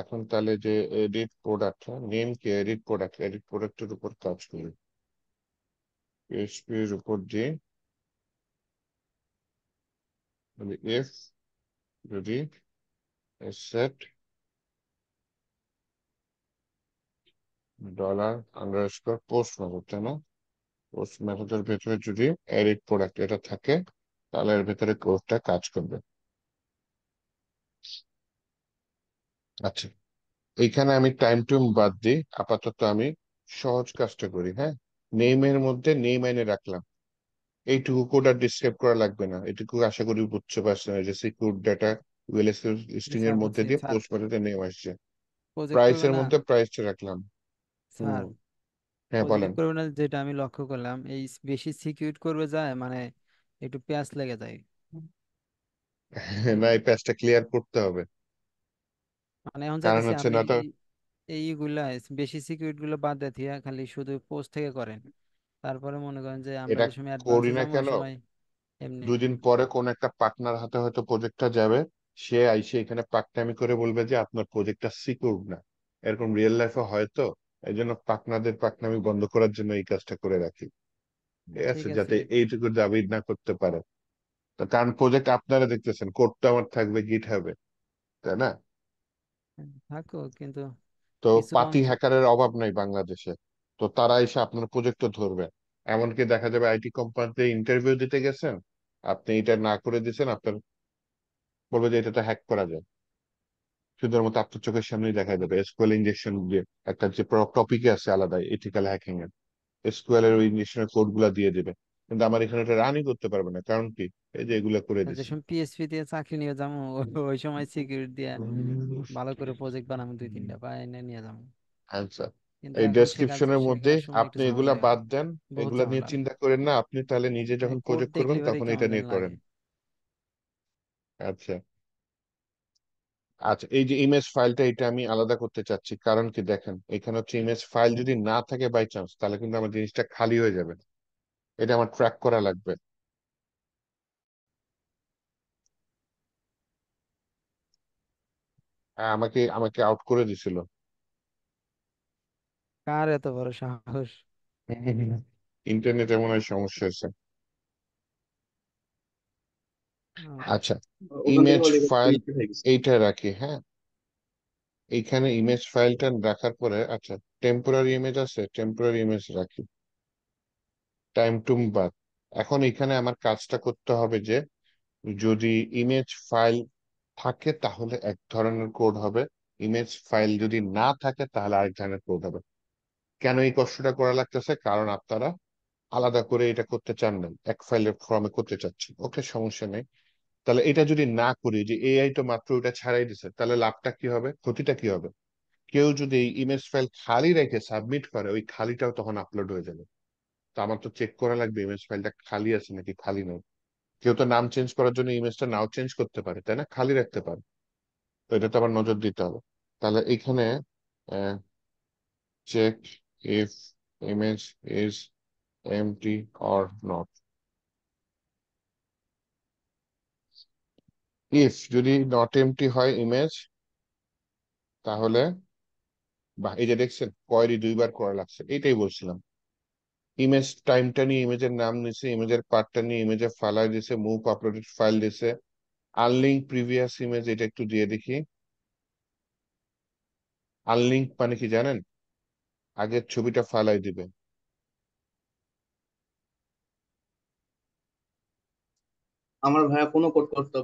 এখন তাহলে যে এডিট প্রোডাক্ট, নেম কি এডিট প্রোডাক্ট, এডিট প্রোডাক্টের উপর কাজ করি। পিএইচপি এর উপর দিয়ে এফ, যদি set dollar underscore post method, তাই না? পোস্ট মেথডের ভেতরে যদি এডিট প্রোডাক্ট এটা থাকে, তাহলে এর ভেতরে কোডটা কাজ করবে। আচ্ছা, এইখানে আমি টাইম টুম বাদ দিই, আপাতত আমি সহজ কাজটা করি। হ্যাঁ, নেমের মধ্যে নেম এনে রাখলাম, এইটুকু কোড আর ডিসক্রাইব করা লাগবে না, এটুকু আশা করি বুঝতে পারছেন। এই যে সিকিউর ডাটা ওয়েলএসএল জি স্ট্রিং এর স্যার, মধ্যে বলছি দিয়ে স্যার। পোস্ট মেথডে নেম আসছে। প্রজেক্ট করবে প্রাইসের না মধ্যে প্রাইসটা রাখলাম। হুম। স্যার, হ্যাঁ বলেন। প্রজেক্ট করবে না, যেটা আমি লক্ষ্য করলাম, এই বেশি সিকিউর করবে যায় মানে একটু প্যাচ লেগে যায়। না, এই প্যাচটা ক্লিয়ার করতে হবে। মানে এখন কারণ চাইতেছি হচ্ছে আপনি না তো, এইগুলা বেশি সিকিউরিটি গুলো বাদ দিয়ে খালি শুধু পোস্ট থেকে করেন। তারপরে মনে করেন যে আমরা এটা যে সময় করি অ্যাডভান্সে না যাবো ওই কেন, সময় এমনি। 2 দিন পরে কোন একটা পার্টনার হাতে হয়তো প্রজেক্টটা যাবে, সে আইসে এখানে পাকনামি করে বলবে যে আপনার প্রজেক্টটা সিকিউর না। এরকম রিয়েল লাইফে হয়তো, এই জন্য পাকনাদের পাকনামি বন্ধ করার জন্য এই কাজটা করে রাখি। ঠিক ঠিক আছে, আছে। যাতে এইটুকু দাবি না করতে পারে। তো কারণ প্রজেক্ট আপনারা দেখতেছেন, কোডটা আমার থাকবে গিট হবে, তাই না? থাকো কিন্তু তো কিছু পাতি অংশ। হ্যাকারের অভাব নাই বাংলাদেশে। তো তারা এসে আপনার প্রজেক্ট ধরবে। এমনকি দেখা যাবে আইটি কোম্পানিতে ইন্টারভিউ দিতে গেছেন, আপনি এটা না করে দিয়েছেন, আপনার বলবে যে এটা তো হ্যাক করা যায়। সুন্দর মতো আপনার চোখের সামনেই দেখা যাবে এসকিউএল ইনজেকশন দিয়ে, একটা যে টপিকে আছে আলাদা এথিক্যাল হ্যাকিং এর, এসকিউএল এর ওই ইনজেকশনের কোড গুলা দিয়ে দিবে। কিন্তু আমার এখানে এটা রানই করতে পারবে না, কারণ কি? এই যে এগুলা করে যে দিছি। সময় পিএসপি দিয়ে চাকরি নিয়ে যাবো ওই সময় সিকিউরিটি দিয়ে ভালো করে প্রজেক্ট বানাবো, দুই তিনটা পায় এনে নিয়ে যাবো। আনসার, কিন্তু এই এখন ডেসক্রিপশনের মধ্যে শেখার সময় একটু আপনি এগুলা ঝামেলা, বাদ দেন। বহুত এগুলা নিয়ে ঝামেলা। চিন্তা করেন না, আপনি তাহলে নিজে যখন কোড প্রজেক্ট করবেন দেখলে পরে তখন কেমন এটা যেন নিয়ে লাগে। করেন। আচ্ছা। আচ্ছা, এই যে ইমেজ ফাইলটা, এটা আমি আলাদা করতে চাচ্ছি, কারণ কি দেখেন, এখানে হচ্ছে ইমেজ ফাইল যদি না থাকে বাই চান্স, তাহলে কিন্তু আমার জিনিসটা খালি হয়ে যাবে। এটা আমার ট্র্যাক করা লাগবে। আমাকে আমাকে আউট করে দিছিল। কার এত বড় সাহস! ইন্টারনেটে মনে হয় সমস্যা হয়েছে। আহ, আচ্ছা, ওখান থেকে ইমেজ হলে ফাইল রিজেক্ট হয়ে গেছে। এইটা রাখি। হ্যাঁ, এইখানে ইমেজ ফাইলটা রাখার পরে, আচ্ছা, টেম্পোরারি ইমেজ আছে, টেম্পোরারি ইমেজ রাখি। টাইম টুম বাদ। এখন এখানে আমার কাজটা করতে হবে যে, যদি ইমেজ ফাইল থাকে তাহলে এক ধরনের কোড হবে, ইমেজ ফাইল যদি না থাকে তাহলে আরেক ধরনের কোড হবে। কেন এই কষ্টটা করা লাগতেছে? কারণ আপনারা আলাদা করে এটা করতে চান না, এক ফাইলের ফর্মে করতে চাচ্ছেন। ওকে, সমস্যা নেই। তাহলে এটা যদি না করি, যে এআই তো মাত্র ওটা ছাড়াই দিছে, তাহলে লাভটা কি হবে, ক্ষতিটা কি হবে? কেউ যদি এই ইমেজ ফাইল খালি রেখে সাবমিট করে, ওই খালিটাও তখন আপলোড হয়ে যাবে। তো আমার তো চেক করা লাগবে ইমেজ ফাইলটা খালি আছে নাকি খালি নেই। কেউ তো নাম চেঞ্জ করার জন্য ইমেজটা নাও চেঞ্জ করতে পারে, তাই না? খালি রাখতে পারে। তো এটা তো আবার নজর দিতে হবে। তাহলে এখানে check if image is empty or not. If যদি নট এমটি হয় ইমেজ, তাহলে, বা এই যে দেখছেন কোয়েরি দুইবার করা লাগছে, এটাই বলছিলাম। ইমেজ টাইমটা নিয়ে ইমেজের নাম নিছে, ইমেজের পার্টটা নিয়ে ইমেজের ফালাই দিছে, মুভ আপলোডেড ফাইল দিছে, আনলিঙ্ক প্রিভিয়াস ইমেজ, এটা একটু দিয়ে দেখি। আনলিঙ্ক মানে কি জানেন? আগের ছবিটা ফালাই দিবে। আমার ভাইয়া কোনো কোড করতে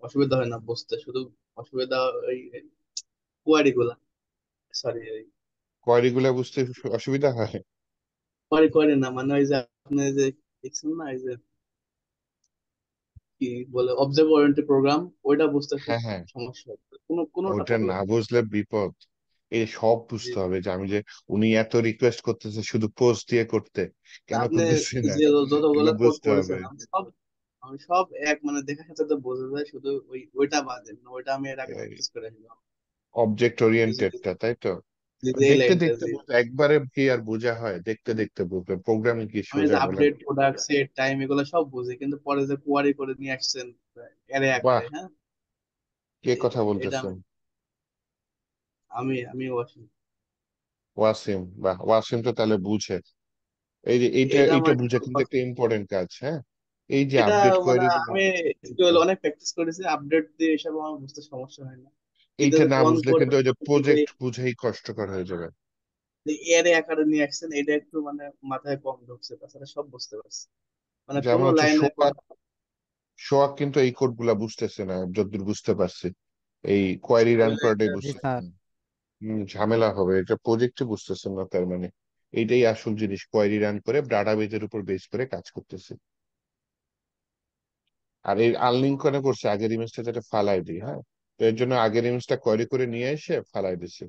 অসুবিধা হয় না বুঝতে, শুধু অসুবিধা ওই কোয়ারি গুলা, সরি কোয়ারি গুলা বুঝতে অসুবিধা হয়। কোয়ারি কোয়ারি না, মানে ওই যে আপনি যে দেখছেন না, এই যে কি বলে অবজেক্ট ওরিয়েন্টেড প্রোগ্রাম, ওইটা বুঝতে খুব হ্যাঁ, হ্যাঁ, সমস্যা হচ্ছে, কোনোটা ওটা প্রবলেম না না। বুঝলে বিপদ। এই সব জি বুঝতে জি। হবে, যে আমি যে উনি এত রিকোয়েস্ট করতেছে শুধু পোস্ট দিয়ে করতে, তা কেন আপনি করতেছি না, যে যতগুলো এগুলো কোড বুঝতে হবে। করেছেন আমি সব এক মানে দেখার সাথে তো বোঝা যায়, শুধু ওইটা বাদে মানে ওইটা আমি এর আগে প্র্যাকটিস করে নিলাম। অবজেক্ট এই যে ওরিয়েন্টেডটা, তাই তো? এই দেখতে লাইনটা দেখতে যে একবারে কি আর বোঝা হয়? দেখতে দেখতে বুঝবে, প্রোগ্রামিং কি আমি যে সোজা বলেন? আপডেট প্রোডাক্ট সেট টাইম এগুলো সব বুঝি, কিন্তু পরে যে কোয়ারি করে নিয়ে আসছেন এরে বাহ, আকারে, হ্যাঁ, কে কথা এটা বলতেছেন? আমি ওয়াসি। ওয়াসিম? বাহ, ওয়াসিম তো তাহলে বুঝে। এই যে এইটা এটা এইটা আমার বুঝা কিন্তু একটা ইম্পর্টেন্ট কাজ, হ্যাঁ। এই যে এটা আপডেট মানে কোয়েরি গুলো, আমি একটু হলে অনেক প্র্যাকটিস করেছি, আপডেট দিয়ে এসব আমার বুঝতে সমস্যা হয় না, কিন্তু এইটা ওই না অন বুঝলে কোড কিন্তু ওই যে প্রজেক্ট বুঝেই কষ্টকর হয়ে যাবে। এরে আকারে নিয়ে আসছেন, এটা একটু মানে মাথায় কম ঢুকছে, তাছাড়া সব বুঝতে পারছি, মানে যেমন কোনো হচ্ছে লাইনে সোহাগ, সোহাগ কিন্তু এই কোড গুলা বুঝতেছে না যতদূর বুঝতে পারছি, এই কোয়েরি রান করাটাই জি বুঝতেছে স্যার। না। ঝামেলা হবে, এটা প্রজেক্টে বুঝতেছেন না তার মানে। এইটাই আসল জিনিস, কোয়েরি রান করে ডাটাবেজের উপর বেস করে কাজ করতেছে। আর এই আনলিঙ্ক করে করছে আগের ইমেজটা, যেটা ফালাই দিই, হ্যাঁ। তো এর জন্য আগের ইমেজটা কোয়েরি করে নিয়ে এসে ফালাই দিছি।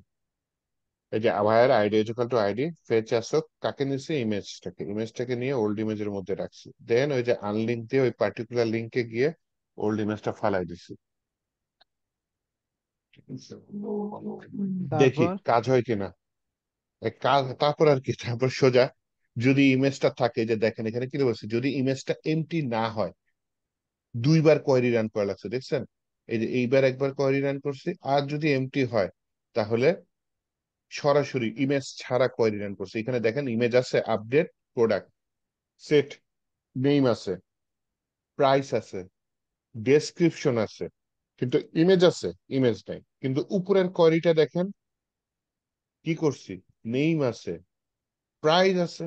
এই যে ভাইয়ের ID equal to ID fetch ask, কাকে নিছে? ইমেজটাকে, ইমেজটাকে নিয়ে ওল্ড ইমেজের মধ্যে রাখছি, দেন ওই যে আনলিঙ্ক দিয়ে ওই পার্টিকুলার লিঙ্কে গিয়ে ওল্ড ইমেজটা ফালাই দিছি। দেখি তারপর কাজ হয় কিনা। কাজ তারপর আর কি, তারপর সোজা যদি ইমেজটা থাকে, যে দেখেন এখানে কি বলছে, যদি ইমেজটা এমটি না হয়, দুইবার কোয়েরি রান করা লাগছে, দেখছেন? এই যে এইবার একবার কোয়েরি রান করছি, আর যদি এমটি হয় তাহলে সরাসরি ইমেজ ছাড়া কোয়েরি রান করছে। এখানে দেখেন ইমেজ আছে, আপডেট প্রোডাক্ট সেট, নেম আছে, প্রাইস আছে, ডেসক্রিপশন আছে, কিন্তু ইমেজ আছে, ইমেজ নাই। কিন্তু উপরের কোয়েরিটা দেখেন কি করছি, নেম আছে, প্রাইস আছে,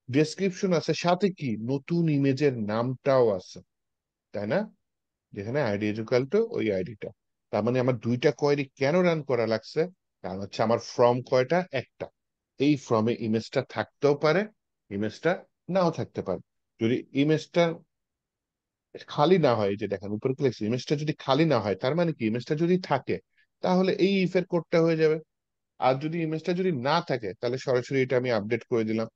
ডেসক্রিপশন আছে, সাথে কি নতুন ইমেজের নামটাও আছে, তাই না? যেখানে আইডি ইকুয়াল টু ওই আইডিটা। তার মানে আমার দুইটা কোয়েরি কেন রান করা লাগছে? কারণ হচ্ছে আমার ফর্ম কয়টা? একটা। এই ফর্মে ইমেজটা থাকতেও পারে, ইমেজটা নাও থাকতে পারে। যদি ইমেজটা খালি না হয়, এই যে দেখেন উপরে ক্লিক, ইমেজটা যদি খালি না হয়, তার মানে কি ইমেজটা যদি থাকে, তাহলে এই ইফের কোডটা হয়ে যাবে। আর যদি ইমেজটা যদি না থাকে, তাহলে সরাসরি এটা আমি আপডেট করে দিলাম।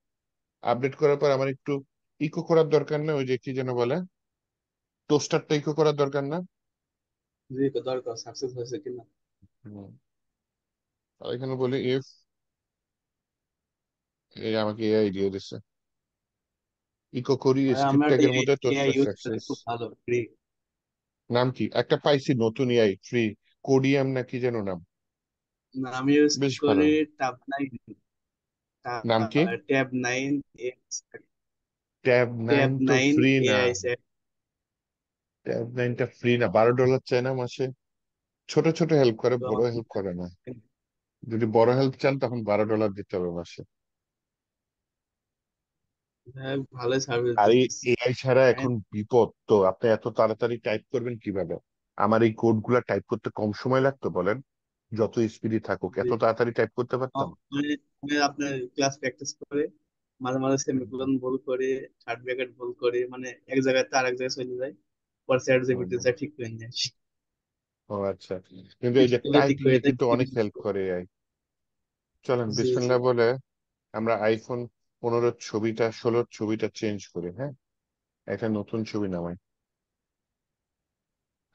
আপডেট করার পর আমার একটু ইকো করার দরকার না? ওই যে কি যেন বলে, টোস্টারটা ইকো করার দরকার না? যে দরকার সাকসেস হয়েছে কিনা। হুম। আর এখানে বলি ইফ, এই আমাকে এআই দিয়ে দিচ্ছে, ইকো করি ভাই স্ক্রিপ্ট আমরা ট্যাগের মধ্যে এআই টোস্টার ইউজ করি, সাকসেস। খুব ভালো ফ্রি। নাম কি একটা পাইছি নতুন এআই ফ্রি, কোডিয়াম না কি যেন নাম, আমি ইউজ বেশ ভালো। করি ট্যাব 9, নাম কি? ট্যাব 9 ট্যাব ট্যাব নাইন তো নাইন ফ্রি না। AI set. ট্যাব নাইনটা ফ্রি না, $12 চায় না মাসে। ছোট ছোট হেল্প করে, বড় হেল্প করে না। যদি বড় হেল্প চান তখন $12 দিতে হবে মাসে। ভালো সার্ভিস আর এই দিতেছি। এআই ছাড়া এখন বিপদ তো, আপনি এত তাড়াতাড়ি টাইপ করবেন কিভাবে? আমার এই কোড গুলা টাইপ করতে কম সময় লাগতো বলেন? যত স্পিডি থাকুক, এত তাড়াতাড়ি টাইপ করতে পারতাম? আমি আপনার ক্লাস প্র্যাকটিস করে মাঝে মাঝে সেমিকোলন ভুল করে, থার্ড ব্র্যাকেট ভুল করে, মানে এক জায়গায় তো আরেক জায়গায় চলে যায়, পরে চ্যাট জিপিটি হুম। যা ঠিক করে নিয়ে আসি। ও আচ্ছা, কিন্তু এই যে ঠিক টাইপিং করে এ দেয় কিন্তু অনেক হেল্প করে এআই। চলেন জি জি। বিসমিল্লাহ বলে আমরা আইফোন 15 ছবিটা, 16 ছবিটা চেঞ্জ করি, হ্যাঁ। একটা নতুন ছবি নামাই।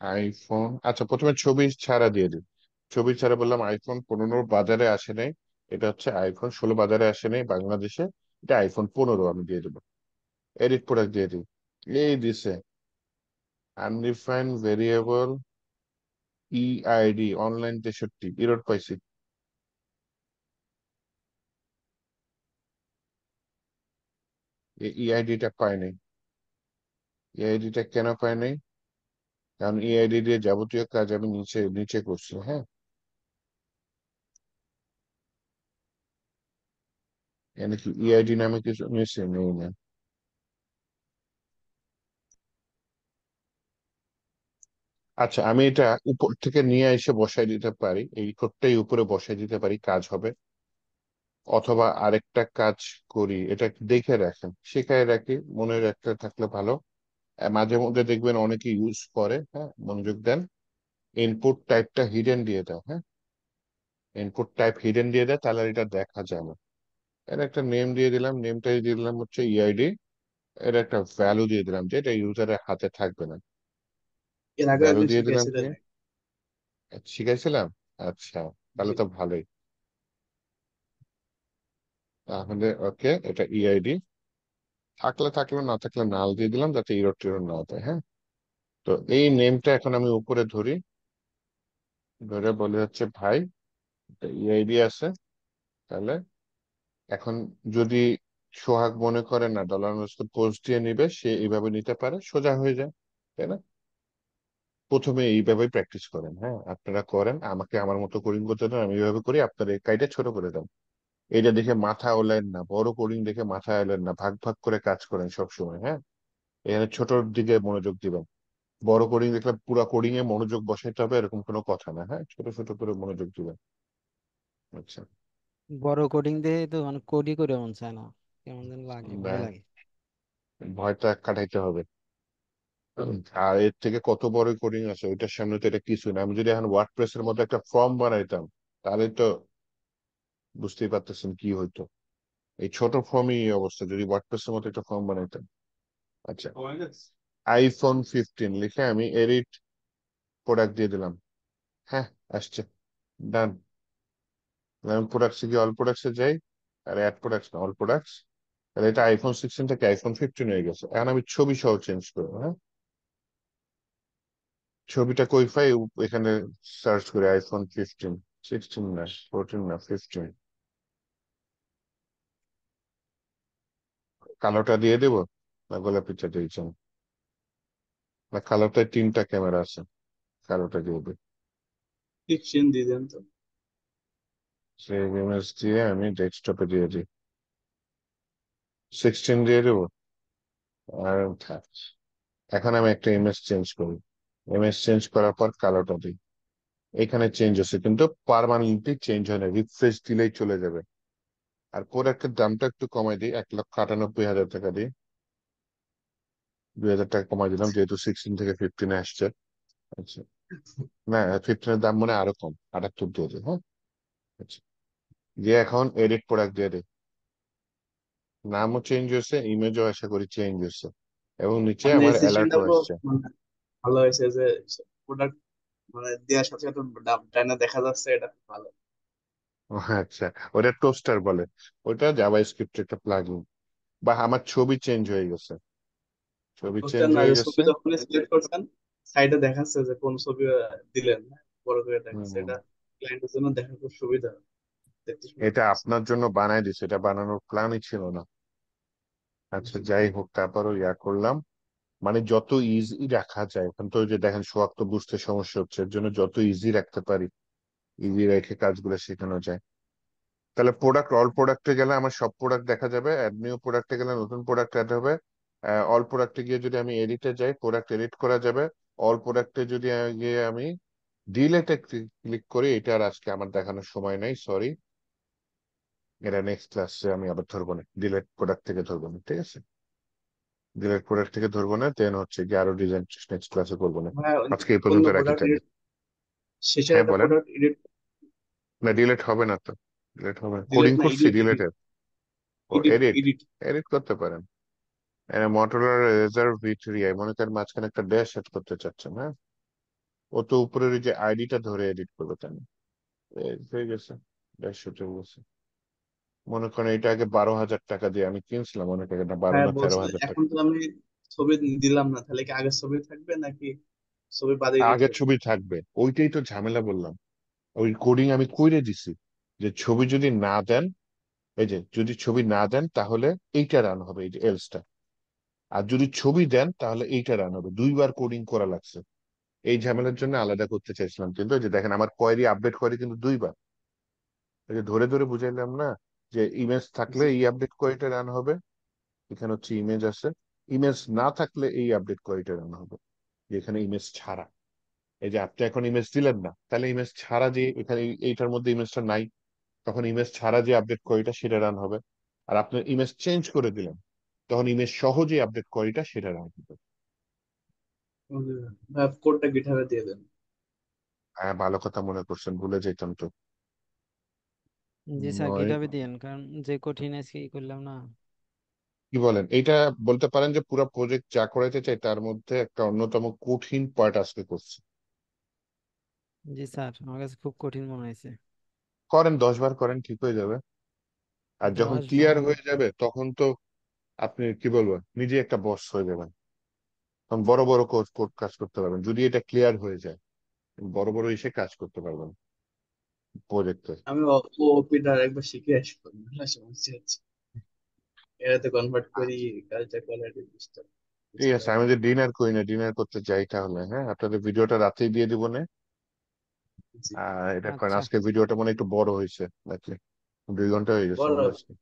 আইফোন, আচ্ছা প্রথমে ছবি ছাড়া দিয়ে দিই। ছবি ছাড়া বললাম আইফোন 15 বাজারে আসে নাই, এটা হচ্ছে আইফোন 16 বাজারে আসে নাই বাংলাদেশে, এটা আইফোন 15 আমি দিয়ে দেবো। এডিট প্রোডাক্ট দিয়ে দিই, এই দিছে undefined variable EID online 63 error পাইছি। ইআইডিটা পাই নাই। ইআইডিটা কেন পাই নাই? কারণ ইআইডি দিয়ে যাবতীয় কাজ আমি নিচে নিচে করছি। হ্যাঁ, এখানে কি ইআইডি নামে কিছু নিচে নেই না। আচ্ছা, আমি এটা উপর থেকে নিয়ে এসে বসাই দিতে পারি, এই কোডটাই উপরে বসাই দিতে পারি, কাজ হবে। অথবা আরেকটা কাজ করি, এটা দেখে রাখেন, শেখায় রাখি, মনে রাখতে থাকলে ভালো। মাঝে মধ্যে দেখবেন অনেকে ইউজ করে, হ্যাঁ, মনোযোগ দেন। ইনপুট টাইপটা হিডেন দিয়ে দাও। হ্যাঁ, ইনপুট টাইপ হিডেন দিয়ে দেয়, তাহলে এটা দেখা যায় না। এর একটা নেম দিয়ে দিলাম, নেমটা দিয়ে দিলাম হচ্ছে ইআইডি। এর একটা ভ্যালু দিয়ে দিলাম, যে এটা ইউজারের হাতে থাকবে না। এর আগে ভ্যালু একদিন দিয়ে দিলাম কি, শিখাইছিলেন। শিখাইছিলাম? আচ্ছা, জি। তাহলে তো ভালোই। তাহলে ওকে, এটা ইআইডি থাকলে থাকলো, না থাকলে নাল দিয়ে দিলাম, যাতে ইরর টিরর না দেয়। হ্যাঁ, তো এই নেমটা এখন আমি উপরে ধরি, ধরে বলে হচ্ছে ভাই, ইআইডি আছে। তাহলে এখন যদি সোহাগ মনে করে না $_ পোস্ট দিয়ে নিবে, সে এইভাবে নিতে পারে, সোজা হয়ে যায়, তাই না? প্রথমে এইভাবেই প্র্যাকটিস করেন। হ্যাঁ, আপনারা করেন, আমাকে আমার মতো কোডিং করতে দেন, আমি এইভাবে করি, আপনারা এই কাজটা ছোট করে দেন। এইটা দেখে মাথা ওলেন না, বড় কোডিং দেখে মাথা এলেন না, ভাগ ভাগ করে কাজ করেন সব সময়। হ্যাঁ, এখানে ছোটর দিকে মনোযোগ দিবেন। বড় কোডিং দেখলে পুরো কোডিং এ মনোযোগ বসাইতে হবে, এরকম কোনো কথা না। হ্যাঁ, ছোট ছোট করে মনোযোগ দিবেন। আচ্ছা, বড় কোডিং দিয়ে তো মানে কোডই করে মন চায় না, কেমন যেন লাগে, না, ভয় লাগে। ভয়টা কাটাইতে হবে। আর এর থেকে কত বড় কোডিং আছে, ওইটার সামনে তো এটা কিছু না। আমি যদি এখন ওয়ার্ডপ্রেস এর মতো একটা ফর্ম বানাইতাম, তাহলে তো বুঝতেই পারতেছেন কি হইতো। এই ছোট ফর্মই এই অবস্থা, যদি ওয়ার্ডপ্রেস এর মতো একটা ফর্ম বানাইতাম। আচ্ছা, iPhone 15 লিখে আমি এডিট প্রোডাক্ট দিয়ে দিলাম। হ্যাঁ, আসছে, ডান। আমি প্রোডাক্টসে গিয়ে অল প্রোডাক্টসে যাই, আর অ্যাড প্রোডাক্টস না, অল প্রোডাক্টস। তাহলে এটা iPhone 16 থেকে iPhone 15 হয়ে গেছে। এখন আমি ছবি সহ চেঞ্জ করবো। হ্যাঁ, ছবিটা কই পাই? এখানে সার্চ করে iPhone 15, 16 না, 14 না, 15। কালোটা দিয়ে দেবো, না গোলাপিটা দিয়েছেন? না, কালোটায় 3টা ক্যামেরা আছে, কালোটা দিয়ে দেবো। ফিকশন দিয়ে দেন তো। সেই ইমেজ দিয়ে আমি ডেস্কটপে দিয়ে দিই, 16 দিয়ে দেবো। আর থাক। এখন আমি একটা ইমেজ চেঞ্জ করি, ইমেজ চেঞ্জ করার পর কালোটা দিই। এখানে চেঞ্জ হচ্ছে, কিন্তু পার্মানেন্টলি চেঞ্জ হয় না, রিফ্রেশ দিলেই চলে যাবে। আর প্রোডাক্টের দামটা একটু কমাই দিই, 1,98,000 টাকা দিই। 2,000 টাকা কমাই দিলাম, যেহেতু 16 থেকে 15 আসছে। আচ্ছা, না, 15 এর দাম মনে হয় আরো কম, 78 দিয়ে দিই। হ্যাঁ, আচ্ছা, দিয়ে এখন এডিট প্রোডাক্ট দিয়ে দিই। নামও চেঞ্জ হয়েছে, ইমেজও আশা করি চেঞ্জ হয়েছে, এবং নিচে আপনার আমার এই সিস্টেমটা অ্যালার্টও আসছে। মানে ভালো হয়েছে যে প্রোডাক্ট মানে দেওয়ার সাথে সাথে দাম ডাইনা দেখা যাচ্ছে, এটা খুব ভালো। ও আচ্ছা, ওটা টোস্টার বলে, ওটা জাভা স্ক্রিপ্ট একটা প্লাগইন। বা আমার ছবি চেঞ্জ হয়ে গেছে, ছবি পোস্টার চেঞ্জ না, হয়ে যে গেছে। ছবি যখন সিলেক্ট করছেন সাইডে দেখাচ্ছে যে কোন ছবি দিলেন, হ্যাঁ, বড় করে দেখাচ্ছে। হুম, এটা ক্লায়েন্টের জন্য দেখা খুব সুবিধা, দেখতে সুন্দর এটা লাগছে। আপনার জন্য বানাই দিছে, এটা বানানোর প্ল্যানই ছিল না। আচ্ছা, যাই হোক, তারপরও ইয়া করলাম। মানে যত ইজি রাখা যায়, এখন তো ওই যে দেখেন সোহাগ তো বুঝতে সমস্যা হচ্ছে, এর জন্য যত ইজি রাখতে পারি, ইজি রেখে কাজগুলো শেখানো যায়। তাহলে প্রোডাক্ট, অল প্রোডাক্টে গেলে আমার সব প্রোডাক্ট দেখা যাবে, অ্যাড নিউ প্রোডাক্টে গেলে নতুন প্রোডাক্ট অ্যাড হবে। অল প্রোডাক্টে গিয়ে যদি আমি এডিটে যাই, প্রোডাক্ট এডিট করা যাবে। অল প্রোডাক্টে যদি গিয়ে আমি ডিলেটে ক্লিক করি, এটা আর আজকে আমার দেখানোর সময় নাই, সরি। এটা নেক্সট ক্লাসে আমি আবার ধরবো না, ডিলেট প্রোডাক্ট থেকে ধরবো না, ঠিক আছে? ডিলেট প্রোডাক্ট থেকে ধরবো না, দেন হচ্ছে গিয়ে আরো ডিজাইন নেক্সট ক্লাসে করবো না। হ্যাঁ, আজকে এই কোন পর্যন্ত রাখি প্রোডাক্ট তাহলে। শেষের হ্যাঁ, একটা বলেন। Product edit. না, ডিলেট হবে না তো, ডিলেট হবে না, কোডিং ডিলেট না, করছি এডিট এডিট ডিলেটের। ও, এডিট এডিট, এডিট। এডিট করতে পারেন। মোটরোলা রেজার V3, মনে করেন মাঝখানে একটা ড্যাশ সেট করতে চাচ্ছেন। হ্যাঁ, ও তো উপরের ওই যে আইডিটা ধরে এডিট করবে, তাই না? হয়ে গেছে, ড্যাশ সেট হয়ে গেছে। মনে করেন এটা আগে 12,000 টাকা দিয়ে আমি কিনছিলাম, অনেক আগে, না 12 হ্যাঁ, না তেরো বলছিলেন হাজার এখন টাকা তো আমি ছবি দিলাম না, তাহলে কি আগের ছবি থাকবে নাকি ছবি বাদেই দিতে আগের হবে? ছবি থাকবে, ওইটাই তো ঝামেলা বললাম। ওই কোডিং আমি কইরে দিছি, যে ছবি যদি না দেন, এই যে যদি ছবি না দেন তাহলে এইটা রান হবে, এই যে এলসটা। আর যদি ছবি দেন তাহলে এইটা রান হবে। দুইবার কোডিং করা লাগছে। এই ঝামেলার জন্য আলাদা করতে চাইছিলাম, কিন্তু এই যে দেখেন আমার কোয়েরি আপডেট কোয়েরি কিন্তু দুইবার। এই যে ধরে ধরে বুঝাইলাম না, যে ইমেজ থাকলে জি। এই আপডেট কোয়েরিটা রান হবে। এখানে হচ্ছে ইমেজ আছে, ইমেজ না থাকলে এই আপডেট কোয়েরিটা রান হবে। যে এখানে ইমেজ ছাড়া, এই যে আপনি এখন ইমেজ দিলেন না, তাহলে ইমেজ ছাড়া যে এখানে এইটার মধ্যে ইমেজটা নাই, তখন ইমেজ ছাড়া যে আপডেট কোয়েরিটা সেটা রান হবে। আর আপনি ইমেজ চেঞ্জ করে দিলেন, তখন ইমেজ সহ যে আপডেট কোয়েরিটা সেটা রান হবে। ভাই কোডটা গিটহাবে দিয়ে দেন। হ্যাঁ, ভালো কথা মনে করছেন, ভুলে যেতাম তো। জি স্যার, নয়, গিটহাবে দিয়েন, কারণ যে কঠিন আজকে ই করলাম না। কি বলেন, এটা বলতে পারেন যে পুরো প্রজেক্ট যা করাইতে চাই তার মধ্যে একটা অন্যতম কঠিন পার্ট আজকে করছে। জি স্যার, আমার কাছে খুব কঠিন মনে হয়েছে। করেন, 10 বার করেন, ঠিক হয়ে যাবে। আর যখন 10 বার? ক্লিয়ার হয়ে যাবে তখন তো আপনি কি বলবো, নিজে একটা বস হয়ে যাবেন। তখন বড় বড় কোড কোড কাজ করতে পারবেন, যদি এটা ক্লিয়ার হয়ে যায়। বড় বড় এসে কাজ করতে পারবেন প্রজেক্টে। আমি ওপিটা একবার শিখে আসবো, না সমস্যা হচ্ছে এটাতে কনভার্ট করি কালচার কোয়ালিটি ডিস্টার্ব ঠিক বুঝতে আছে, হবে। আমি যে ডিনার করি না, ডিনার করতে যাই তাহলে। হ্যাঁ, আপনাদের ভিডিওটা রাতেই দিয়ে দিব না। জি। এটা করেন, আচ্ছা। আজকে ভিডিওটা মনে হয় একটু বড় হয়েছে নাকি? 2 ঘন্টা হয়ে গেছে বড় মনে হয় আজকে।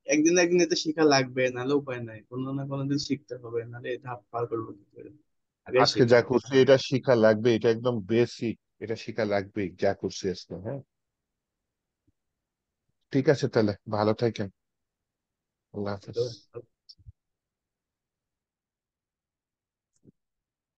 একদিন একদিন এতে শিখা লাগবে, নাহলে উপায় নাই, কোনো না কোনো দিন শিখতে হবে, নাহলে এটা পার করবো কি করে। আগে আজকে শিখা যা হবে। করছি এটা শিখা লাগবে, এটা একদম বেসিক। এটা শিখা লাগবেই যা করছি আজকে। হ্যাঁ, ঠিক আছে তাহলে, ভালো থাকেন। আল্লাহ হাফেজ। তো